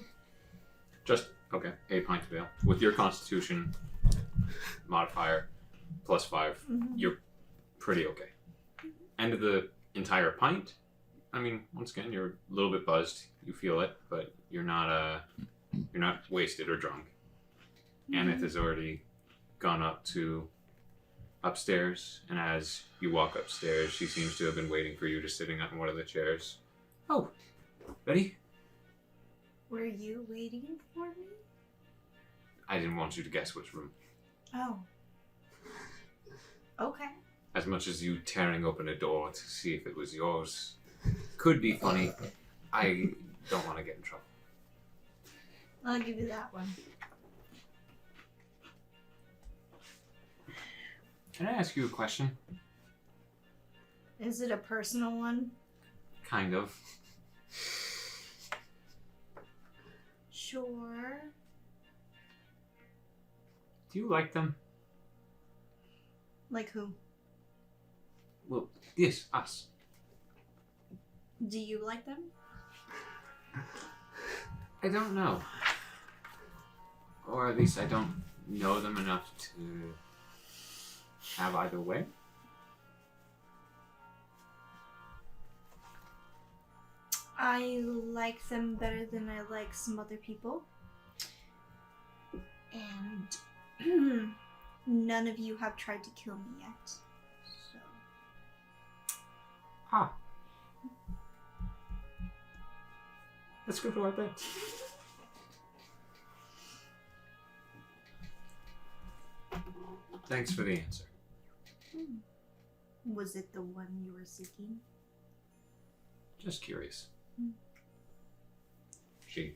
Just, okay, a pint of ale. With your constitution modifier +5, you're pretty okay. End of the entire pint, I mean, once again, you're a little bit buzzed. You feel it, but you're not wasted or drunk. Aneth has already gone up to upstairs, and as you walk upstairs, she seems to have been waiting for you, just sitting on one of the chairs. Oh, Betty? Were you waiting for me? I didn't want you to guess which room. Oh. Okay. As much as you tearing open a door to see if it was yours could be funny, I don't want to get in trouble. I'll give you that one. Can I ask you a question? Is it a personal one? Kind of. Sure. Do you like them? Like who? Well, yes, us. Do you like them? I don't know. Or at least I don't know them enough to have either way. I like them better than I like some other people. And none of you have tried to kill me yet. So. Ah. Let's go to our bed. Thanks for the answer. Was it the one you were seeking? Just curious. She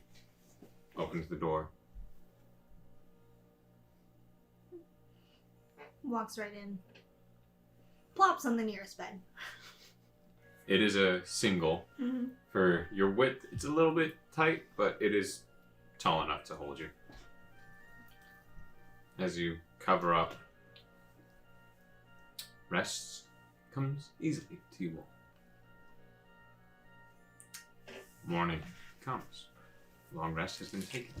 opens the door. Walks right in. Plops on the nearest bed. It is a single. For your width, it's a little bit tight, but it is tall enough to hold you. As you cover up, rest comes easily to you all. Morning comes. Long rest has been taken.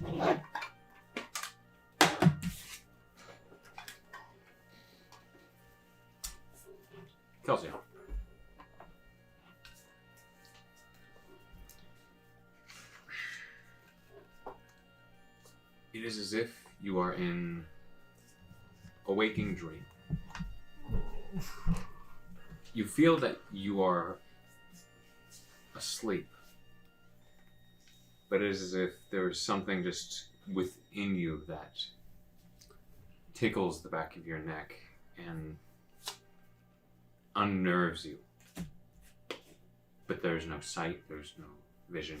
KELSION. It is as if you are in a waking dream. You feel that you are asleep, but it is as if there is something just within you that tickles the back of your neck and unnerves you. But there's no sight, there's no vision,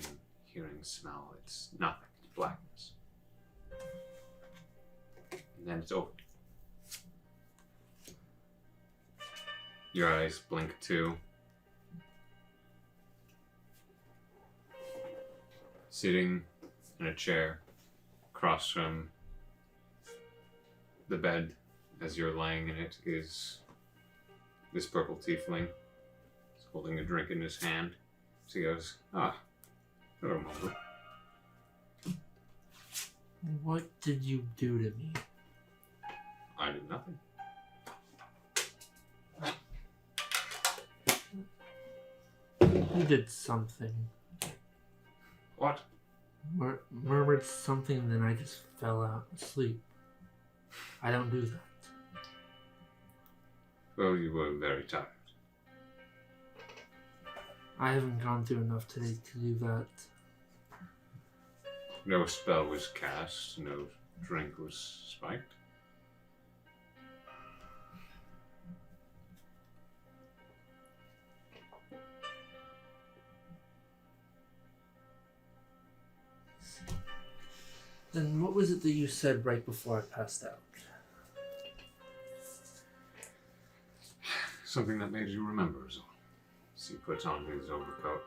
hearing, smell, it's nothing, it's blackness. And then it's over. Your eyes blink too. Sitting in a chair across from the bed as you're laying in it is this purple tiefling. He's holding a drink in his hand. So he goes, hello, Molo. What did you do to me? I did nothing. You did something. What? Murmured something and then I just fell out asleep. I don't do that. Well, you were very tired. I haven't gone through enough today to do that. No spell was cast, no drink was spiked. Then what was it that you said right before I passed out? Something that made you remember is all. As he puts on his overcoat.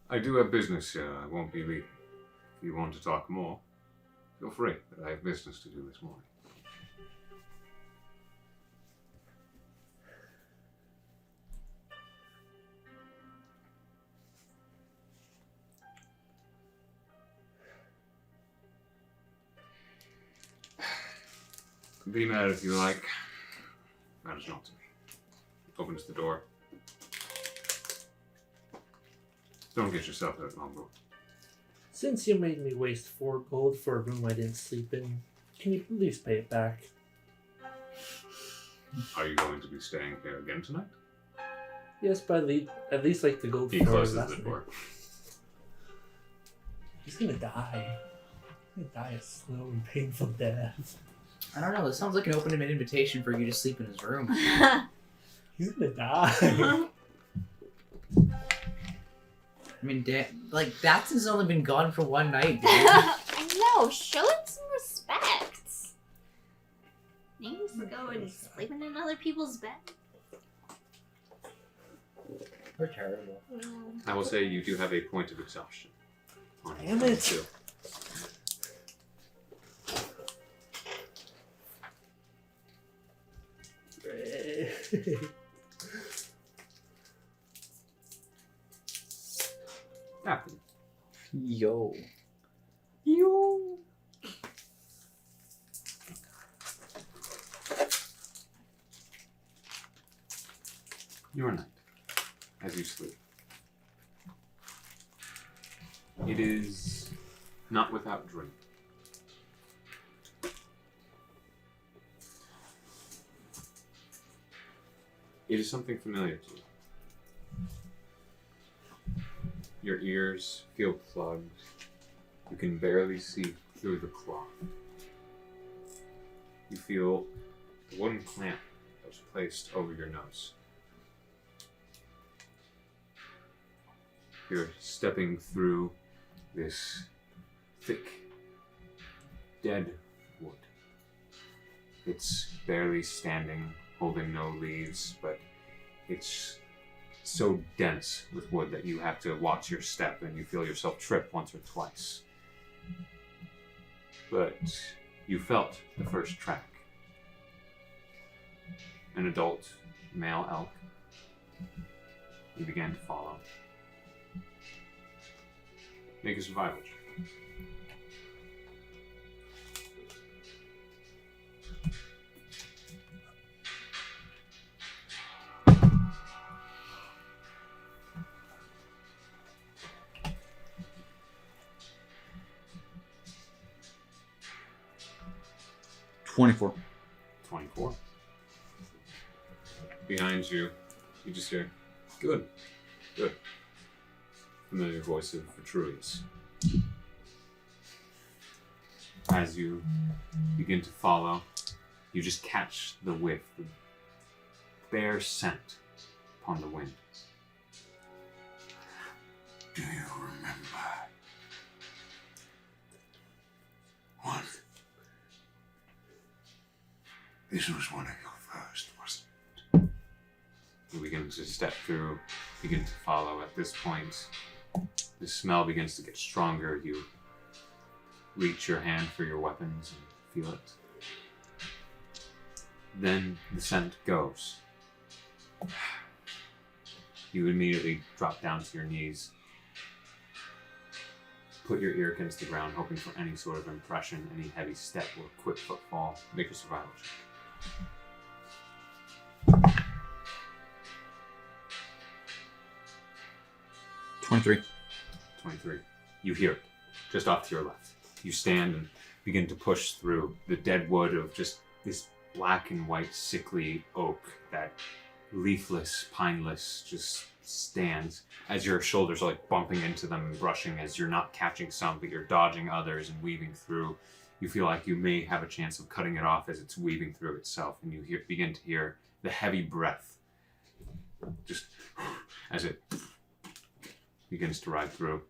I do have business here. I won't be leaving. If you want to talk more, feel free. But I have business to do this morning. Be mad if you like. Matters not to me. Opens the door. Don't get yourself hurt, Mongrel. Since you made me waste 4 gold for a room I didn't sleep in, can you please pay it back? Are you going to be staying here again tonight? Yes, but at least like the gold He for closes last the night. door. He's gonna die. He's gonna die a slow and painful death. I don't know. This sounds like an open invitation for you to sleep in his room. He's gonna die. I mean, like, Datson's only been gone for one night, dude. I know. Show him some respect. He needs to go and sleep in other people's bed. We're terrible. I will say you do have a point of exhaustion. On Damn it. too. Happen. Yo. Your night, as you sleep. It is not without drink. It is something familiar to you. Your ears feel plugged. You can barely see through the cloth. You feel the wooden clamp that was placed over your nose. You're stepping through this thick, dead wood. It's barely standing, holding no leaves, but it's so dense with wood that you have to watch your step and you feel yourself trip once or twice. But you felt the first track. An adult male elk. You began to follow. Make a survival check. $24. 24. Behind you, you just hear, good, good. Familiar voice of Vitruvius. As you begin to follow, you just catch the whiff, the bare scent upon the wind. Do you remember? One. This was one of your first, wasn't it? You begin to step through, begin to follow. At this point, the smell begins to get stronger. You reach your hand for your weapons and feel it. Then the scent goes. You immediately drop down to your knees. Put your ear against the ground, hoping for any sort of impression, any heavy step or quick footfall. Make a survival check. 23. 23. You hear it, just off to your left. You stand and begin to push through the dead wood of just this black and white sickly oak, that leafless, pineless, just stands as your shoulders are like bumping into them and brushing as you're not catching some, but you're dodging others and weaving through. You feel like you may have a chance of cutting it off as it's weaving through itself, and you begin to hear the heavy breath just as it begins to ride through.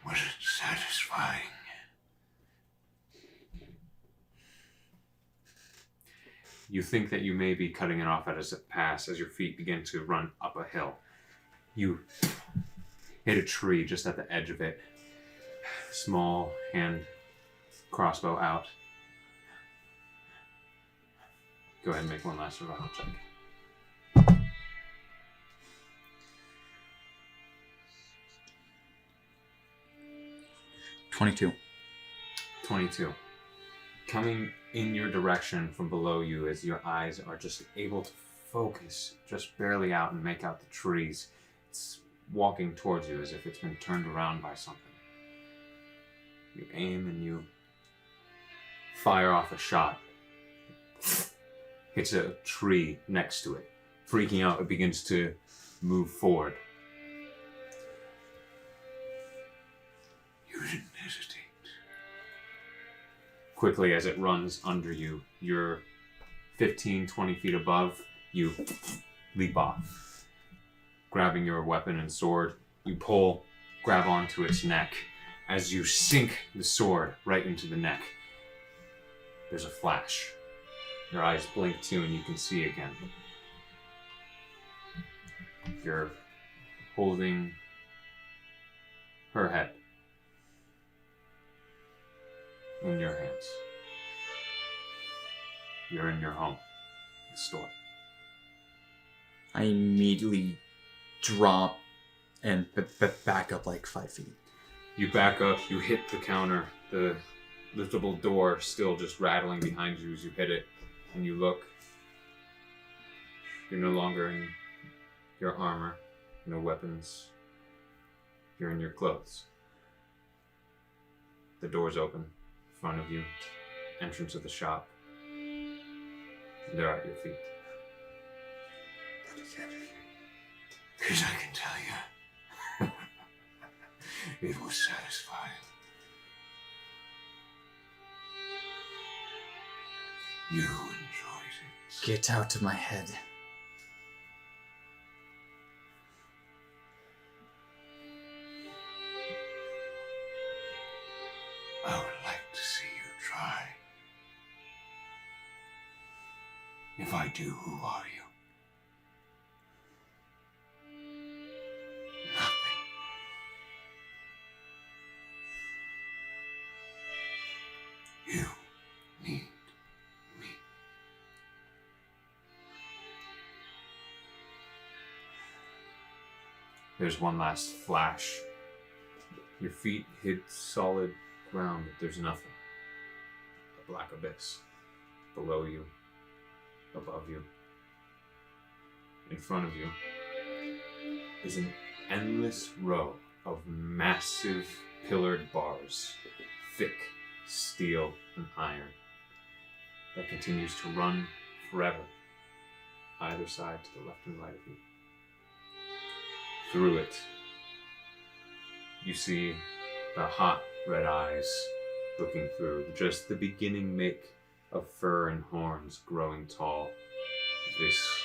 Was it satisfying? You think that you may be cutting it off as it passes as your feet begin to run up a hill. You hit a tree just at the edge of it. Small hand crossbow out. Go ahead and make one last survival check. $22. 22. Coming in your direction from below you as your eyes are just able to focus just barely out and make out the trees. It's walking towards you as if it's been turned around by something. You aim and you fire off a shot. Hits a tree next to it. Freaking out, it begins to move forward. You didn't hesitate. Quickly as it runs under you, you're 15, 20 feet above, you leap off. Grabbing your weapon and sword, you pull, grab onto its neck. As you sink the sword right into the neck, there's a flash. Your eyes blink too and you can see again. You're holding her head in your hands. You're in your home, the store. I immediately drop and back up like 5 feet. You back up, you hit the counter, the liftable door still just rattling behind you as you hit it, and you look. You're no longer in your armor, no weapons. You're in your clothes. The door's open in front of you, entrance of the shop. They're at your feet. Because I can tell you, it was satisfying. You enjoyed it. Get out of my head. I would like to see you try. If I do, who are you? Nothing. You need me. There's one last flash. Your feet hit solid ground, but there's nothing. A black abyss. Below you. Above you. In front of you is an endless row of massive pillared bars. Thick steel and iron. That continues to run forever. Either side to the left and right of you. Through it, you see the hot red eyes looking through, just the beginning make of fur and horns growing tall. This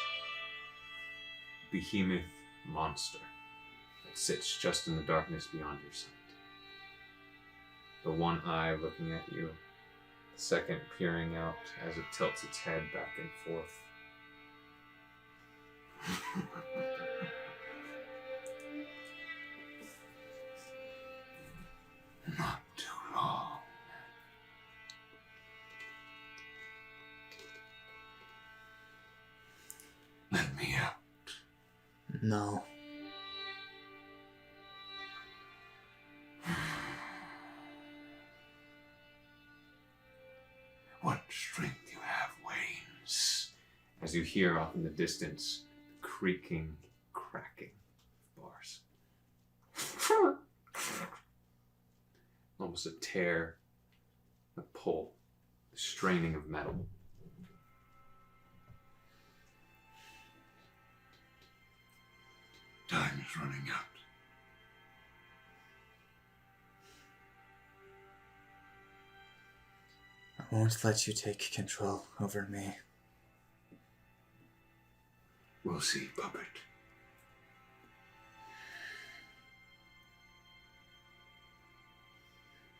behemoth monster that sits just in the darkness beyond your sight. The one eye looking at you, the second peering out as it tilts its head back and forth. Not too long. Let me out. No. What strength you have, Waynes. As you hear off in the distance, the creaking, cracking of bars. Almost a tear, a pull, the straining of metal. is running out. I won't let you take control over me. We'll see, puppet.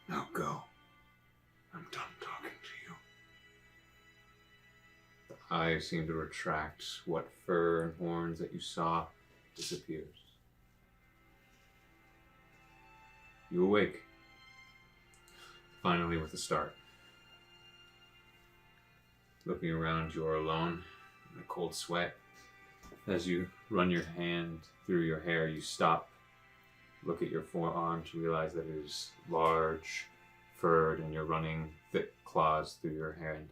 Now go. I'm done talking to you. The eye seemed to retract. What fur and horns that you saw disappears. You awake. Finally with a start. Looking around, you are alone in a cold sweat. As you run your hand through your hair, you stop, look at your forearm to realize that it is large, furred, and you're running thick claws through your hand.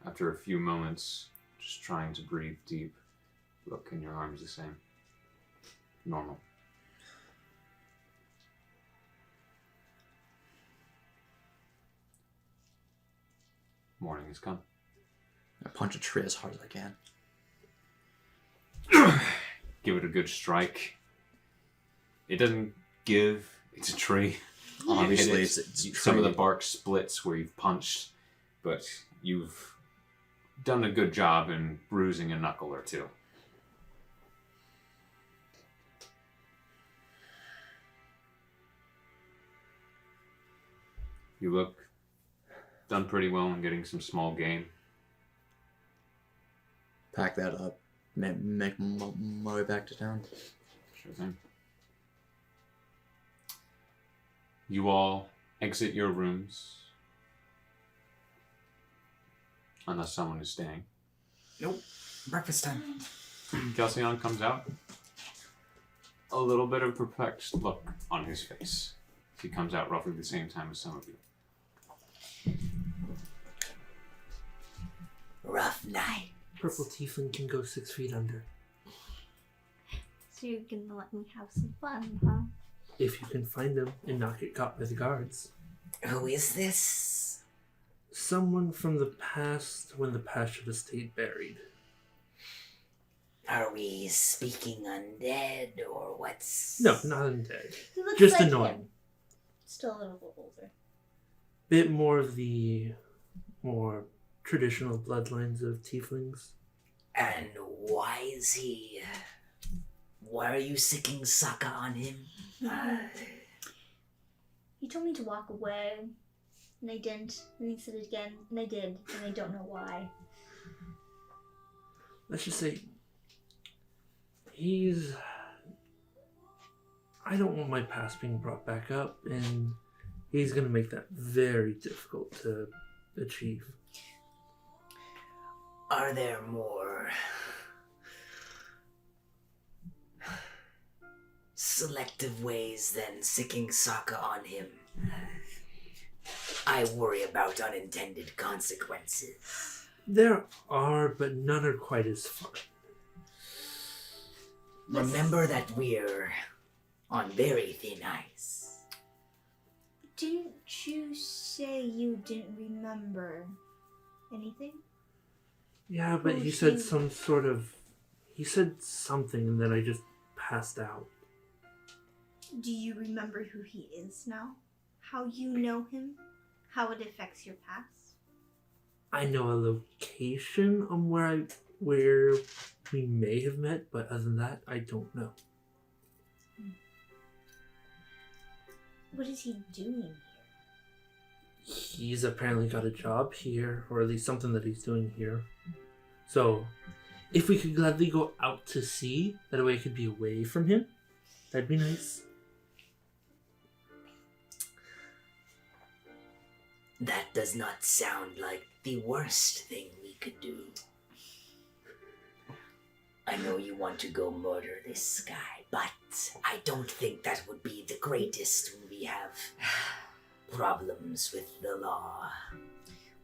After a few moments, just trying to breathe deep, look, and your arm is the same. Normal. Morning has come. I punch a tree as hard as I can. Give it a good strike. It doesn't give. It's a tree. Obviously, It's it's a some of the tree. bark splits where you've punched, but you've done a good job in bruising a knuckle or two. You look done pretty well in getting some small game. Pack that up. Make my way back to town. Sure thing. You all exit your rooms. Unless someone is staying. Nope. Breakfast time. KELSION comes out. A little bit of perplexed look on his face. He comes out roughly the same time as some of you. Rough night. Purple Tiefling can go 6 feet under. So you're gonna let me have some fun, huh? If you can find them and not get caught by the guards. Who is this? Someone from the past when the past should have stayed buried. Are we speaking undead or what's... No, not undead. He looks Just like annoying. him. Still a little bit older. Bit more of the more traditional bloodlines of Tieflings. And why is he... Why are you sicking SAAKA on him? He told me to walk away, and I didn't. And he said it again, and I did, and I don't know why. Let's just say he's... I don't want my past being brought back up, and he's going to make that very difficult to achieve. Are there more... selective ways than sicking SAAKA on him? I worry about unintended consequences. There are, but none are quite as fun. Remember that we're on very thin ice. Didn't you say you didn't remember anything? Yeah, but Who he said he- some sort of... He said something, and then I just passed out. Do you remember who he is now? How you know him? How it affects your past? I know a location on where we may have met, but other than that, I don't know. What is he doing here? He's apparently got a job here, or at least something that he's doing here. So, if we could gladly go out to sea, that way I could be away from him, that'd be nice. That does not sound like the worst thing we could do. I know you want to go murder this guy, but I don't think that would be the greatest when we have problems with the law.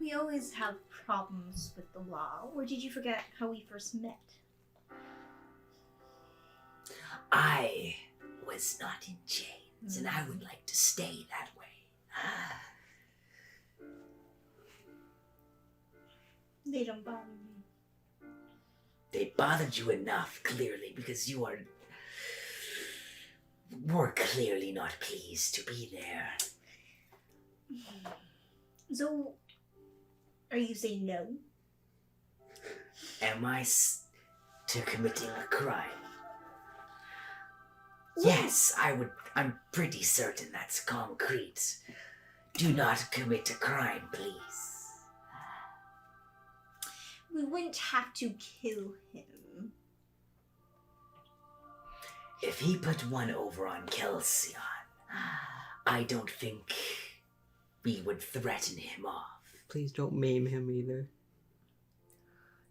We always have problems with the law. Or did you forget how we first met? I was not in chains, and I would like to stay that way. They don't bother me. They bothered you enough, clearly, because were clearly not pleased to be there. So, are you saying no? Am I to committing a crime? Yes, I'm pretty certain that's concrete. Do not commit a crime, please. We wouldn't have to kill him. If he put one over on KELSION, I don't think we would threaten him off. Please don't maim him either.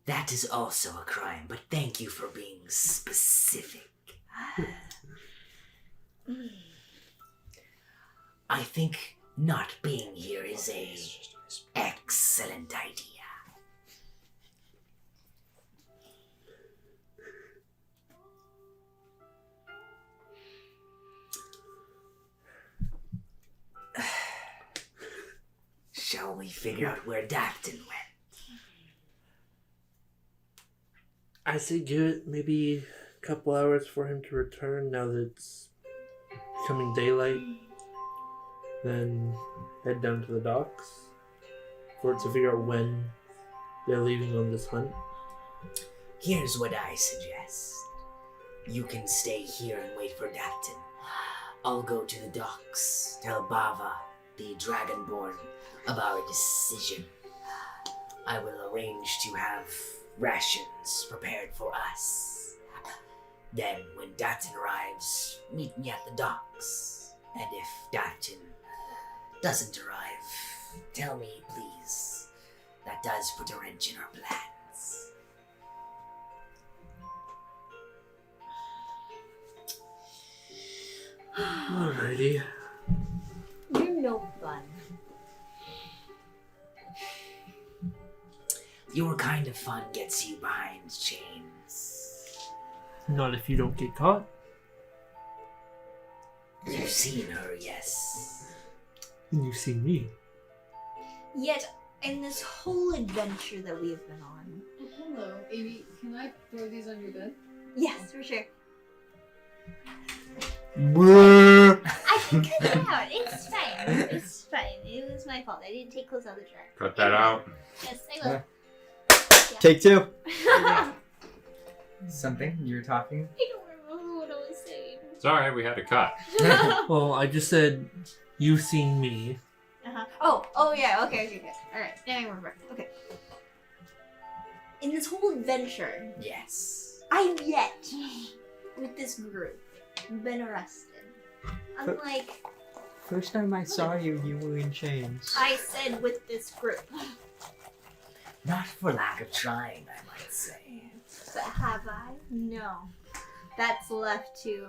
That is also a crime, but thank you for being specific. I think not being here is a excellent idea. Shall we figure out where DATH'TAN went? I say give it maybe a couple hours for him to return now that it's becoming daylight. Then head down to the docks to figure out when they're leaving on this hunt. Here's what I suggest. You can stay here and wait for DATH'TAN. I'll go to the docks, tell Bava, the Dragonborn, of our decision. I will arrange to have rations prepared for us. Then, when DATH'TAN arrives, meet me at the docks. And if DATH'TAN doesn't arrive, tell me, please. That does put a wrench in our plans. Alrighty. You're no fun. Your kind of fun gets you behind chains. Not if you don't get caught. You've seen her, yes. And you've seen me. Yet, in this whole adventure that we have been on. Hello, Amy. Can I throw these on your bed? Yes, for sure. Brrr. I can cut it out. It's fine. It's fine. It was my fault. I didn't take clothes out of the dryer. Cut that out. Yes, I will. Take two. Something? You were talking? I don't remember what I was saying. Sorry, we had to cut. Well, I just said, you've seen me. Oh yeah, okay. Alright, now I remember. Okay. In this whole adventure, Yes. I've yet, with this group, been arrested. Unlike, First time I saw you, you were in chains. I said with this group. Not for lack of trying, I might say. But have I? No. That's left to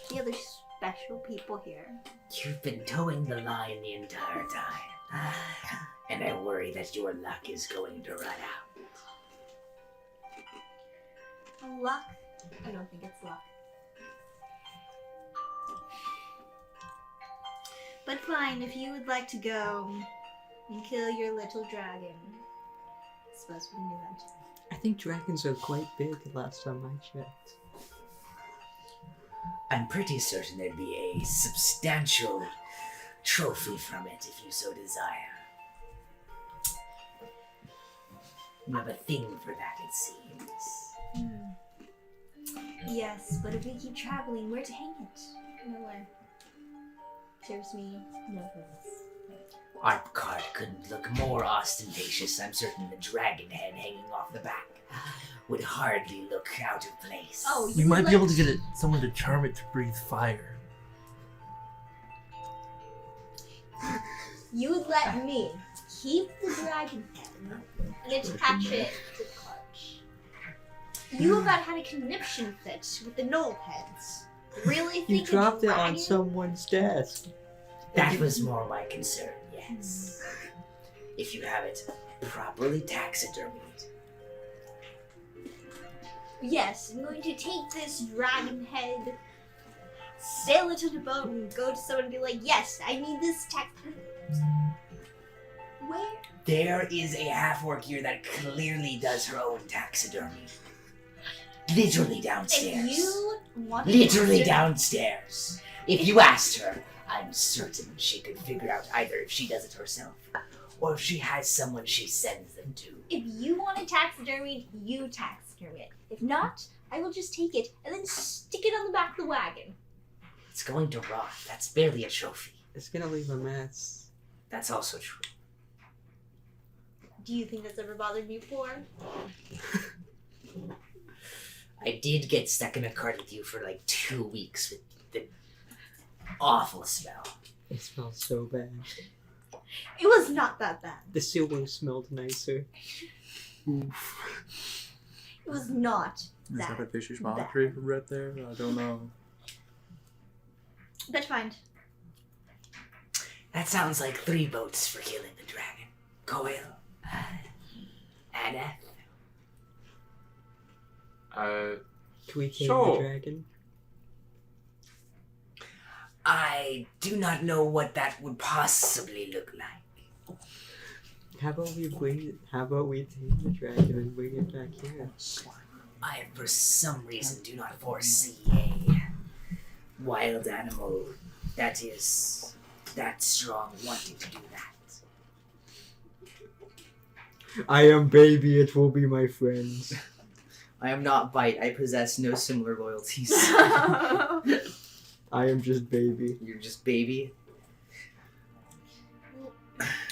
the other special people here. You've been towing the line the entire time. And I worry that your luck is going to run out. Luck? I don't think it's luck. But fine, if you would like to go and kill your little dragon. I suppose we can do that too. I think dragons are quite big last time I checked. I'm pretty certain there'd be a substantial trophy from it if you so desire. You have a thing for that, it seems. Yes, but if we keep traveling, where to hang it? Nowhere. Serves me no purpose. Our cart couldn't look more ostentatious. I'm certain the dragon head hanging off the back would hardly look out of place. Oh, We might be able to get someone to charm it to breathe fire. You would let me keep the dragon head and attach it to the cart. You about had a conniption fit with the knoll heads. Really think You dropped it on dragon? someone's desk. That was more my concern, yes. If you have it properly taxidermied. Yes, I'm going to take this dragon head, sail it to the boat, and go to someone and be like, yes, I need this tech. Where? There is a half-orc here that clearly does her own taxidermy. Literally downstairs. If you want Literally downstairs. If you asked her, I'm certain she could figure out either if she does it herself or if she has someone she sends them to. If you want it taxidermied, you taxidermy it. If not, I will just take it and then stick it on the back of the wagon. It's going to rot. That's barely a trophy. It's gonna leave a mess. That's also true. Do you think that's ever bothered me before? I did get stuck in a cart with you for like 2 weeks with the awful smell. It smells so bad. It was not that bad. The ceiling smelled nicer. Oof. It was not Is that a that vicious bad. mockery right there? I don't know. That's fine. That sounds like 3 votes for killing the dragon. COIL. ANETH. Can we tame Sure. the dragon? I do not know what that would possibly look like. How about we tame the dragon and bring it back here? I, for some reason, do not foresee a wild animal that is that strong wanting to do that. I am baby, it will be my friends. I am not Bite. I possess no similar loyalties. I am just baby. You're just baby.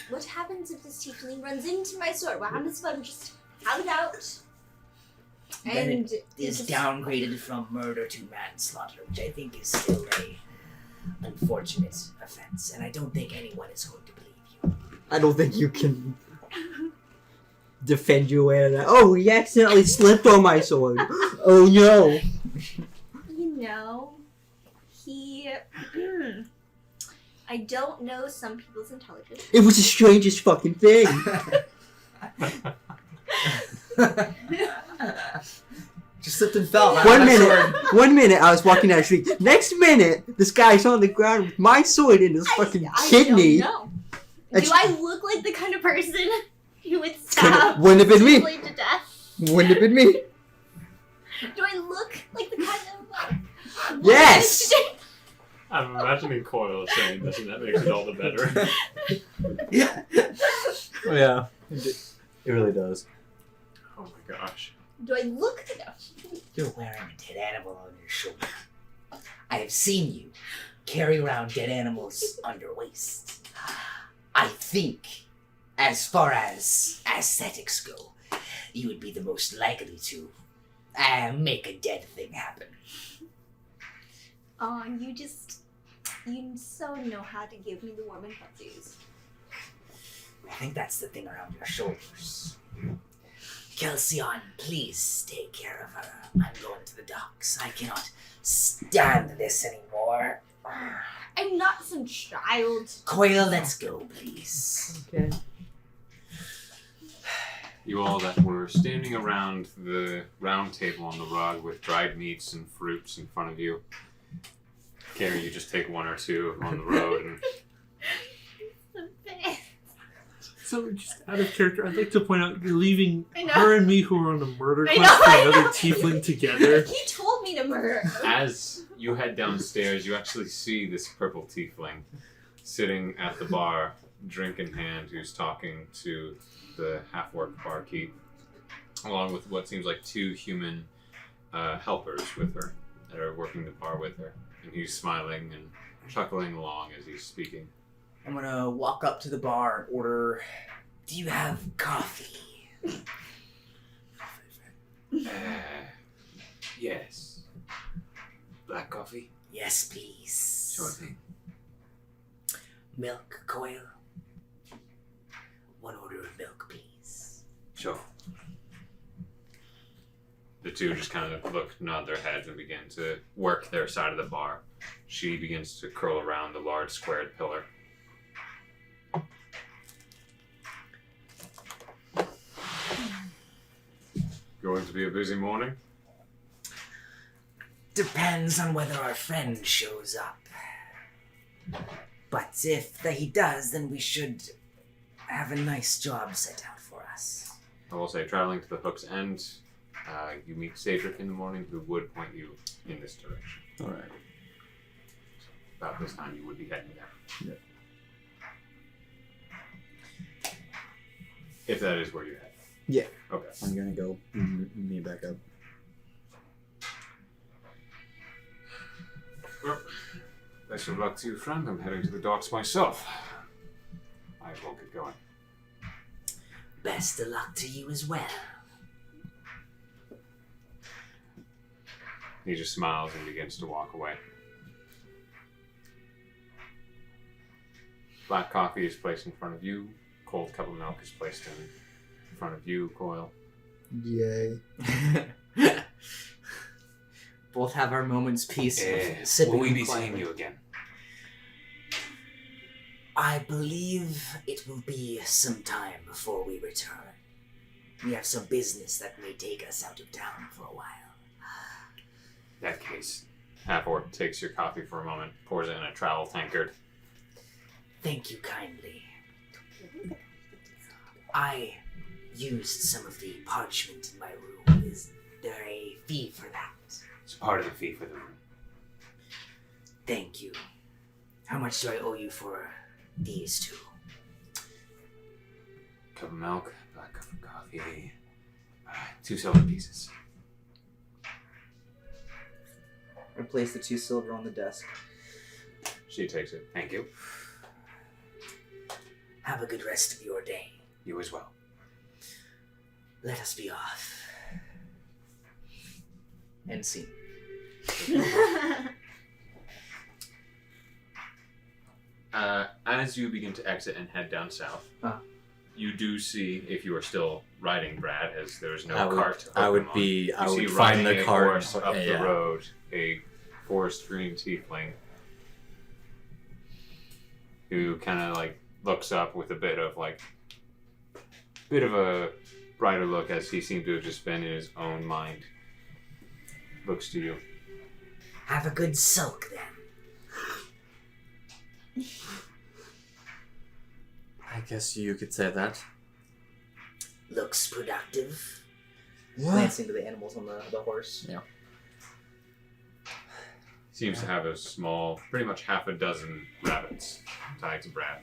What happens if this tiefling runs into my sword? What happens if I'm just out? Then And it is downgraded from murder to manslaughter, which I think is still a unfortunate offense, and I don't think anyone is going to believe you. I don't think you can defend your way out of that. Oh, he accidentally slipped on my sword. Oh no. you know, he. I don't know some people's intelligence. It was the strangest fucking thing. Just slipped and fell. One minute I was walking down the street. Next minute, this guy's on the ground with my sword in his fucking kidney. I don't know. Do I look like the kind of person who would Could've- stab wouldn't have been me. Tiefling to death? Wouldn't have been me. Do I look like the kind of Yes! I'm imagining Coil saying this, and that makes it all the better. Oh yeah, it really does. Oh my gosh. Do I look? No. You're wearing a dead animal on your shoulder. I have seen you carry around dead animals on your waist. I think, as far as aesthetics go, you would be the most likely to make a dead thing happen. Oh, you so know how to give me the warm and fuzzies. I think that's the thing around your shoulders. KELSION, please take care of her. I'm going to the docks. I cannot stand this anymore. I'm not some child. COIL, let's go, please. Okay. You all that were standing around the round table on the rug with dried meats and fruits in front of you. Carrie, you just take 1 or 2 on the road and The best. So, just out of character, I'd like to point out you're leaving I know. her and me, who are on a murder I quest know, for I another know. tiefling together. He told me to murder. as you head downstairs, you actually see this purple tiefling sitting at the bar, drink in hand, who's talking to the half-orc barkeep, along with what seems like 2 human helpers with her that are working the bar with her. And he's smiling and chuckling along as he's speaking. I'm gonna walk up to the bar and order. Do you have coffee? Yes. Black coffee? Yes, please. Sure thing. Milk, COIL. 1 order of milk, please. Sure. The 2 just kind of nod their heads and begin to work their side of the bar. She begins to curl around the large squared pillar. Going to be a busy morning? Depends on whether our friend shows up. But if he does, then we should have a nice job set out for us. I will say, traveling to the Hook's End, you meet CAEDRIK in the morning, who would point you in this direction. All right. About this time, you would be heading there. Yeah. If that is where you're heading. Yeah. Okay. I'm gonna go meet back up. Well, best of luck to you, friend. I'm heading to the docks myself. I will get going. Best of luck to you as well. He just smiles and begins to walk away. Black coffee is placed in front of you. Cold cup of milk is placed in front of you, Coil. Yay. Both have our moment's peace. Will we be seeing you again? I believe it will be some time before we return. We have some business that may take us out of town for a while. In that case, Half-Orc takes your coffee for a moment, pours it in a travel tankard. Thank you kindly. I used some of the parchment in my room. Is there a fee for that? It's part of the fee for the room. Thank you. How much do I owe you for these two? Cup of milk, black cup of coffee, 2 silver pieces. I place the 2 silver on the desk. She takes it. Thank you. Have a good rest of your day. You as well. Let us be off. End scene. As you begin to exit and head down south, you do see, if you are still riding Brad, as there's no cart. I would find the cart horse up the road, a forest green tiefling who kind of like looks up with a bit of a brighter look, as he seemed to have just been in his own mind. Looks to you. Have a good sulk then. I guess you could say that. Looks productive. Glancing to the animals on the horse. Yeah. Seems to have a small, pretty much half a dozen rabbits tied to Brad.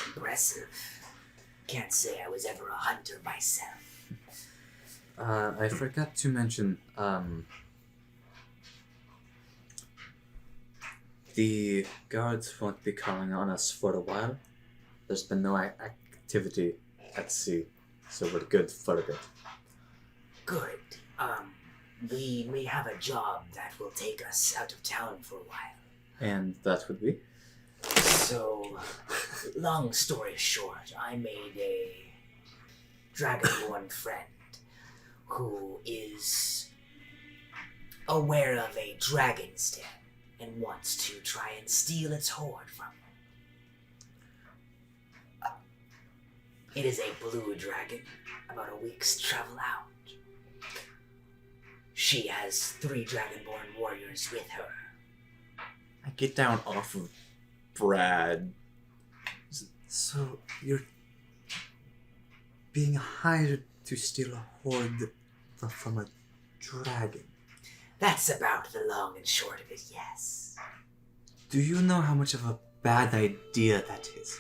Impressive. Can't say I was ever a hunter myself. I forgot to mention, the guards won't be calling on us for a while. There's been no activity at sea, so we're good for a bit. Good. We may have a job that will take us out of town for a while. And that would be? So, long story short, I made a Dragonborn friend who is aware of a dragon's den and wants to try and steal its hoard from me. It is a blue dragon, about a week's travel out. She has 3 Dragonborn warriors with her. I get down off of Brad. So, you're being hired to steal a hoard from a dragon? That's about the long and short of it, yes. Do you know how much of a bad idea that is?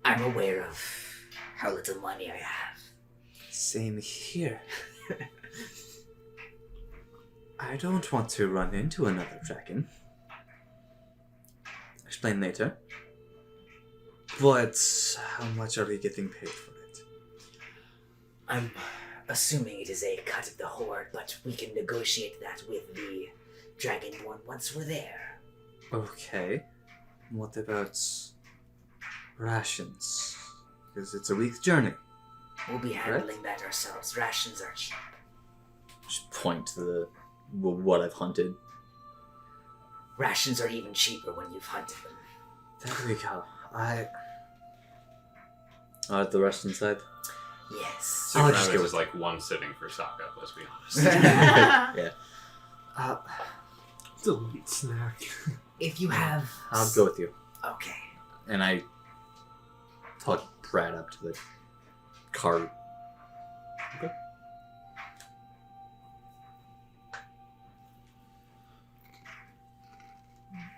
I'm aware of how little money I have. Same here. I don't want to run into another dragon. Explain later. But how much are we getting paid for it? I'm assuming it is a cut of the hoard, but we can negotiate that with the Dragonborn once we're there. Okay. What about rations? Because it's a week's journey. We'll be handling that ourselves. Rations are cheap. Just point to what I've hunted. Rations are even cheaper when you've hunted them. There we go. The rest inside? Yes. Super I'll just rabbits go is with like one sitting for SAAKA, let's be honest. Yeah. Delete snack. If you have... I'll go with you. Okay. And I tuck Brad up to the cart. Okay.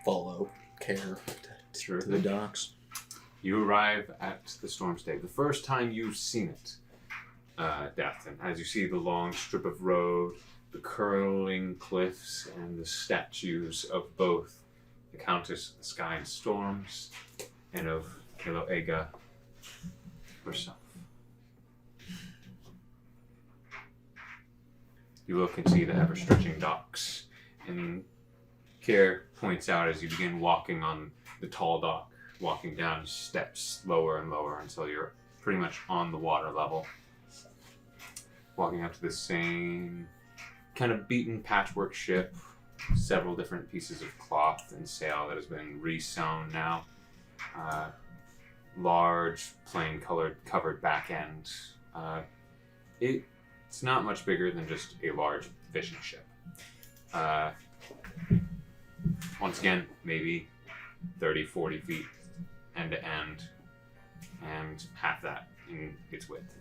Follow Care Sure to the thing. docks. You arrive at the storm stay. The first time you've seen it, DATH'TAN, as you see the long strip of road, the curling cliffs, and the statues of both the Countess of the Sky and Storms and of Abigail herself. You look and see the ever-stretching docks, and Care points out as you begin walking on the tall dock, walking down steps lower and lower until you're pretty much on the water level. Walking up to the same kind of beaten patchwork ship, several different pieces of cloth and sail that has been re-sewn now. Large, plain colored, covered back end. It's not much bigger than just a large fishing ship. Once again, maybe 30, 40 feet end to end, and half that in its width.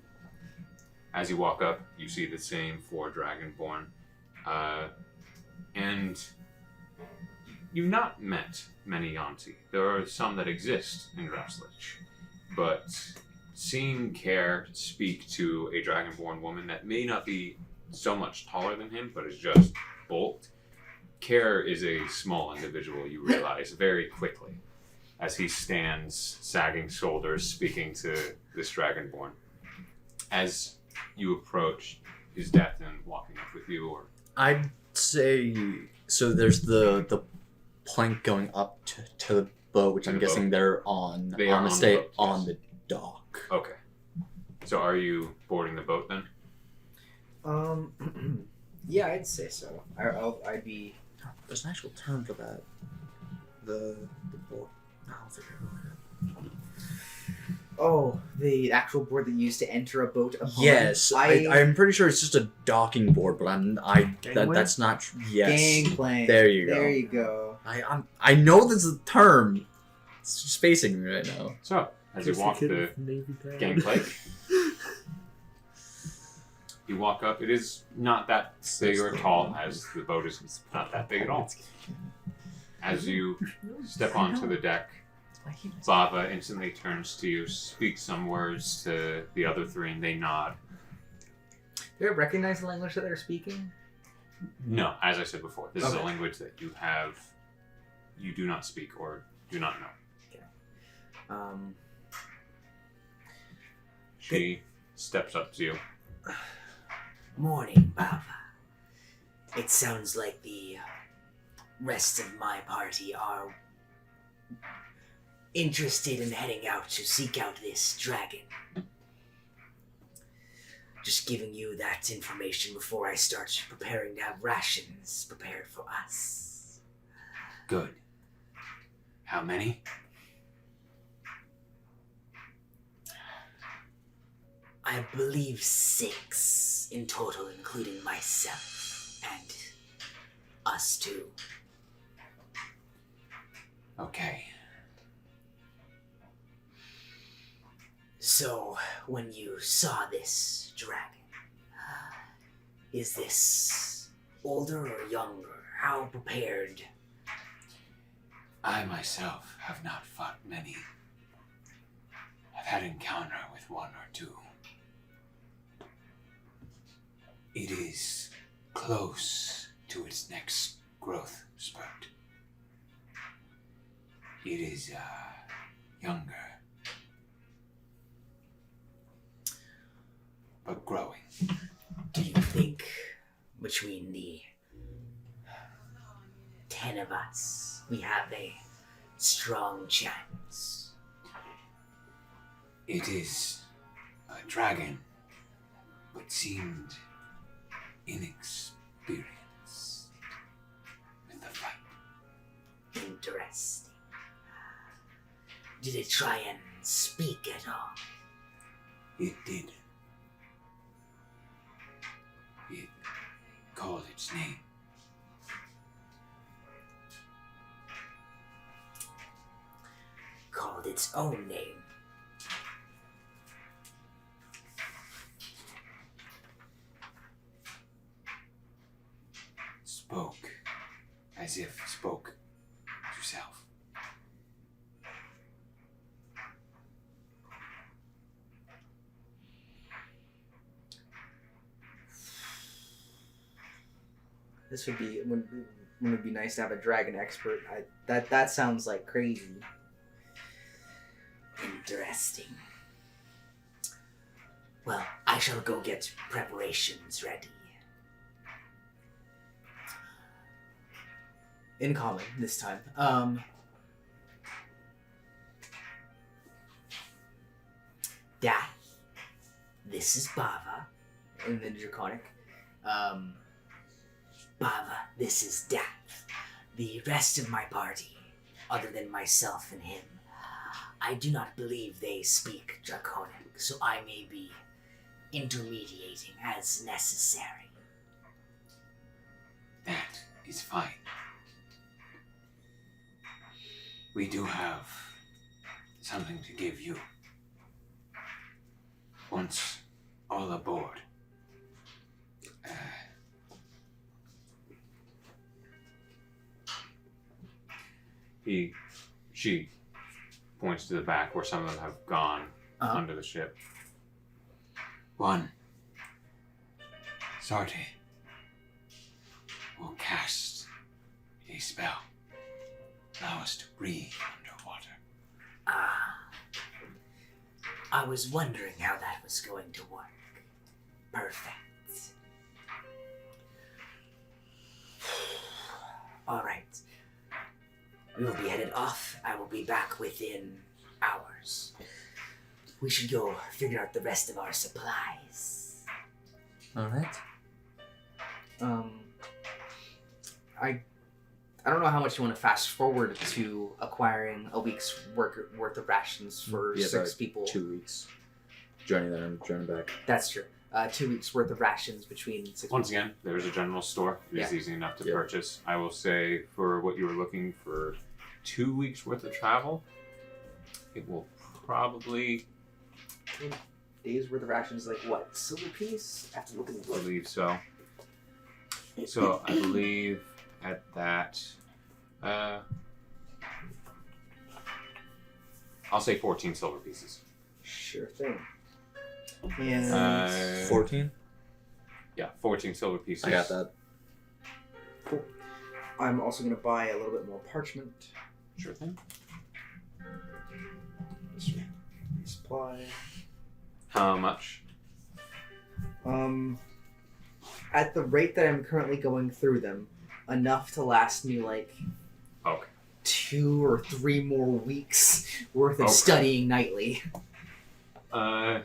As you walk up, you see the same 4 Dragonborn, and you've not met many Yuan-Ti. There are some that exist in Drowslich, but seeing Care speak to a Dragonborn woman that may not be so much taller than him, but is just bulked, Care is a small individual, you realize very quickly, as he stands, sagging shoulders, speaking to this Dragonborn. As you approach, is DATH'TAN walking up with you, or? I'd say so. There's the plank going up to the boat, which To I'm the guessing boat. they're on. They are on the stay boat, on yes. the dock. Okay. So are you boarding the boat then? Yeah, I'd say so. I'd be. There's an actual term for that. The boat. I don't think I know that. Oh, the actual board that you use to enter a boat. Upon. Yes, I'm pretty sure it's just a docking board, but that's not yes. Gangplank. There you go. There you go. I know this is a term. It's just facing me right now. So, as you walk the gangplank, you walk up. It is not that big or tall, as the boat is not that big at all. As you step onto the deck, Bava instantly turns to you, speaks some words to the other 3, and they nod. Do you recognize the language that they're speaking? No, as I said before, this is a Okay. language that you do not speak or do not know. She steps up to you. Morning, Bava. It sounds like the rest of my party are interested in heading out to seek out this dragon. Just giving you that information before I start preparing to have rations prepared for us. Good. How many? I believe 6 in total, including myself and us 2. Okay. So, when you saw this dragon, is this older or younger? How prepared? I myself have not fought many. I've had encounter with 1 or 2. It is close to its next growth spurt. It is younger, but growing. Do you think between the 10 of us, we have a strong chance? It is a dragon, but seemed inexperienced with the fight. Interesting. Did it try and speak at all? It did. It called its name. its own name. Spoke as if spoke to self. This would be wouldn't it be nice to have a dragon expert? That sounds like crazy. Interesting. Well, I shall go get preparations ready. In common this time. Dath, this is Bava. And then Draconic. Bava, this is Dath. The rest of my party, other than myself and him, I do not believe they speak Draconic, so I may be intermediating as necessary. That is fine. We do have something to give you. Once all aboard. She points to the back where some of them have gone under the ship. One, Sarti will cast a spell. Allow us to breathe underwater. I was wondering how that was going to work. Perfect. Alright. We will be headed off. I will be back within hours. We should go figure out the rest of our supplies. Alright. I don't know how much you want to fast forward to acquiring a week's worth of rations for 6 people. 2 weeks. Journey there and journey back. That's true. 2 weeks worth of rations between 6 Once people. again, there's a general store. It is easy enough to purchase. I will say for what you were looking for 2 weeks worth of travel, it will probably... Days worth of rations, like what? Silver piece? I have to look in the I book. believe so. So I believe at that, I'll say 14 silver pieces. Sure thing. And 14? Yeah, 14 silver pieces. I got that. cool. I'm also going to buy a little bit more parchment. Sure thing. Supply. How much? At the rate that I'm currently going through them, enough to last me like Okay. 2 or 3 more weeks worth of Okay. studying nightly. Uh,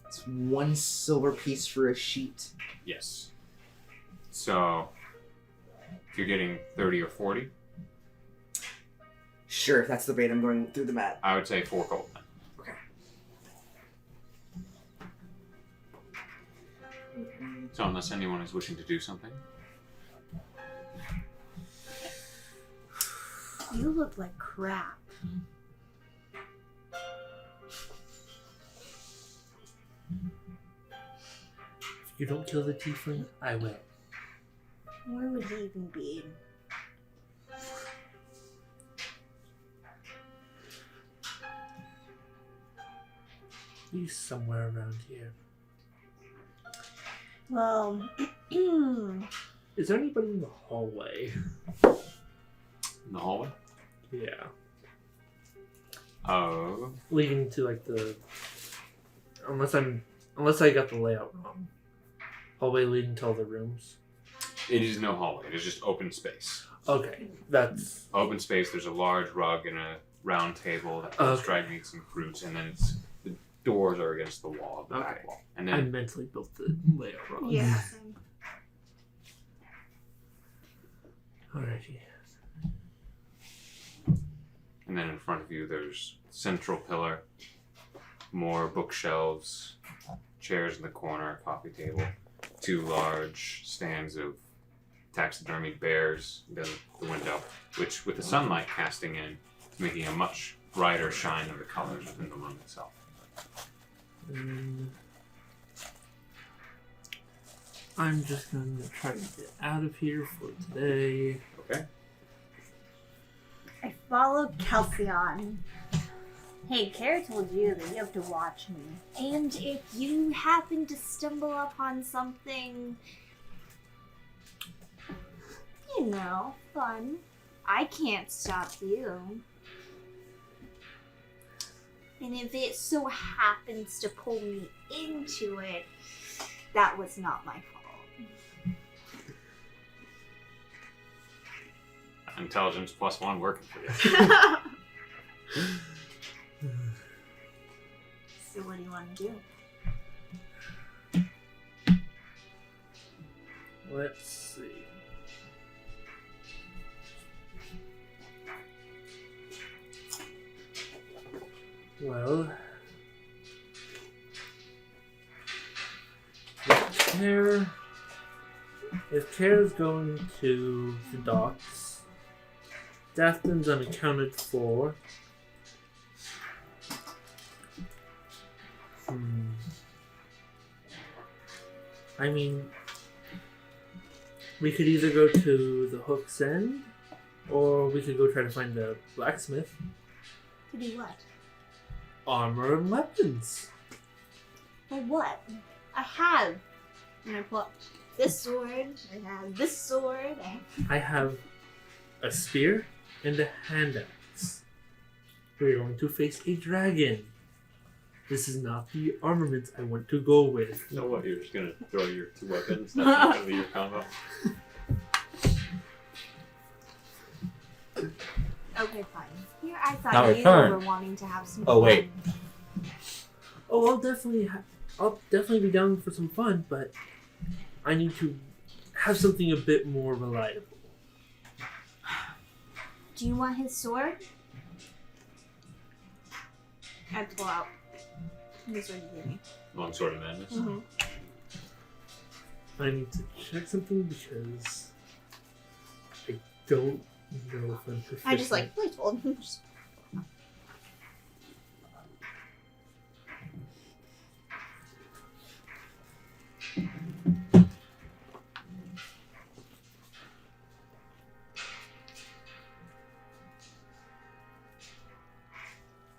It's 1 silver piece for a sheet. yes. So, if you're getting 30 or 40, Sure, if that's the rate I'm going through them at. I would say 4 gold then. Okay. So unless anyone is wishing to do something. You look like crap. If you don't kill the tiefling, I will. Where would he even be? He's somewhere around here. Well, Is there anybody in the hallway? In the hallway? Yeah. Oh. Leading to like the... Unless I got the layout wrong. Hallway leading to all the rooms. It is no hallway. It is just open space. Okay, that's... Open space. There's a large rug and a round table that has Okay. dried meats and fruits, and then it's the doors are against the wall of the back Okay. wall. And I then mentally built the layout wrong. yeah. Alrighty. and then in front of you there's central pillar, more bookshelves, chairs in the corner, coffee table, 2 large stands of taxidermied bears in the window, which with the sunlight casting in, making a much brighter shine of the colors within the room itself. I'm just going to try to get out of here for today. Okay. I followed KELSION. Hey, Kara told you that you have to watch me. And if you happen to stumble upon something, you know, fun, I can't stop you. And if it so happens to pull me into it, that was not my fault. Intelligence +1 working for you. So what do you want to do? Let's see. Well, if Tara's going to the docks, DATH'TAN's unaccounted for. I mean, we could either go to the Hook's End, or we could go try to find a blacksmith. To do what? Armor and weapons. For what? I have. And I put this sword, I have this sword, I have a spear and a hand axe. We're going to face a dragon. This is not the armament I want to go with. You know what? You're just gonna throw your 2 weapons. That's gonna be your combo. Okay, fine. Here, I Now thought you return. were wanting to have some Oh, fun. wait. Oh, I'll definitely be down for some fun, but I need to have something a bit more reliable. Do you want his sword? I pull out the sword you gave me. Longsword of Madness. Mm-hmm. I need to check something because I don't know if I'm proficient. I just like, please hold.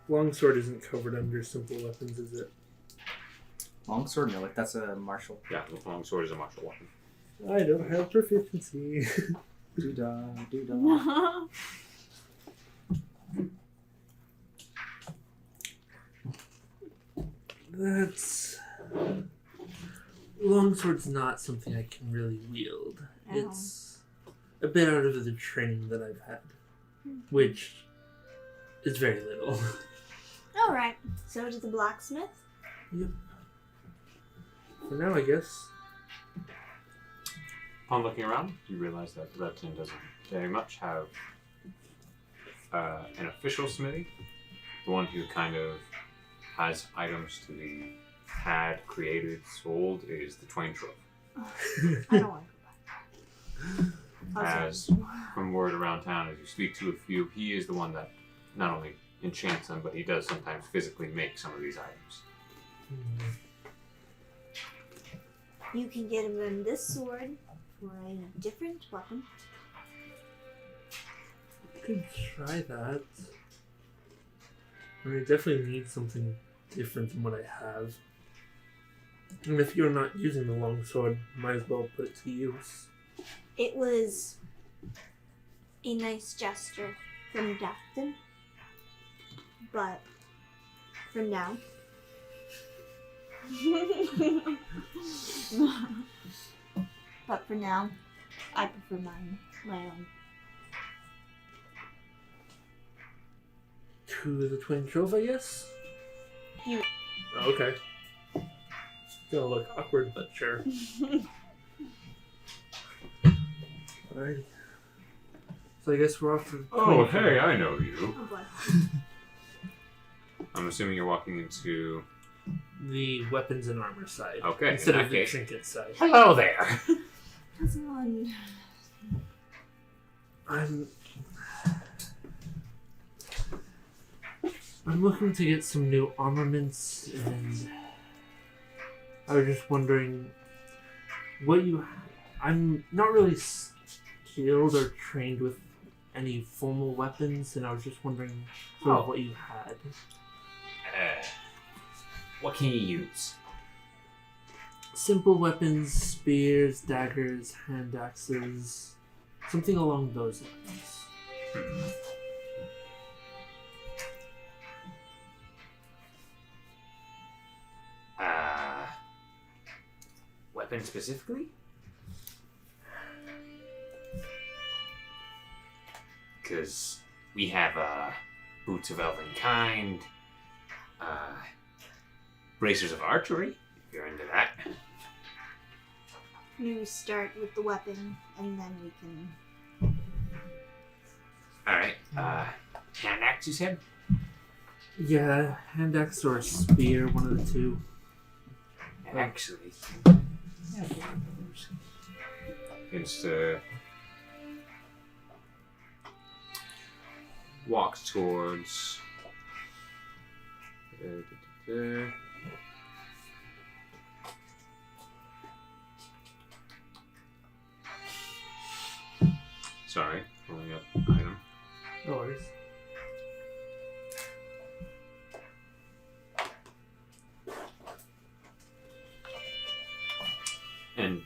Longsword isn't covered under simple weapons, is it? Longsword? No, like that's a martial. Yeah, longsword is a martial weapon. I don't have proficiency. Doo-dah, doo-dah. That's... Longsword's not something I can really wield. Oh. It's a bit out of the training that I've had, which is very little. Alright, so to the blacksmith? Yep. For now, I guess. Upon looking around, you realize that DATH'TAN doesn't very much have an official smithy. The one who kind of has items to be had, created, sold is the Twain Trove. I don't want to go back. As from word around town, as you speak to a few, he is the one that not only enchants them, but he does sometimes physically make some of these items. You can get him in this sword for a different weapon. I could try that. I definitely need something different than what I have. And if you're not using the longsword, might as well put it to use. It was a nice gesture from DATH'TAN, but for now, I prefer my own. To the Twin Trove, I guess? You. Oh, okay. Gonna look awkward, but sure. Alrighty. So I guess we're off to the Oh, Twin hey, Trove. I know you. Oh boy. I'm assuming you're walking into... The weapons and armor side. Okay, Instead in of that the case. trinket side. Hello there! How's it going? I'm looking to get some new armaments, and I was just wondering what you. I'm not really skilled or trained with any formal weapons, and I was just wondering sort of what you had. What can you use? Simple weapons, spears, daggers, hand axes, something along those lines. Weapon specifically? Because we have boots of elven kind, bracers of archery, if you're into that. You start with the weapon, and then we can. Alright, hand axe, you said? Yeah, hand axe or a spear, one of the two. Actually, it's walks towards. Sorry, pulling up item. No worries. And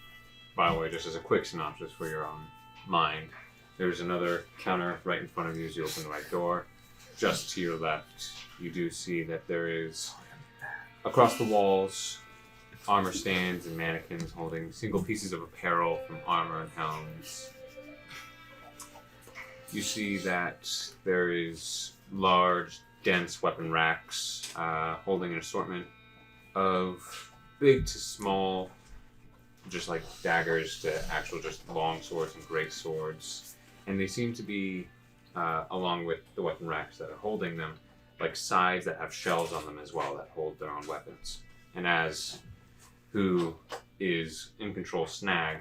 by the way, just as a quick synopsis for your own mind, there's another counter right in front of you as you open the right door. Just to your left, you do see that there is, across the walls, armor stands and mannequins holding single pieces of apparel from armor and helms. You see that there is large, dense weapon racks holding an assortment of big to small, just like daggers to actual just long swords and great swords. And they seem to be, along with the weapon racks that are holding them, like sides that have shells on them as well that hold their own weapons. And as who is in control, Snag,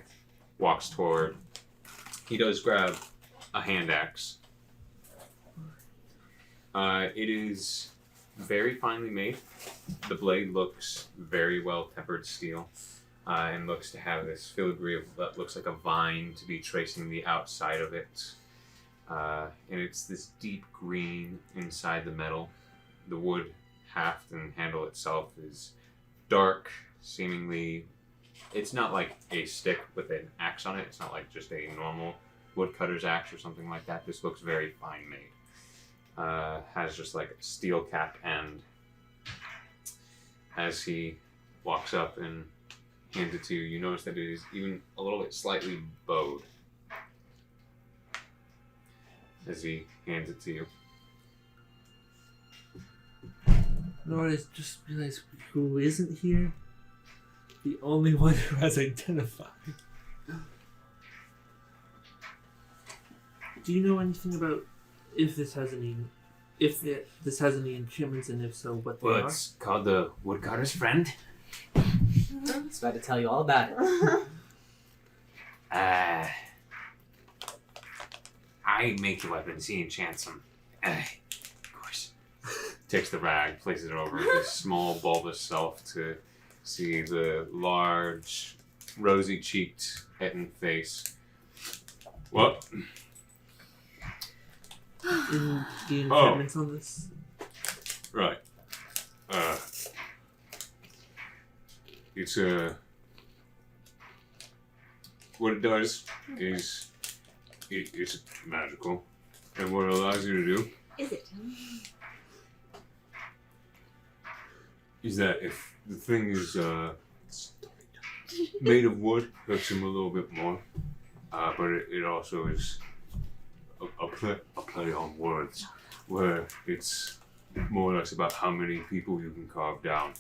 walks toward, he does grab a hand axe. It is very finely made. The blade looks very well tempered steel. And looks to have this filigree of what looks like a vine to be tracing the outside of it. And it's this deep green inside the metal. The wood haft and handle itself is dark, seemingly. It's not like a stick with an axe on it. It's not like just a normal woodcutter's axe or something like that. This looks very fine made. Has just like a steel cap end. As he walks up and hands it to you, you notice that it is even a little bit slightly bowed as he hands it to you. No, I just realized who isn't here. The only one who has identified. Do you know anything about if this has any enchantments, and if so, what they are? It's called the Woodcutter's Friend. I was about to tell you all about it. I make the weapons, he enchants them. Of course. Takes the rag, places it over his small bulbous self to see the large, rosy-cheeked head and face. What? In the enchantments on this? Right. It's what it does is it's magical, and what it allows you to do Is it? is that if the thing is made of wood, hurts him a little bit more, but it also is a play on words, where it's more or less about how many people you can carve down,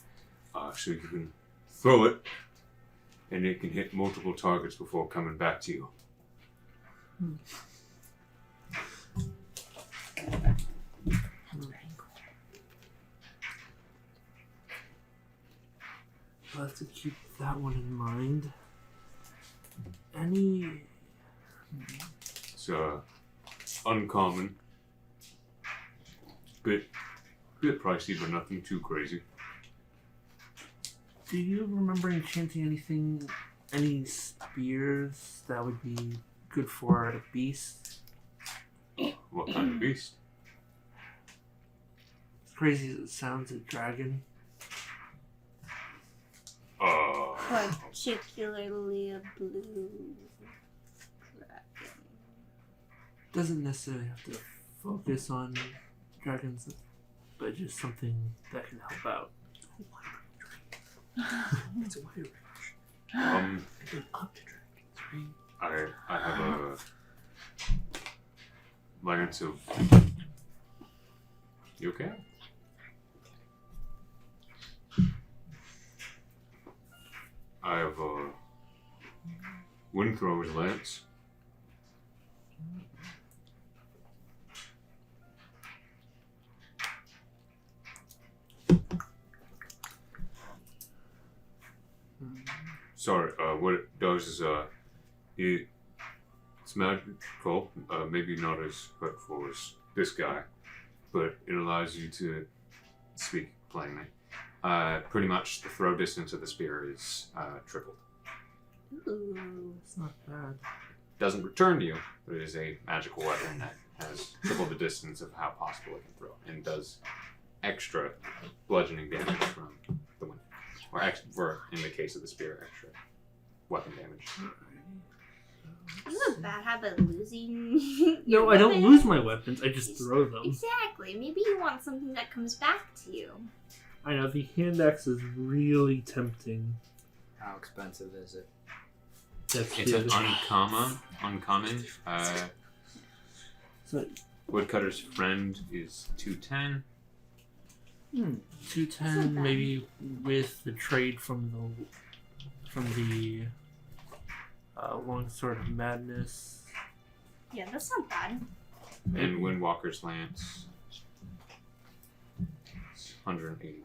so you can throw it, and it can hit multiple targets before coming back to you. I'll have to keep that one in mind. Any... It's uncommon, bit Bit pricey, but nothing too crazy. Do you remember enchanting any spears that would be good for a beast? What kind of beast? As crazy as it sounds, a dragon. Particularly a blue dragon. Doesn't necessarily have to focus on dragons, but just something that can help out. It's a wide range. Um, And up to dragons, right? I have a lance of. You okay? I have a wind thrower's lance. Sorry, what it does is it's magical, maybe not as hurtful as this guy, but it allows you to speak plainly. Pretty much the throw distance of the spear is tripled. Ooh. It's not bad. Doesn't return to you, but it is a magical weapon that has triple the distance of how possible it can throw, and does extra bludgeoning damage from the wind. Or in the case of the spear, extra weapon damage. You have a bad habit of losing. No, your I don't weapons. lose my weapons. I just throw them. Exactly. Maybe you want something that comes back to you. I know, the hand axe is really tempting. How expensive is it? That's It's the an other- uncommon. So, Woodcutter's Friend is 210. 210, That's not bad. maybe with the trade from the Longsword of Madness. Yeah, that's not bad. And Windwalker's Lance is 181.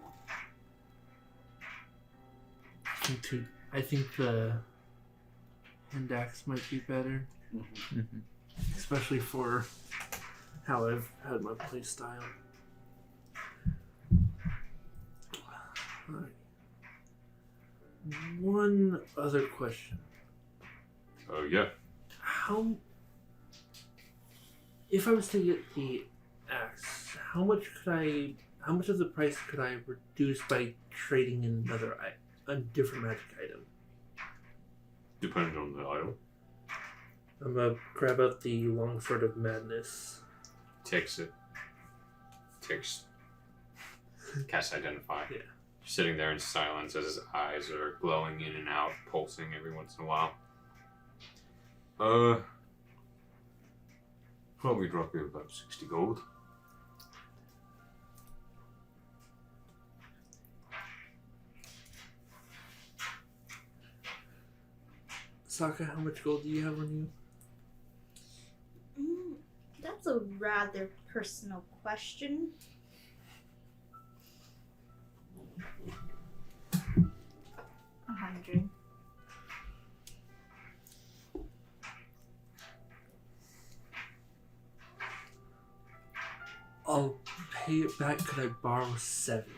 I think the hand axe might be better, especially for how I've had my play style. Alright. One other question. Oh, yeah. If I was to get the axe, how much of the price could I reduce by trading in a different magic item? Depending on the item. I'm gonna grab out the Longsword of Madness. Takes it. Cast Identify. Yeah. Sitting there in silence as his eyes are glowing in and out, pulsing every once in a while. Probably drop you about 60 gold. SAAKA, how much gold do you have on you? That's a rather personal question. $100. I'll pay it back. Could I borrow 70?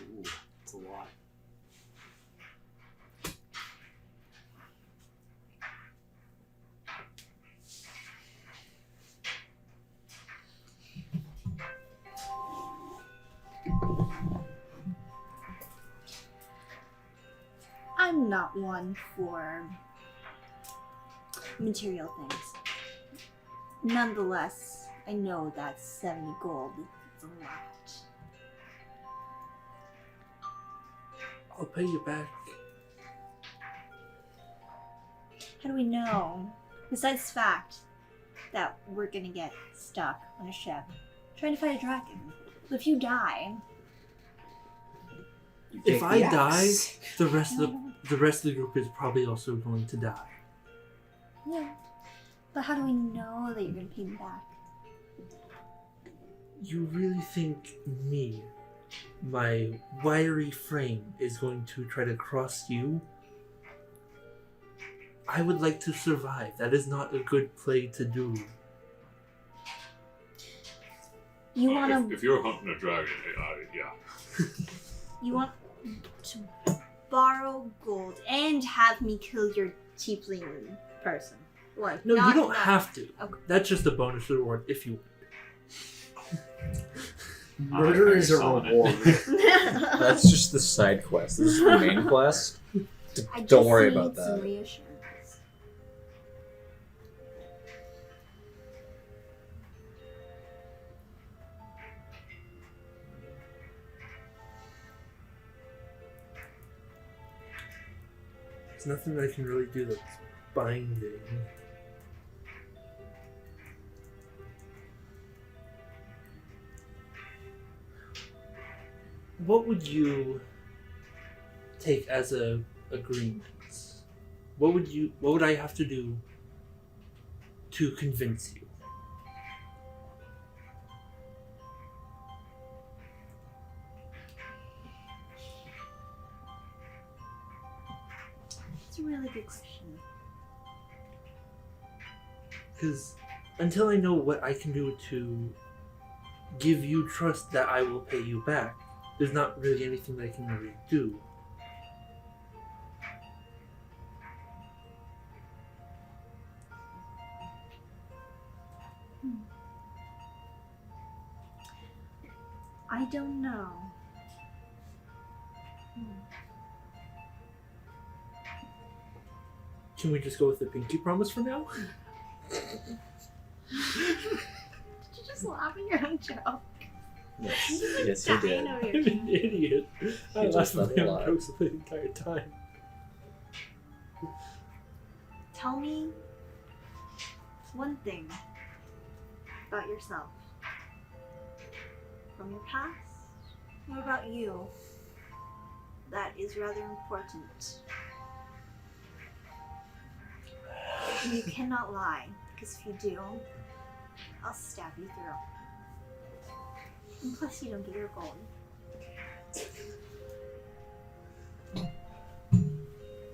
Ooh, that's a lot. I'm not one for material things. Nonetheless, I know that 70 gold is a lot. I'll pay you back. How do we know? Besides the fact that we're gonna get stuck on a ship trying to fight a dragon. But if you die, You If take I the die, axe. the rest of the group is probably also going to die. yeah. But how do we know that you're gonna pay me back? You really think me, my wiry frame, is going to try to cross you? I would like to survive. That is not a good play to do. You want If you're hunting a dragon, yeah. You want to borrow gold and have me kill your tiefling person? What? No, you don't have to. Okay. That's just a bonus reward if you. Murder is a reward. That's just the side quest. This is the main quest. Don't worry about that. Some reassurance. There's nothing I can really do that's binding. What would you take as a agreement? What would I have to do to convince you? It's a really good question. Because until I know what I can do to give you trust that I will pay you back, there's not really anything that I can really do. I don't know. Can we just go with the pinky promise for now? Did you just laugh at your own joke? Yes, you did. I'm an idiot. I just laughed laughed at my a own lot. jokes the entire time. Tell me one thing about yourself. From your past, or about you, that is rather important. And you cannot lie, because if you do, I'll stab you through. And plus you don't get your gold.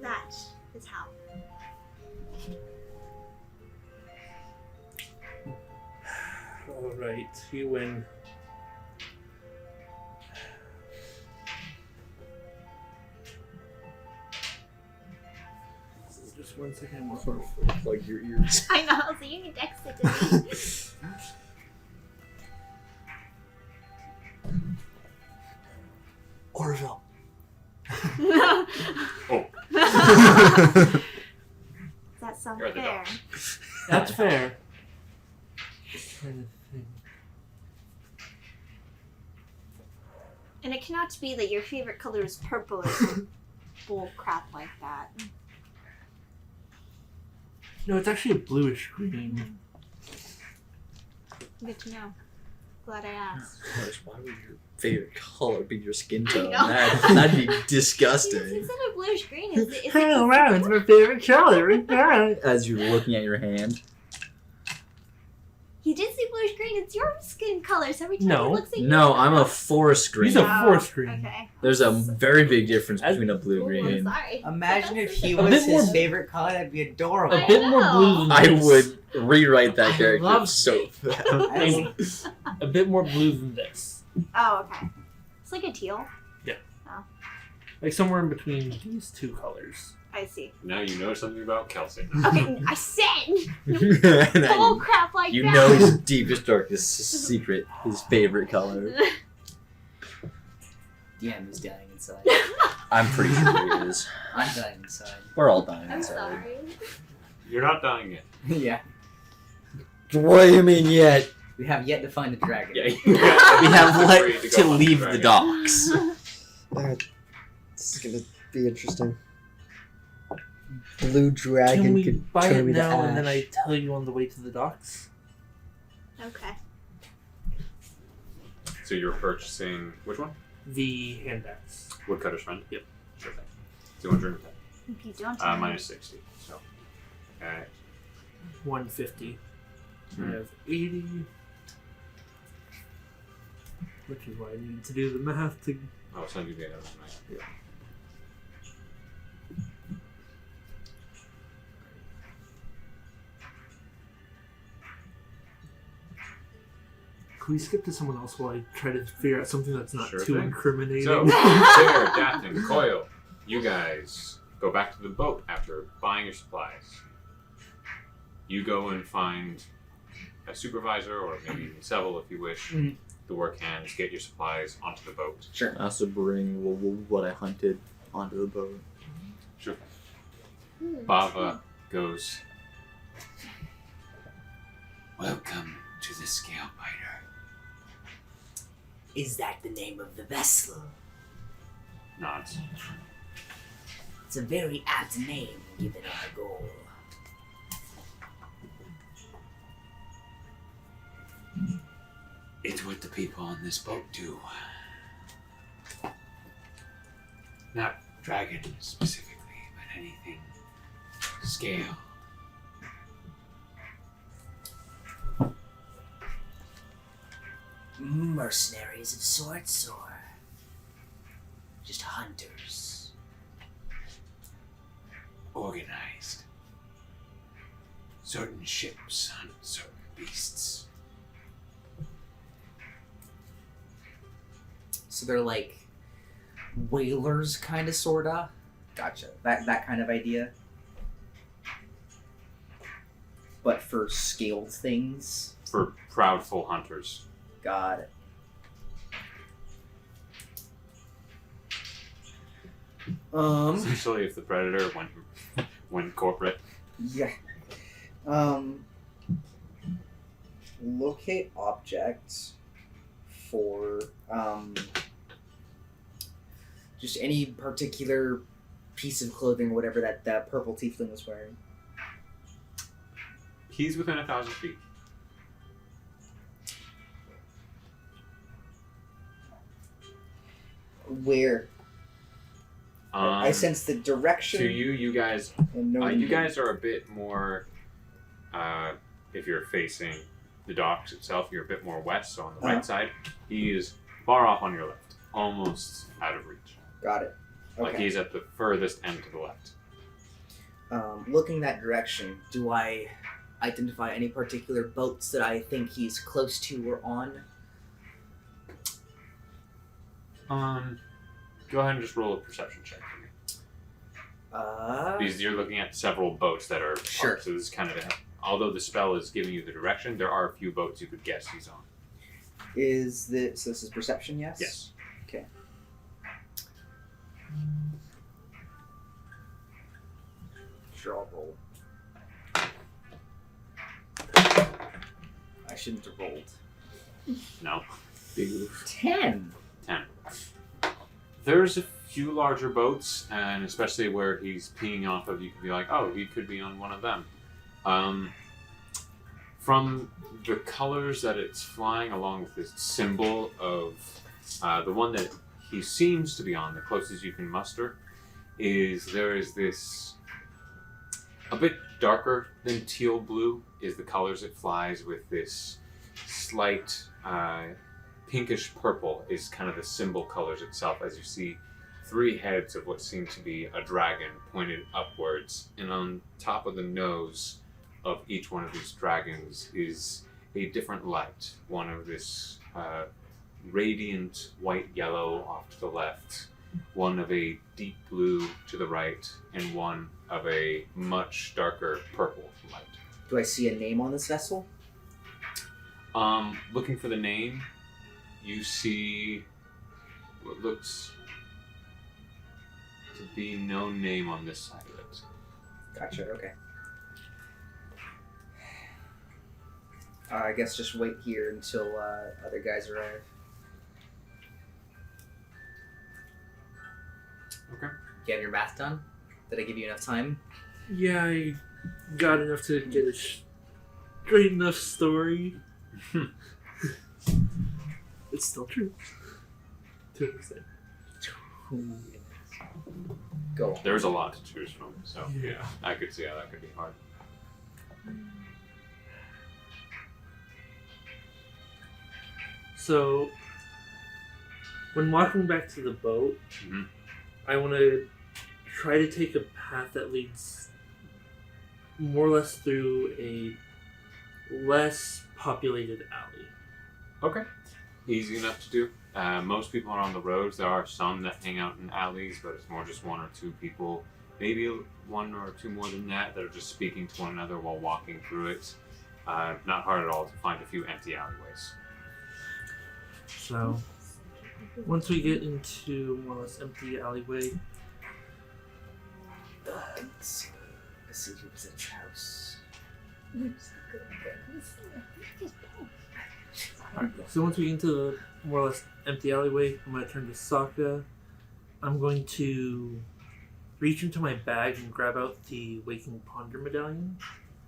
That is how. Alright, you win. Just 1 second. Plug your ears. I know, so you can text it to me. Orville. Oh. Does that sound You're the fair? dog. That's fair. Just trying to think. And it cannot be that your favorite color is purple or some bull crap like that. No, it's actually a bluish green. Good to know. Glad I asked. Gosh, why would your favorite color be your skin tone? know. That'd be It's disgusting. instead of bluish green, is it? Oh wow, it's my favorite color. As you're looking at your hand. He did say bluish green. It's your skin color. So every time No. he looks at you, No, I'm a forest green. He's a forest green. Okay. There's a very big difference As- between a blue Ooh, I'm green. sorry. Imagine if he A was bit his more- favorite color. That'd be adorable. A bit more blue than I this. would rewrite that I character love so fast. Maybe. A bit more blue than this. Oh, okay. It's like a teal. Like somewhere in between these two colors. I see. Now you know something about KELSION. Okay, I said And bull then crap like you that. know his deepest, darkest secret, his favorite color. DM is dying inside. I'm pretty sure he is. I'm dying inside. We're all dying I'm inside. sorry. You're not dying yet. Yeah. What do you mean yet? We have yet to find the dragon. Yeah, We have Ready let to to go on leave the the dragon. docks. This is gonna be interesting. Blue dragon Can we could buy turn it me to now and then ash. I tell you on the way to the docks? Okay. So you're purchasing which one? The hand axe. Woodcutter's friend? Yep. Sure thing. 210. If you don't Minus 60. So. Okay. 150. Hmm. I have 80. Which is why I need to do the math to. I'll send you the other tonight. Yeah. Can we skip to someone else while I try to figure out something that's not Sure too thing. incriminating? So, Satyr, DATH'TAN, COIL, you guys go back to the boat after buying your supplies. You go and find a supervisor, or maybe even several if you wish, to work hands, get your supplies onto the boat. Sure. I also bring what I hunted onto the boat. Sure. Bava goes, Welcome to the Scalebiter. Is that the name of the vessel? nods. It's a very apt name given our goal. It's what the people on this boat do. Not dragon specifically, but anything scale. Mercenaries of sorts, or just hunters? Organized. Certain ships hunt certain beasts. So they're like whalers, kind of, sorta. Gotcha. That kind of idea. But for scaled things. For proudful hunters. Got it. Essentially, if the Predator went corporate. Yeah. Locate objects for just any particular piece of clothing, whatever that purple tiefling was wearing. He's within 1,000 feet. Where? I sense the direction. To you guys, and no you guys are a bit more. If you're facing the docks itself, you're a bit more west. So on the right side, he is far off on your left, almost out of reach. Got it. Okay. Like he's at the furthest end to the left. Looking that direction, do I identify any particular boats that I think he's close to or on? Go ahead and just roll a perception check for me. Because you're looking at several boats that are Sure. parked, so this is kind of although the spell is giving you the direction, there are a few boats you could guess he's on. So this is perception, yes? Yes. Okay. Sure, I'll roll. I shouldn't have rolled. No. 10! 10. There's a few larger boats, and especially where he's peeing off of, you could be like, oh, he could be on one of them. From the colors that it's flying, along with this symbol of the one that he seems to be on, the closest you can muster, there is this a bit darker than teal blue is the colors it flies with. This slight pinkish purple is kind of the symbol colors itself, as you see 3 heads of what seem to be a dragon pointed upwards, and on top of the nose of each one of these dragons is a different light. One of this radiant white yellow off to the left, one of a deep blue to the right, and one of a much darker purple light. Do I see a name on this vessel? Looking for the name, you see what looks to be no name on this side of it. Gotcha, okay. I guess just wait here until other guys arrive. Okay. You have your math done? Did I give you enough time? Yeah, I got enough to get a straight enough story. It's still true. To an extent. Go on. There's a lot to choose from, so yeah, I could see how that could be hard. So, when walking back to the boat, I want to try to take a path that leads more or less through a less populated alley. Okay. Easy enough to do. Most people are on the roads. There are some that hang out in alleys, but it's more just one or two people. Maybe one or two more than that are just speaking to one another while walking through it. Not hard at all to find a few empty alleyways. So, once we get into more or less empty alleyway, Let's see who's at your house. alright, so once we get into the more or less empty alleyway, I'm going to turn to SAAKA. I'm going to reach into my bag and grab out the Waking Ponder medallion.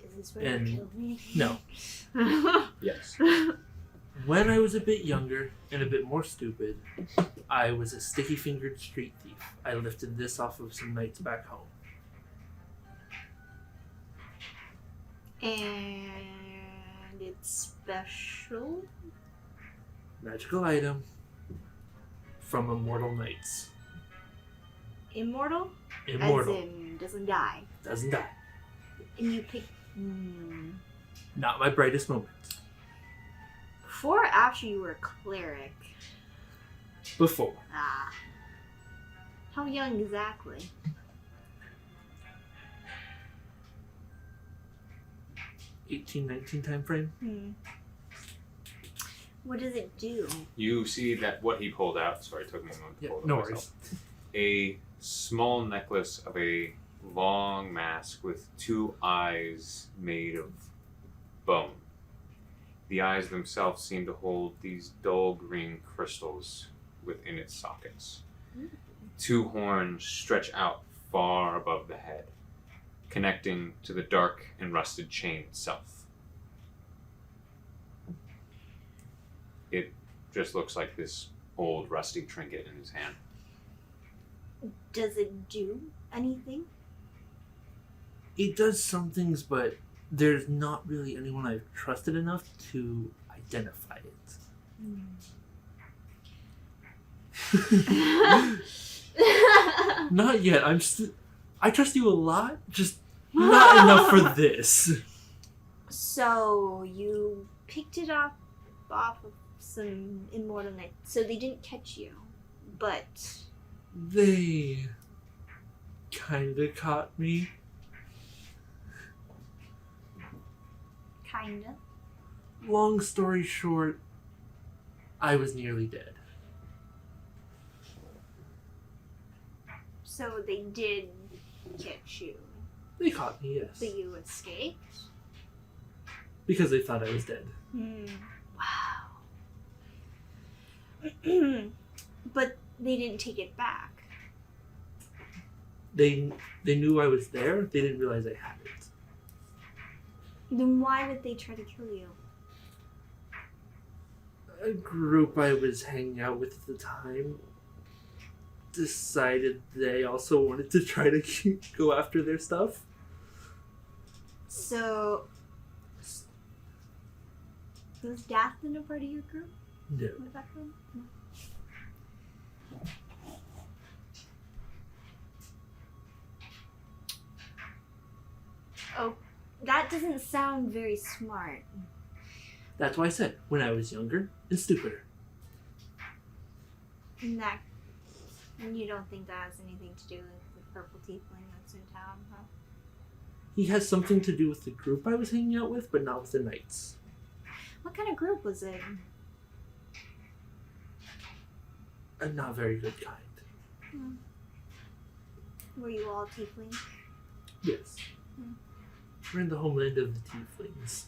Is this where And- you killed me? No. Yes. When I was a bit younger and a bit more stupid, I was a sticky-fingered street thief. I lifted this off of some knights back home. And it's special? Magical item from Immortal Knights. Immortal? Immortal. As in, doesn't die. Doesn't die. And you pick... Not my brightest moment. Before or after you were a cleric? Before. Ah. How young exactly? 18, 19 time frame. What does it do? You see that what he pulled out, sorry, it took me a moment to Yeah, pull it no myself. worries. A small necklace of a long mask with two eyes made of bone. The eyes themselves seem to hold these dull green crystals within its sockets. Two horns stretch out far above the head, connecting to the dark and rusted chain itself. It just looks like this old rusty trinket in his hand. Does it do anything? It does some things, but there's not really anyone I've trusted enough to identify it. Not yet. I trust you a lot, just not enough for this. So you picked it up off of some immortal knight. So they didn't catch you, but They kinda caught me. kinda. Long story short, I was nearly dead. So they did catch you, They caught me, yes. but you escaped. Because they thought I was dead. Wow. But they didn't take it back. They knew I was there, they didn't realize I had it. Then why would they try to kill you? A group I was hanging out with at the time decided they also wanted to try to go after their stuff. So was DATH'TAN a part of your group? No. Was that good? No. Oh, that doesn't sound very smart. That's why I said, when I was younger and stupider. And you don't think that has anything to do with the purple tiefling that's in town, huh? He has something to do with the group I was hanging out with, but not with the knights. What kind of group was it? A not very good kind. Were you all tiefling? Yes. We're in the homeland of the tieflings.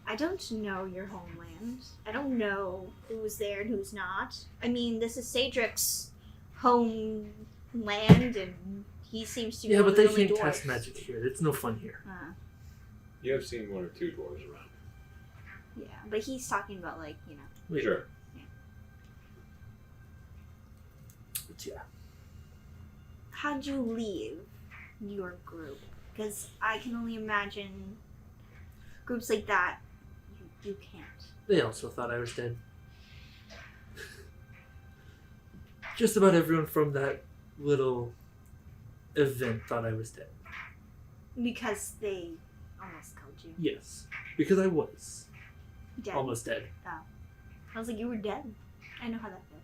I don't know your homeland. I don't know who's there and who's not. I mean, this is CAEDRIK's homeland, and he seems to be Yeah, but they the only can't dwarf. test magic here. It's no fun here. You have seen one or two dwarves around. Yeah, but he's talking about, like, you know. Wait, Sure. but yeah. How'd you leave your group? Because I can only imagine groups like that, you can't. They also thought I was dead. Just about everyone from that little event thought I was dead. Because they almost killed you. Yes, because I was Dead. almost dead. Oh. I was like, you were dead. I know how that feels.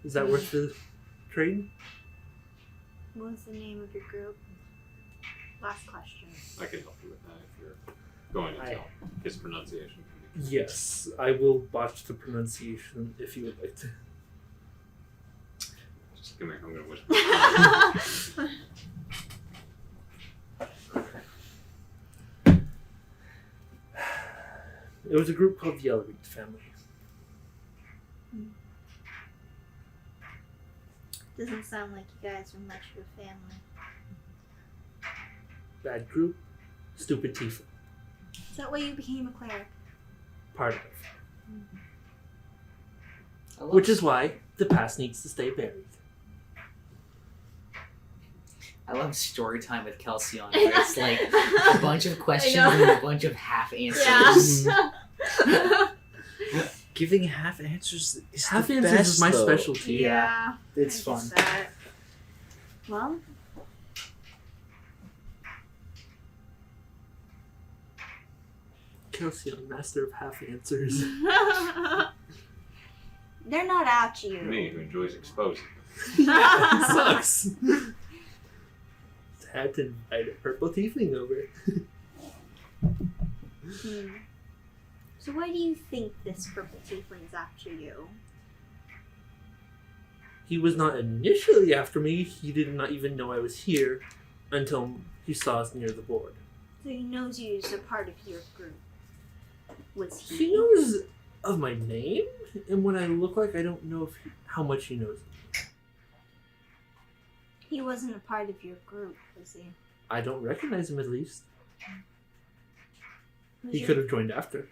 Is that worth the trade? What was the name of your group? Last question. I can help you with that if you're going to tell his pronunciation. Yes, I will botch the pronunciation if you would like to. Just come here, I'm going to whisper. It was a group called the LEVI family. Doesn't sound like you guys are much of a family. Bad group, stupid Tiefling. Is that why you became a cleric? Part of it. Which is why the past needs to stay buried. I love story time with KELSION, where it's like a bunch of questions and a bunch of half answers. Yeah. Giving half answers is Half the answers best, is my though. specialty. Yeah. It's I fun. guess that. Well, KELSION, master of half answers. they're not at you. Me, who enjoys exposing. Sucks. Had to invite a purple Tiefling over. So why do you think this purple tiefling's after you? He was not initially after me. He did not even know I was here until he saw us near the board. So he knows you as a part of your group. Was he? He knows of my name and what I look like. I don't know how much he knows. He wasn't a part of your group, was he? I don't recognize him at least. Was He your- could have joined after.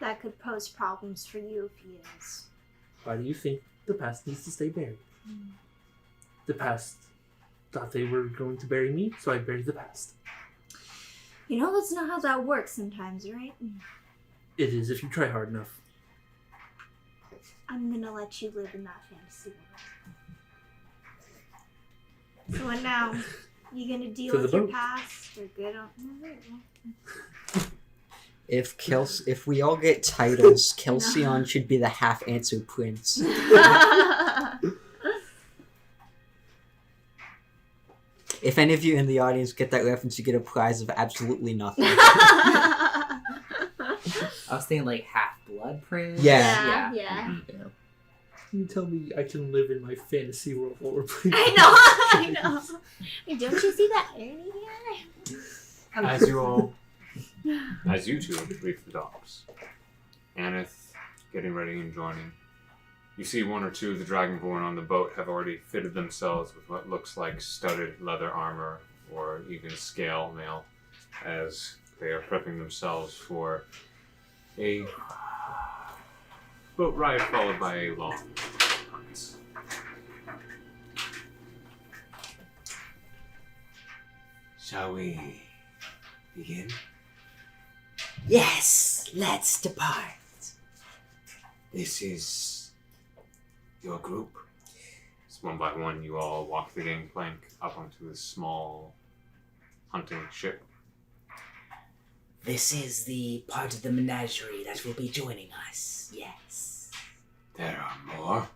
That could pose problems for you if he is. Why do you think the past needs to stay buried? The past thought they were going to bury me, so I buried the past. You know, that's not how that works sometimes, right? It is if you try hard enough. I'm gonna let you live in that fantasy world. So what now? You gonna deal To the with your boat. past or good on? If we all get titles, KELSION should be the half answer prince. If any of you in the audience get that reference, you get a prize of absolutely nothing. I was thinking like half-blood prince. Yeah. Yeah. You tell me I can live in my fantasy world while we're playing. I know. Wait, don't you see that irony here? As you two reach the docks, Aneth getting ready and joining. You see one or two of the Dragonborn on the boat have already fitted themselves with what looks like studded leather armor or even scale mail as they are prepping themselves for a boat ride followed by a long hunt. Shall we begin? Yes, let's depart. This is your group. So one by one, you all walk the gangplank up onto this small hunting ship. This is the part of the menagerie that will be joining us. Yes. There are more.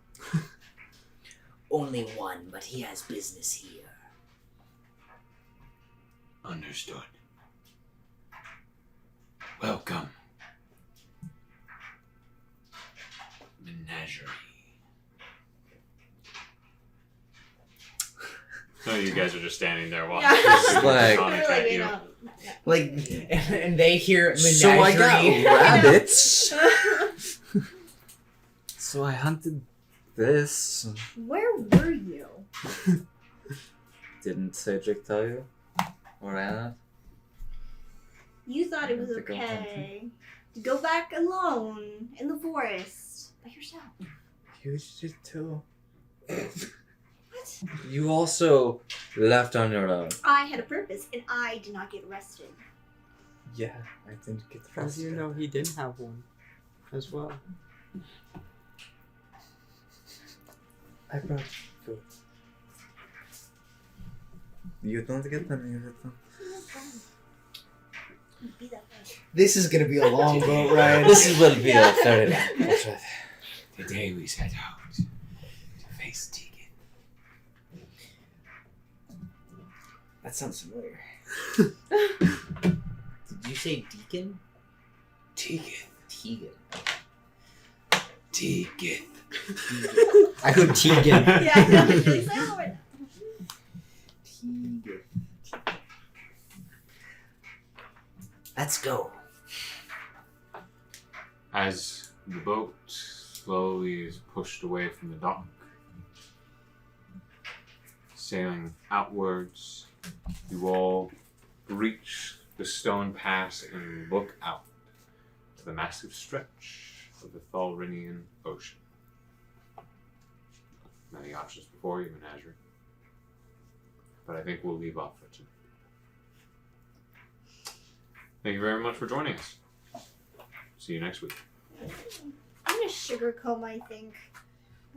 Only one, but he has business here. Understood. Welcome. Menagerie. So you guys are just standing there watching. Yeah. Like- Sonic at you. Like, and they hear menagerie. So I got rabbits. So I hunted this. Where were you? Didn't CAEDRIK tell you? Or Anna? You thought it was To go okay to go back alone in the forest by yourself. You should too. What? You also left on your own. I had a purpose, and I did not get arrested. Yeah, I didn't get How do you know he didn't have one as well? I brought food. You don't get any of it. No problem. Be that way. This is gonna be a long boat ride. This will be a very long boat ride. Today we set out to face Tegan. That sounds familiar. Did you say Deacon? Tegan. Tegan. Tegan. I heard Tegan. Yeah, I know. Really say that right now. Tegan. Let's go. As the boat slowly is pushed away from the dock, sailing outwards, you all reach the stone pass and look out to the massive stretch of the Thalrinian Ocean. Many options before you, Menagerie, but I think we'll leave off for tonight. Thank you very much for joining us. See you next week. I'm gonna sugarcoat my thing.